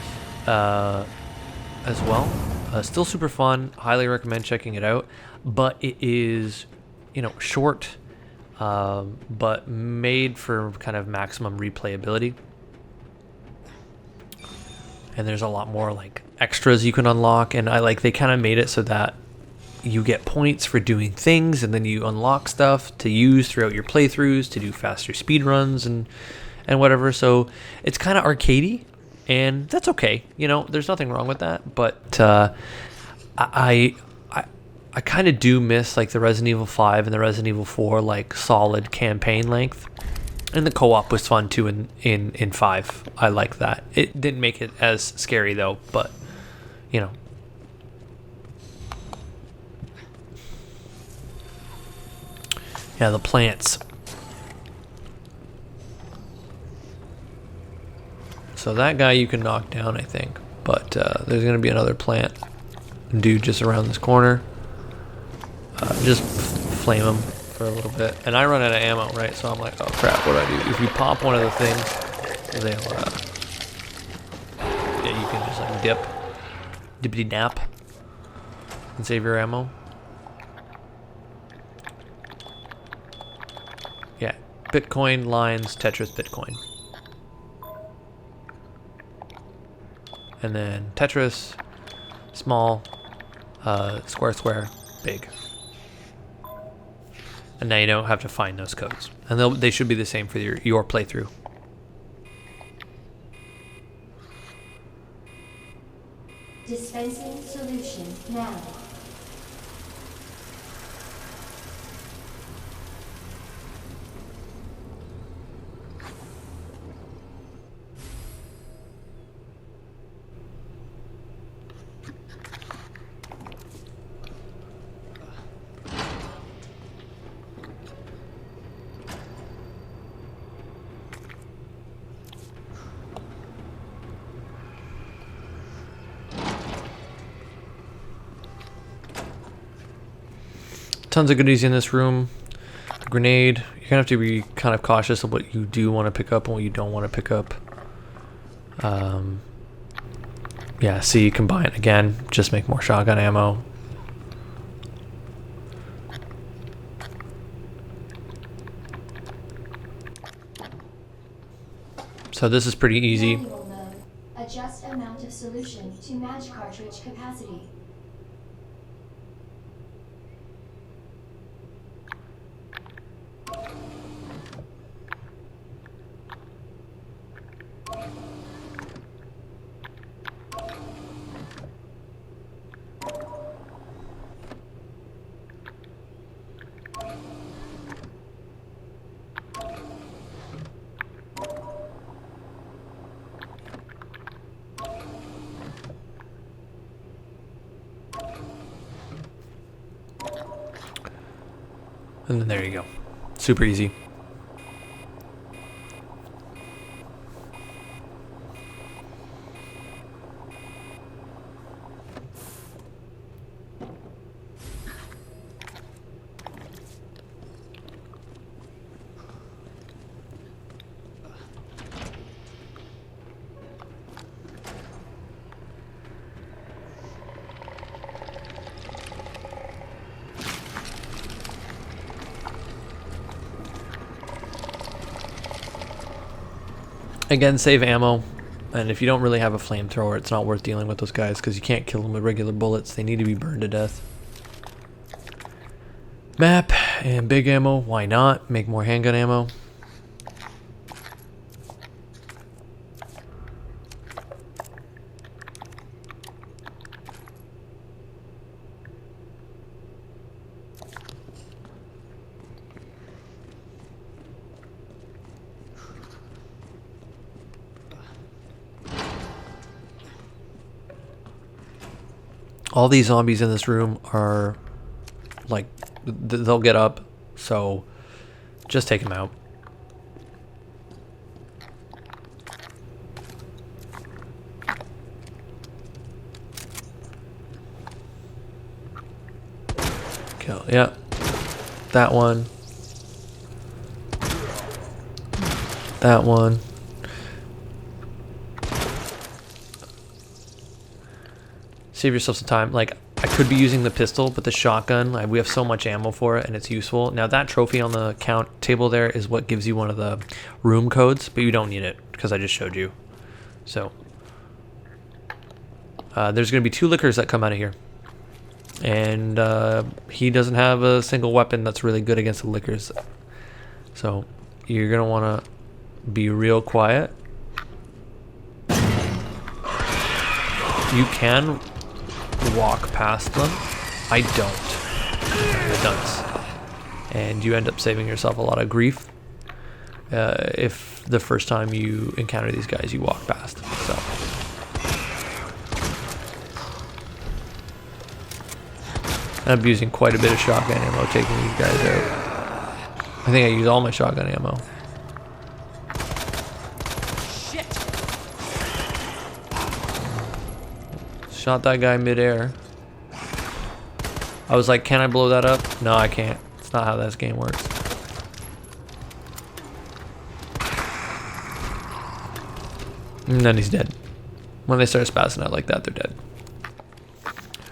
as well. Still super fun. Highly recommend checking it out. But it is, you know, short, but made for kind of maximum replayability. And there's a lot more like extras you can unlock, and they kind of made it so that you get points for doing things, and then you unlock stuff to use throughout your playthroughs to do faster speed runs and whatever. So it's kind of arcadey, and that's okay. You know, there's nothing wrong with that. But I kind of do miss like the Resident Evil 5 and the Resident Evil 4 like solid campaign length. And the co-op was fun too in 5. I like that. It didn't make it as scary though, but you know. Yeah, the plants. So that guy you can knock down, I think. But there's going to be another plant dude just around this corner. Just flame him for a little bit. And I run out of ammo, right? So I'm like, oh crap, what do I do? If you pop one of the things, they'll, yeah, you can just like dip. Dippity nap. And save your ammo. Yeah, Bitcoin lines, Tetris, Bitcoin. And then Tetris, small, square, square, big. And now you don't have to find those codes. And they should be the same for your playthrough. Dispensing solution now. Tons of goodies in this room. The grenade. You're gonna have to be kind of cautious of what you do want to pick up and what you don't want to pick up. Yeah, see, combine again. Just make more shotgun ammo. So this is pretty easy. Manual mode. Adjust amount of solution to match cartridge capacity. And then there you go. Super easy. Again, save ammo, and if you don't really have a flamethrower, it's not worth dealing with those guys because you can't kill them with regular bullets. They need to be burned to death. Map and big ammo, why not? Make more handgun ammo. All these zombies in this room are like, they'll get up, so just take them out. Kill, yeah. That one. That one. Save yourself some time. Like, I could be using the pistol, but the shotgun, like, we have so much ammo for it, and it's useful. Now, that trophy on the count table there is what gives you one of the room codes, but you don't need it, because I just showed you. So, there's going to be 2 lickers that come out of here. And he doesn't have a single weapon that's really good against the lickers. So, you're going to want to be real quiet. You can walk past them. I don't. The dunce. And you end up saving yourself a lot of grief if the first time you encounter these guys you walk past. So I'm using quite a bit of shotgun ammo taking these guys out. I think I use all my shotgun ammo. Shot that guy midair. I was like, can I blow that up? No, I can't. It's not how this game works. And then he's dead. When they start spazzing out like that, they're dead.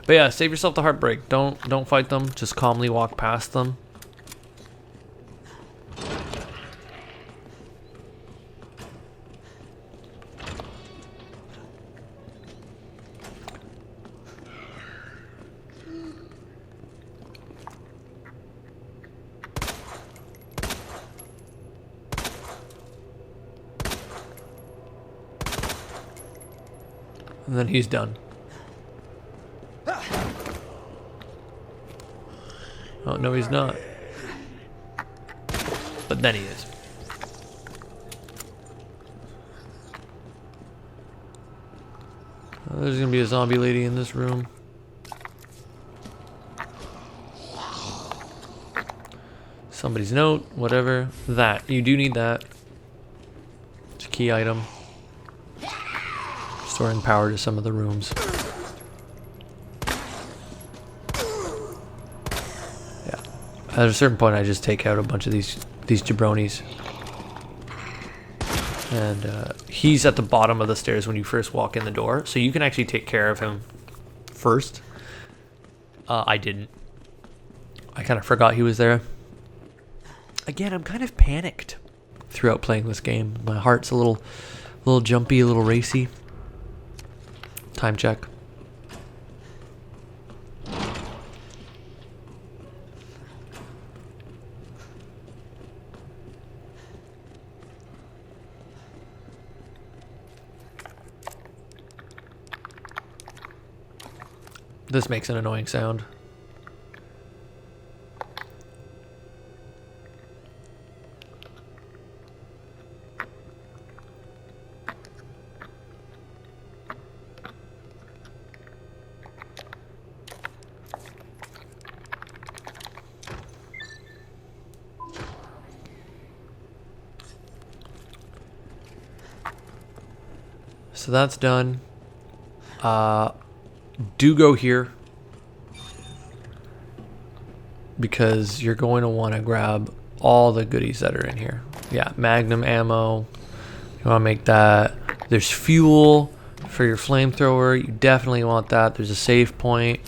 But yeah, save yourself the heartbreak. Don't fight them. Just calmly walk past them. And then he's done. Oh, no, he's not. But then he is. Oh, there's gonna be a zombie lady in this room. Somebody's note, whatever. That. You do need that. It's a key item. Storing power to some of the rooms. Yeah. At a certain point, I just take out a bunch of these jabronis. And he's at the bottom of the stairs when you first walk in the door, so you can actually take care of him first. I didn't. I kind of forgot he was there. Again, I'm kind of panicked throughout playing this game. My heart's a little jumpy, a little racy. Time check. This makes an annoying sound. So that's done. Do go here, because you're going to want to grab all the goodies that are in here. Yeah, magnum ammo. You want to make that. There's fuel for your flamethrower. You definitely want that. There's a save point.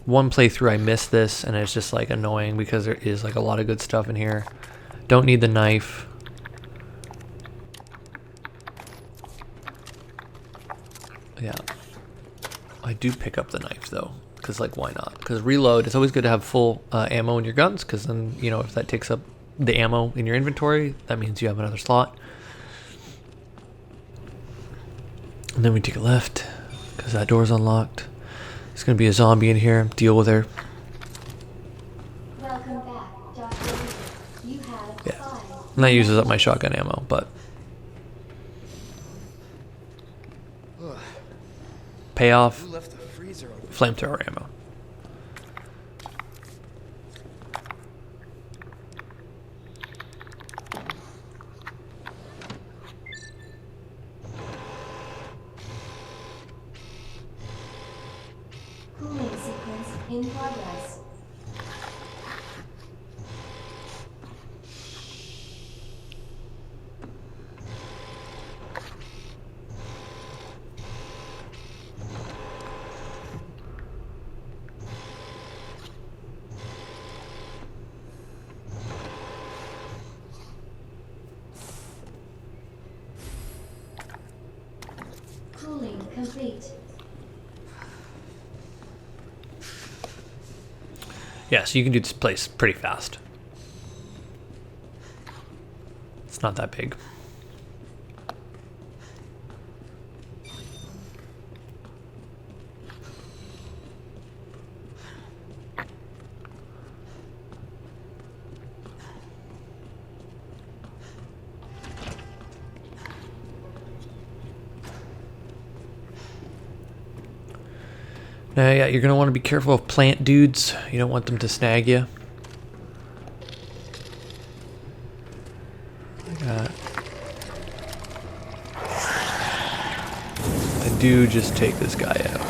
One playthrough I missed this, and it's just like annoying because there is like a lot of good stuff in here. Don't need the knife. Yeah. I do pick up the knife though, because like why not? Because reload, it's always good to have full ammo in your guns, because then, you know, if that takes up the ammo in your inventory, that means you have another slot. And then we take a left, because that door's unlocked. There's going to be a zombie in here. Deal with her. Welcome back, Dr. You have Yeah. And that uses up my shotgun ammo, but payoff, flamethrower ammo. Cooling sequence in progress. complete. Yeah, so you can do this place pretty fast. It's not that big. Now, yeah, you're gonna want to be careful of plant dudes. You don't want them to snag you. I do just take this guy out.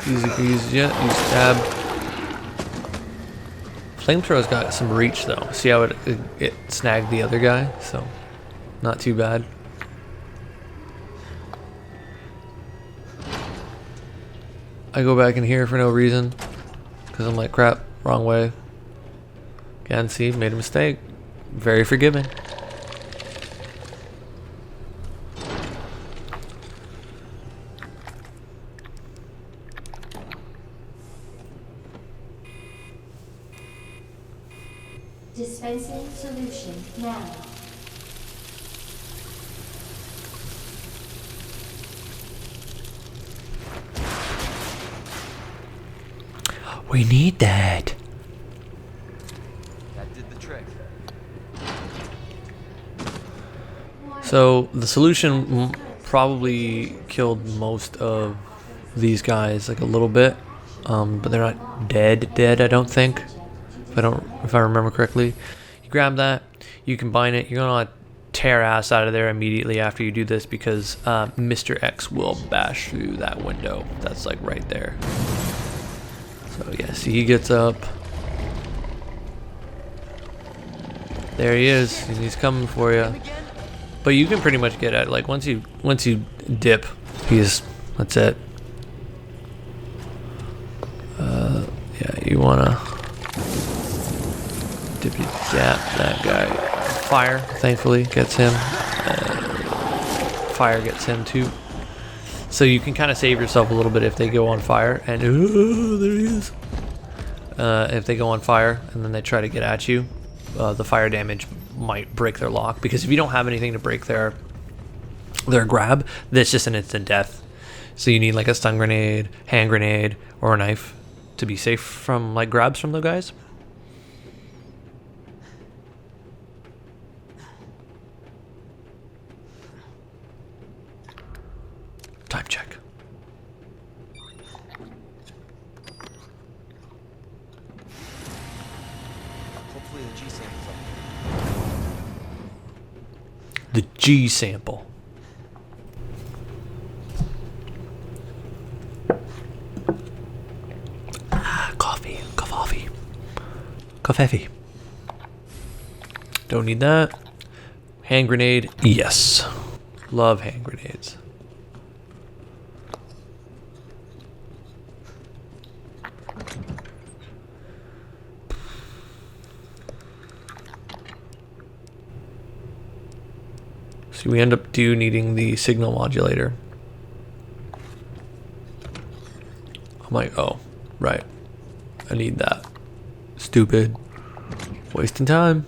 Easy peasy, yeah, you stab. Flamethrow's got some reach though. See how it snagged the other guy? So, not too bad. I go back in here for no reason because I'm like, crap, wrong way. Again, see, made a mistake. Very forgiving. Dispensing solution now. We need that. That did the trick. So the solution probably killed most of these guys, like a little bit, but they're not dead. I don't think. If I remember correctly, you grab that, you combine it. You're gonna want to tear ass out of there immediately after you do this because Mr. X will bash through that window. That's like right there. So yeah, see, he gets up. There he is, and he's coming for you. But you can pretty much get at it. Like once you dip, that's it. Yeah, you wanna dippy dap that guy. Fire, thankfully, gets him. Fire gets him too. So you can kind of save yourself a little bit if they go on fire, and there he is. If they go on fire and then they try to get at you, the fire damage might break their lock, because if you don't have anything to break their grab, that's just an instant death. So you need like a stun grenade, hand grenade, or a knife to be safe from like grabs from the guys. Time check. Hopefully the G sample's up. The G sample. Coffee. Coffee. Don't need that. Hand grenade. Yes. Love hand grenades. So we end up needing the signal modulator. I'm like, oh, right. I need that. Stupid. Wasting time.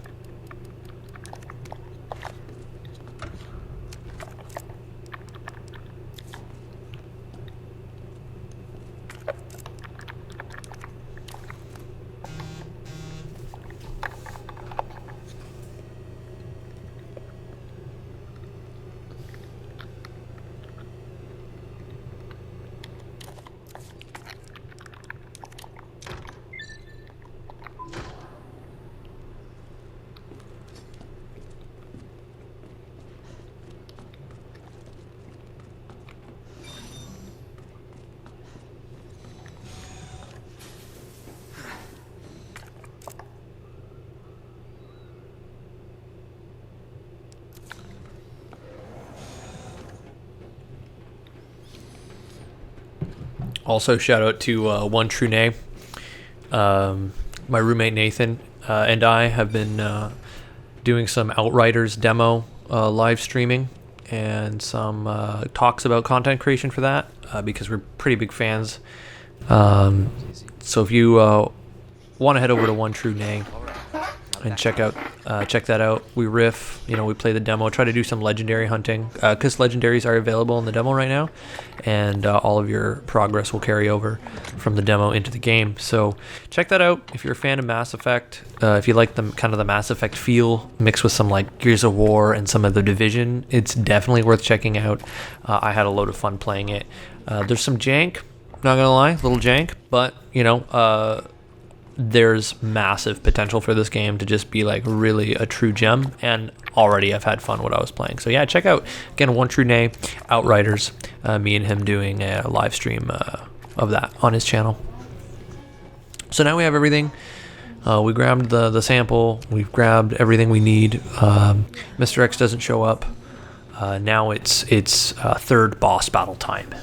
Also, shout out to One True Nay. My roommate Nathan and I have been doing some Outriders demo live streaming, and some talks about content creation for that because we're pretty big fans. So if you want to head over to One True Nay and check that out. We riff, we play the demo, try to do some legendary hunting because legendaries are available in the demo right now, and all of your progress will carry over from the demo into the game. So check that out if you're a fan of Mass Effect. If you like the kind of the Mass Effect feel mixed with some like Gears of War and some of the Division, it's definitely worth checking out. I had a load of fun playing it. There's some jank, not gonna lie, a little jank, but there's massive potential for this game to just be like really a true gem, and already I've had fun what I was playing. So yeah, check out again One True Nay, Outriders, me and him doing a live stream of that on his channel. So now we have everything. We grabbed the sample, we've grabbed everything we need. Mr. X doesn't show up. Now it's third boss battle time.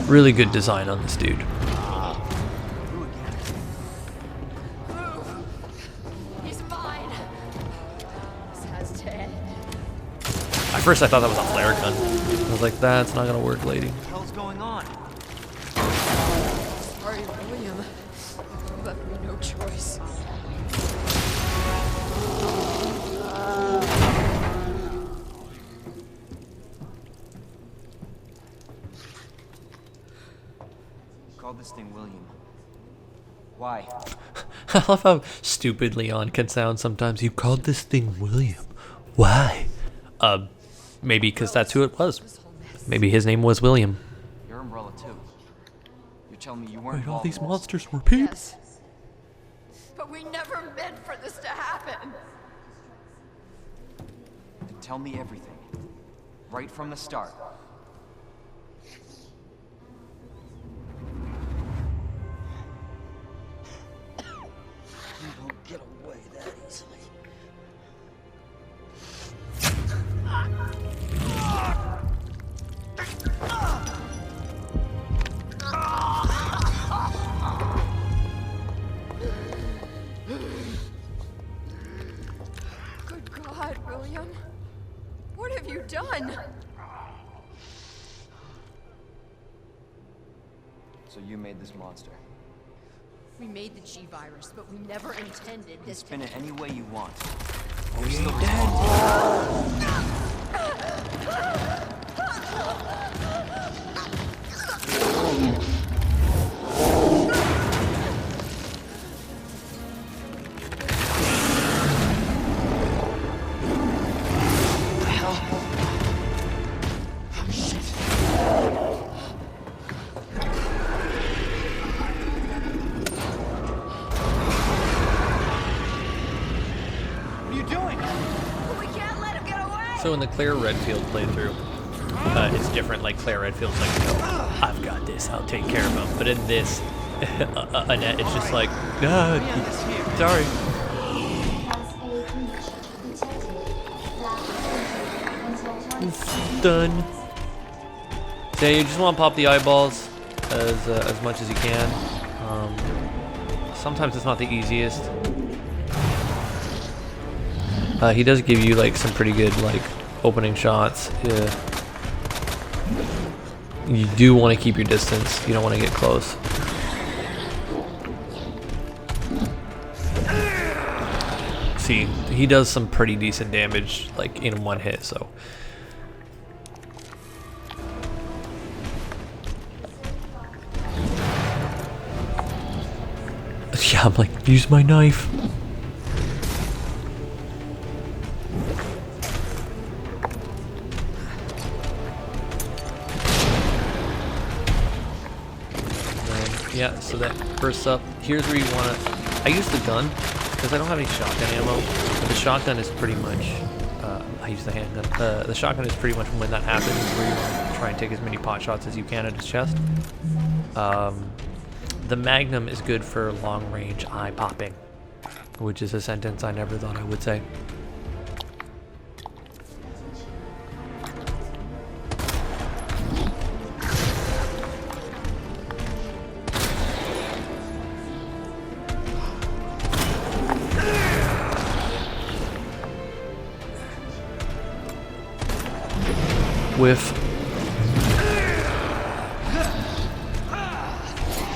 Really good design on this dude. He's mine. This has to end. At first I thought that was a flare gun. I was like, that's not gonna work, lady. What the hell's going on? Sorry, William. You left me no choice. Called this thing William. Why? I love how stupid Leon can sound sometimes. You called this thing William. Why? Maybe because that's who it was. Maybe his name was William. Your umbrella too. You're telling me you weren't Right, all involved these in this? monsters were people. Yes. But we never meant for this to happen. Then tell me everything. Right from the start. You don't get away that easily. Good God, William. What have you done? So you made this monster. We made the G-Virus, but we never intended You can this spin it any way you want. Are you dead? What are you doing? We can't let him get away! So in the Claire Redfield playthrough, it's different. Like Claire Redfield's like, I've got this, I'll take care of him. But in this, Annette is just like, nah, sorry. It's done. So you just want to pop the eyeballs as much as you can. Sometimes it's not the easiest. He does give you like some pretty good like opening shots. Yeah. You do want to keep your distance. You don't want to get close. See, he does some pretty decent damage like in one hit, so. Yeah, I'm like, use my knife. Yeah, so that bursts up. Here's where you want to... I use the gun, because I don't have any shotgun ammo. But the shotgun is pretty much... I use the handgun. The shotgun is pretty much when that happens, where you want to try and take as many pot shots as you can at his chest. The Magnum is good for long-range eye popping, which is a sentence I never thought I would say. Whiff.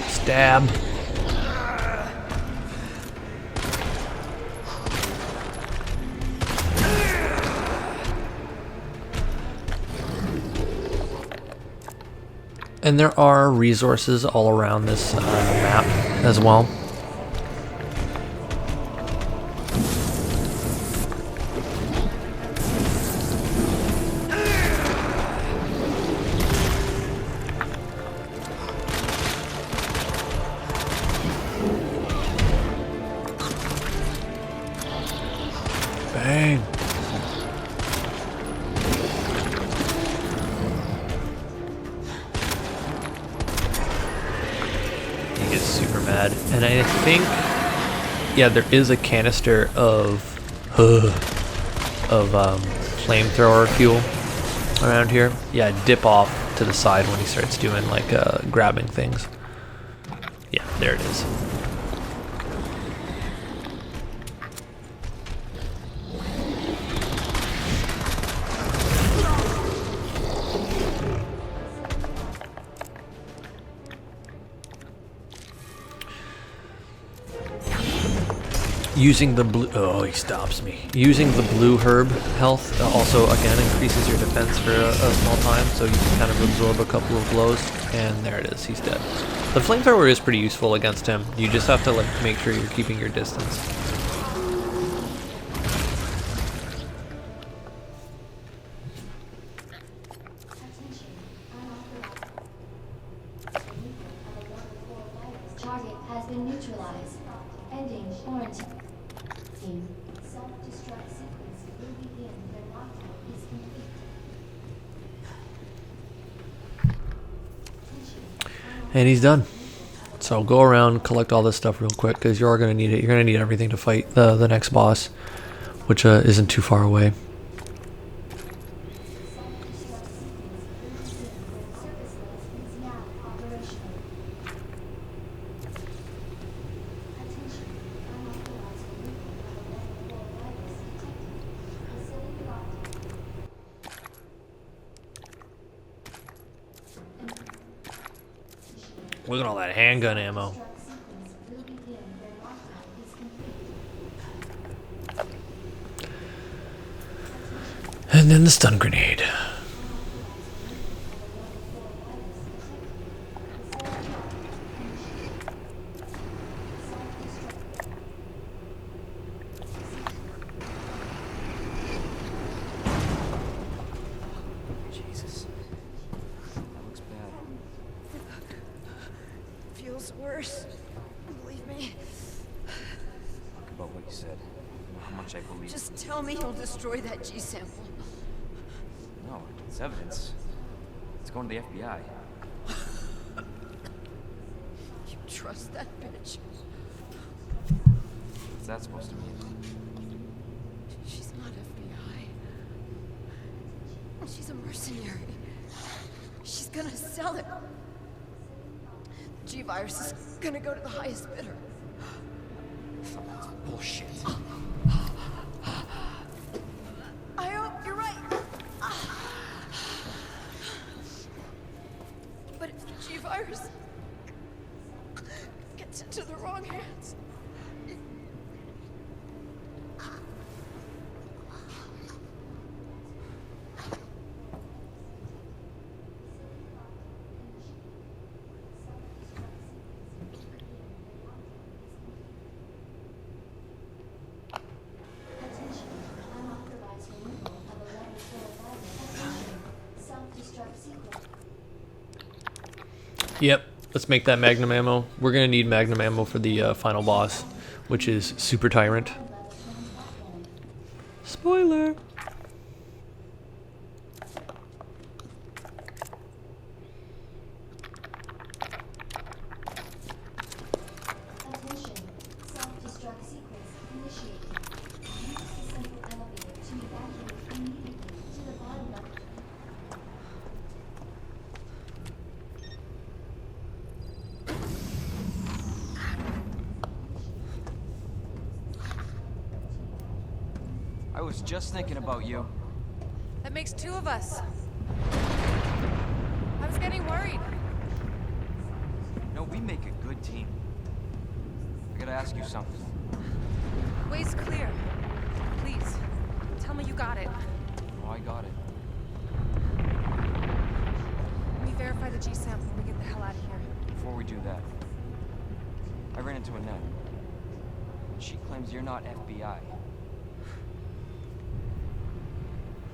Stab. And there are resources all around this map as well. Bang. He gets super mad. And I think, yeah, there is a canister of flamethrower fuel around here. Yeah, dip off to the side when he starts doing like grabbing things. Yeah, there it is. Using the blue, oh, he stops me. Using the blue herb health also again increases your defense for a small time, so you can kind of absorb a couple of blows, and there it is, he's dead. The flamethrower is pretty useful against him. You just have to like make sure you're keeping your distance. Target has been neutralized. Ending quarantine. Self-destruct sequence will begin when lockdown is complete. And he's done. So go around, collect all this stuff real quick, because you are going to need it. You're going to need everything to fight the next boss, which isn't too far away. Look at all that handgun ammo. And then the stun grenade. Jesus. That looks bad. Feels worse. Believe me. Talk about what you said. You know how much I believe. Just tell me you'll destroy that G sample. No, it's evidence. It's going to the FBI. You trust that bitch? What's that supposed to mean? She's not FBI. She's a mercenary. She's gonna sell it. The G-Virus is gonna go to the highest bidder. That's bullshit. I hope you're right. But if the G-Virus gets into the wrong hands... Yep, let's make that magnum ammo. We're gonna need magnum ammo for the final boss, which is Super Tyrant. Spoiler! Attention. Self-destruct sequence initiated. Use the central elevator to evacuate immediately to the bottom level. I was just thinking about you. That makes two of us. I was getting worried. No, we make a good team. I gotta ask you something. Way's clear. Please, tell me you got it. Oh, I got it. Let me verify the G sample when we get the hell out of here. Before we do that, I ran into Annette. She claims you're not FBI.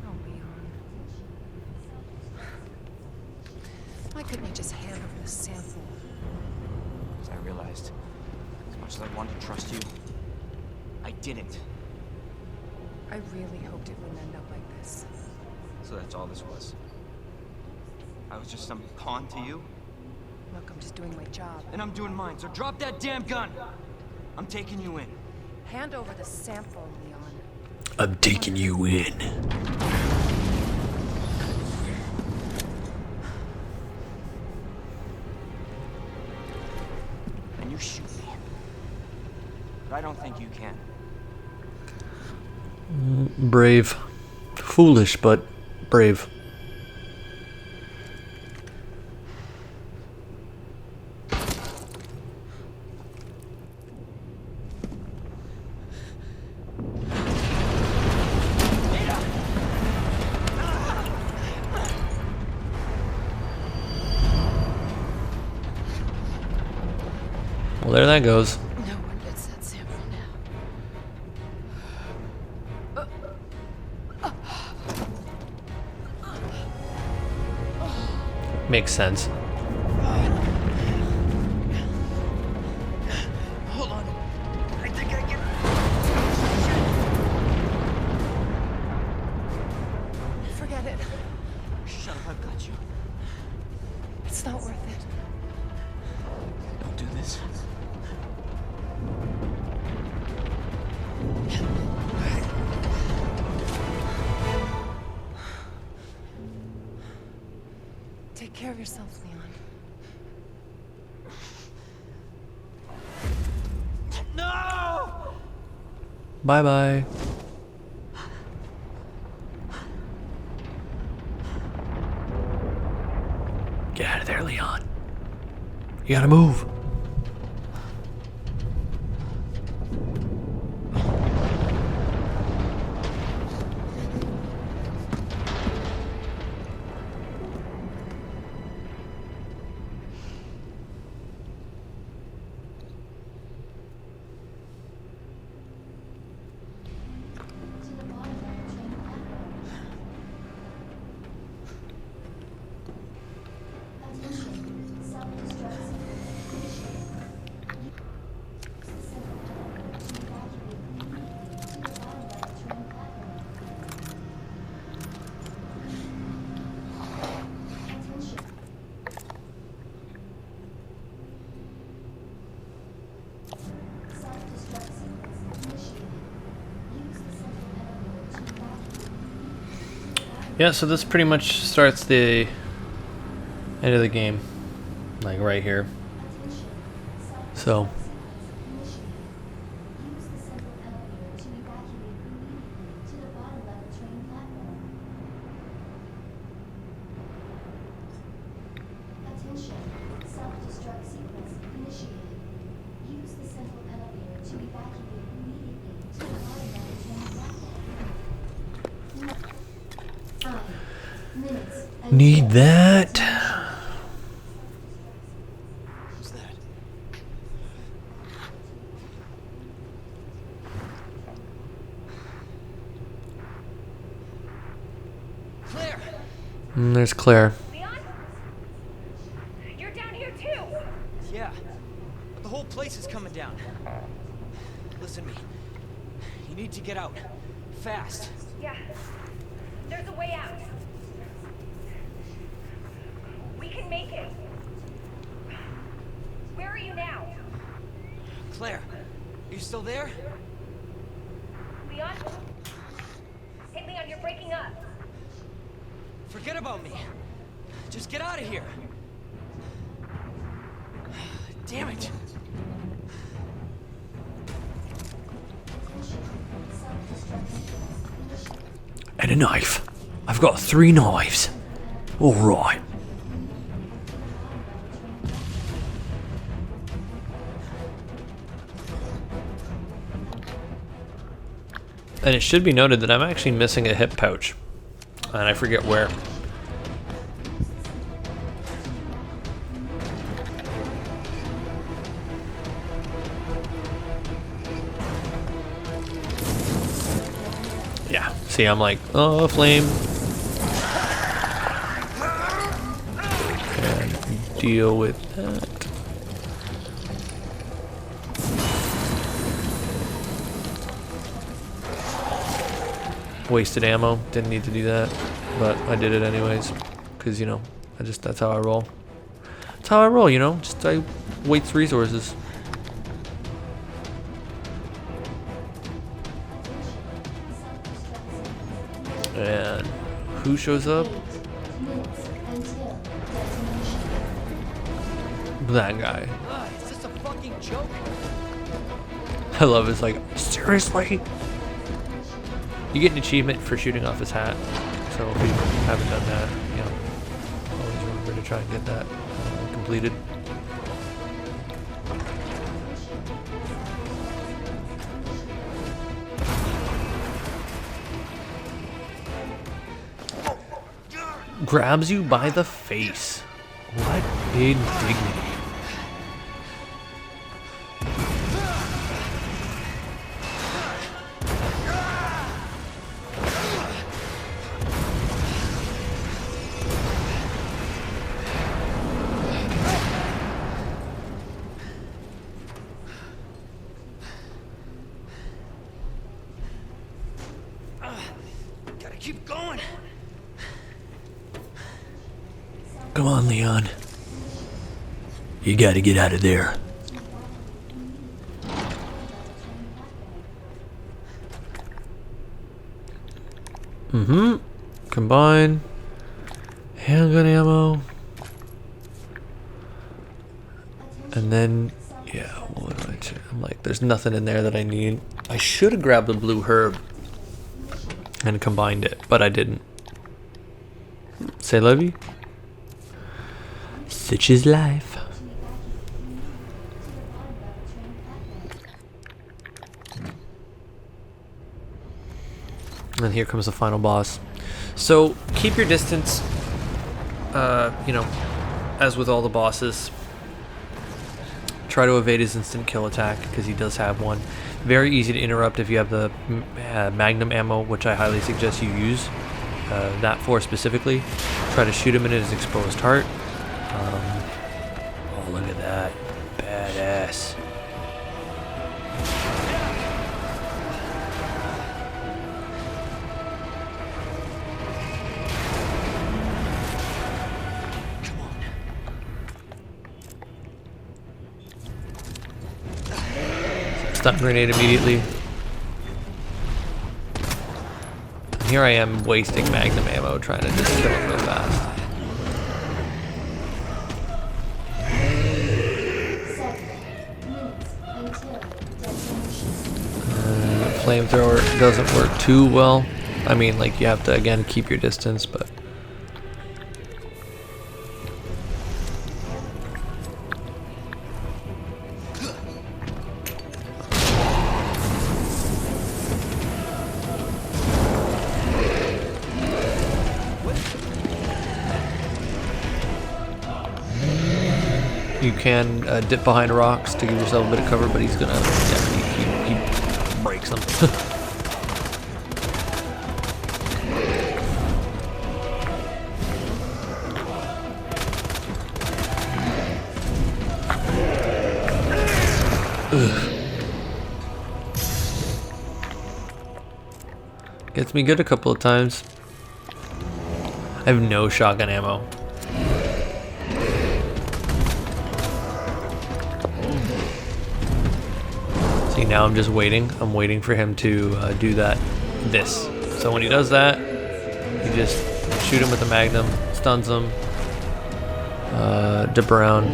Oh, Leon. Why couldn't you just hand over the sample? As I realized, as much as I wanted to trust you, I didn't. I really hoped it wouldn't end up like this. So that's all this was. I was just some pawn to you? Look, I'm just doing my job. And I'm doing mine, so drop that damn gun! I'm taking you in. Hand over the sample, Leon. I'm taking you in. And you shoot me. But I don't think you can. Brave. Foolish, but brave. Well, there that goes. No one gets that sample now. Makes sense. Hold on. I think I can... Forget it. Shut up, I've got you. It's not worth it. Don't do this. Take care of yourself, Leon. No! Bye-bye. Get out of there, Leon. You gotta move. Yeah, so this pretty much starts the end of the game, like right here. So need that. Who's that? Claire! There's Claire. Leon? You're down here too! Yeah, but the whole place is coming down. Listen to me. You need to get out. Fast. Yeah. There's a way out. We can make it. Where are you now? Claire, are you still there? Leon? Hey, Leon, you're breaking up. Forget about me. Just get out of here. Damn it. And a knife. I've got 3 knives. Alright. And it should be noted that I'm actually missing a hip pouch. And I forget where. Yeah, see, I'm like, oh, flame. And deal with that. Wasted ammo, didn't need to do that, but I did it anyways, because, you know, that's how I roll. That's how I roll, you know, just I waste resources. And who shows up? That guy. Is this a fucking joke? I love his like, seriously? You get an achievement for shooting off his hat. So if you haven't done that, you know, always remember to try and get that completed. Grabs you by the face. What indignity. Gotta keep going. Come on, Leon. You gotta get out of there. Combine. Handgun ammo. And then, yeah, what do I check? I'm like, there's nothing in there that I need. I should have grabbed the blue herb and combined it, but I didn't. Say levy. Such is life. And here comes the final boss. So keep your distance. You know, as with all the bosses, try to evade his instant kill attack because he does have one. Very easy to interrupt if you have the magnum ammo, which I highly suggest you use that for specifically. Try to shoot him in his exposed heart. Oh, look at that. Badass. Stun grenade immediately. And here I am wasting magnum ammo trying to just kill him real fast. Flamethrower doesn't work too well. I mean, like, you have to again keep your distance, but you can dip behind rocks to give yourself a bit of cover, but he's gonna, yeah, he breaks them. Gets me good a couple of times. I have no shotgun ammo. See, now I'm just waiting. I'm waiting for him to do this. So when he does that, you just shoot him with the magnum, stuns him, dip around,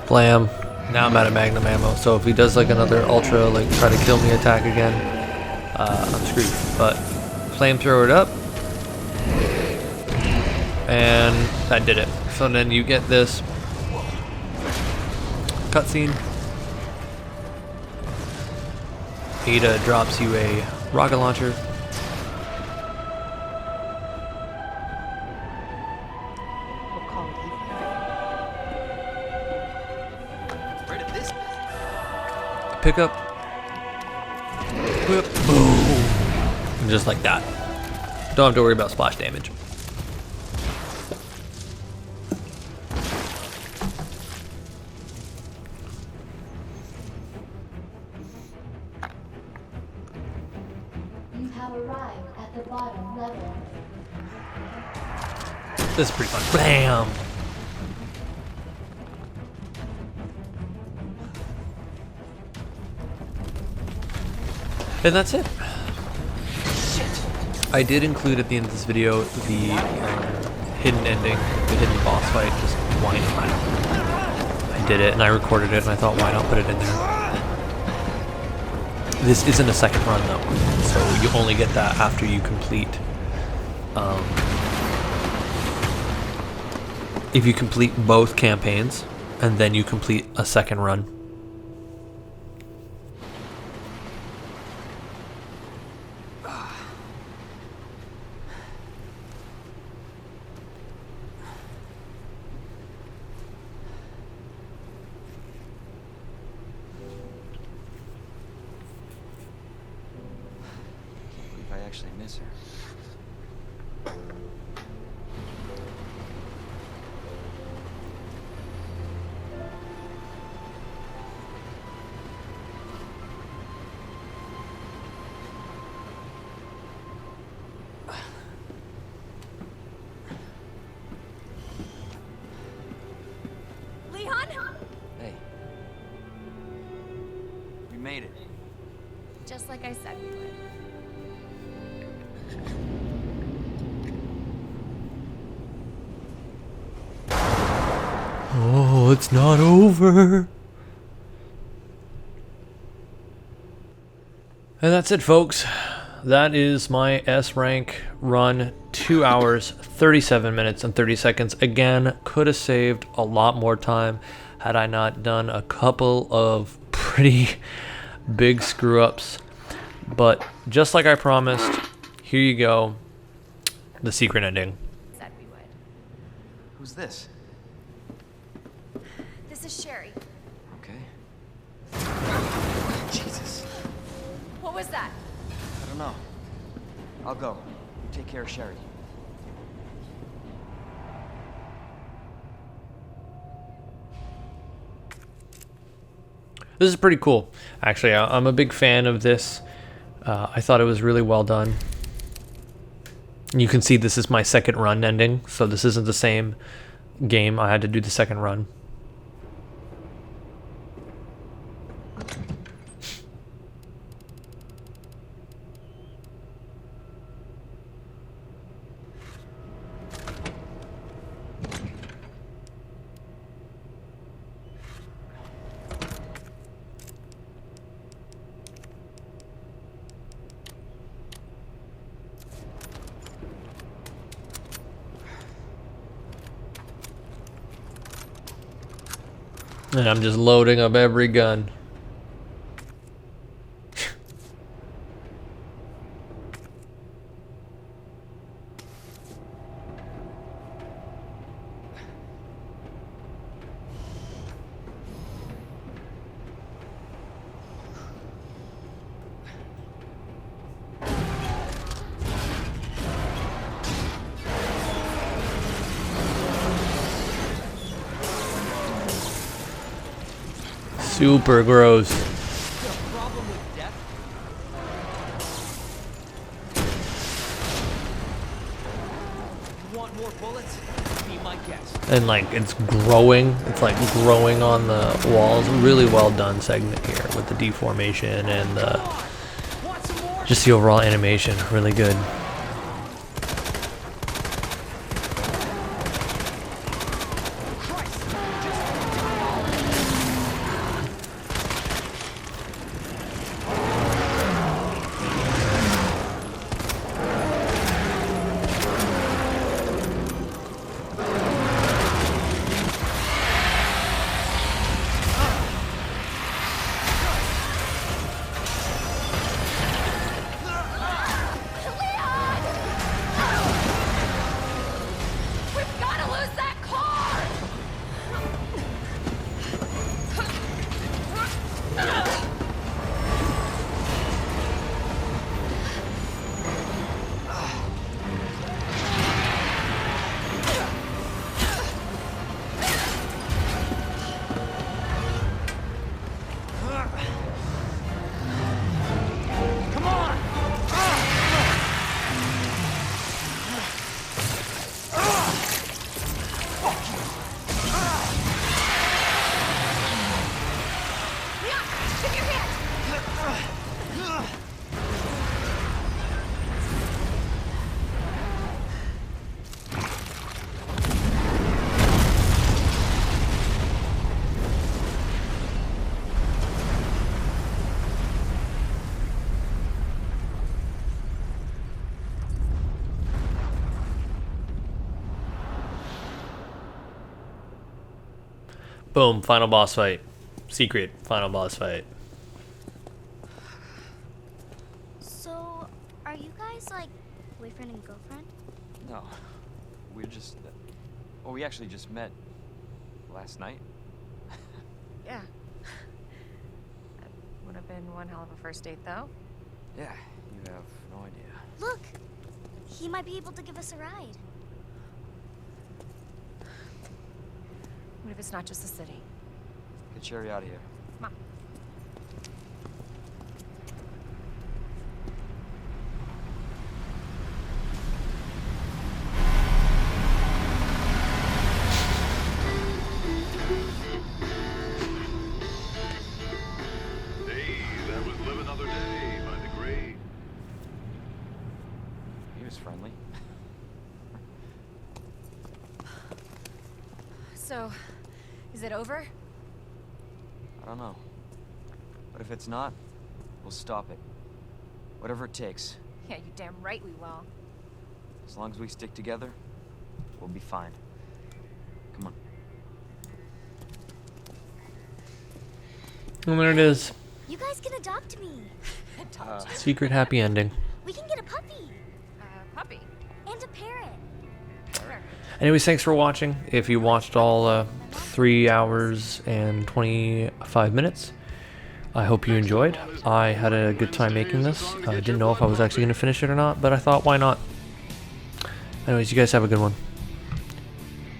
blam. Now I'm out of magnum ammo. So if he does like another ultra, like try to kill me attack again, I'm screwed. But flamethrower it up, and that did it. So then you get this cutscene. Ada drops you a rocket launcher. Pick up. Whip. Boom. And just like that. Don't have to worry about splash damage. You have arrived at the bottom level. This is pretty fun. Bam! And that's it. I did include at the end of this video the hidden ending, the hidden boss fight. Just why not? I did it and I recorded it and I thought, why not put it in there? This isn't a second run though, so you only get that after you complete. If you complete both campaigns and then you complete a second run. I actually miss her. Leon? Hey. We made it. Just like I said we would. Oh, it's not over. And that's it, folks. That is my S rank run. 2 hours, 37 minutes, and 30 seconds. Again, could have saved a lot more time had I not done a couple of pretty big screw ups. But just like I promised, here you go. The secret ending. Said we would. Who's this? This is Sherry. Okay. Jesus. What was that? I don't know. I'll go. You take care of Sherry. This is pretty cool. Actually, I'm a big fan of this. I thought it was really well done. You can see this is my second run ending, so this isn't the same game. I had to do the second run. And I'm just loading up every gun. Super gross. Problem with death? You want more bullets? Be my guest. And like it's growing. It's like growing on the walls. Really well done segment here with the deformation and just the overall animation. Really good. Boom, final boss fight. Secret final boss fight. So, are you guys like boyfriend and girlfriend? No, we're just. Well, we actually just met last night. Yeah. That would have been one hell of a first date, though. Yeah, you have no idea. Look, he might be able to give us a ride. What if it's not just the city? Get Sherry out of here. Come on. Hey, that was Live Another Day by the great. He was friendly. So, is it over? I don't know. But if it's not, we'll stop it. Whatever it takes. Yeah, you damn right we will. As long as we stick together, we'll be fine. Come on. And there it is. You guys can adopt me. Secret happy ending. We can get a puppy. Puppy? And a parrot. Anyways, thanks for watching. If you watched all 3 hours and 25 minutes, I hope you enjoyed. I had a good time making this. I didn't know if I was actually going to finish it or not, but I thought, why not? Anyways, you guys have a good one.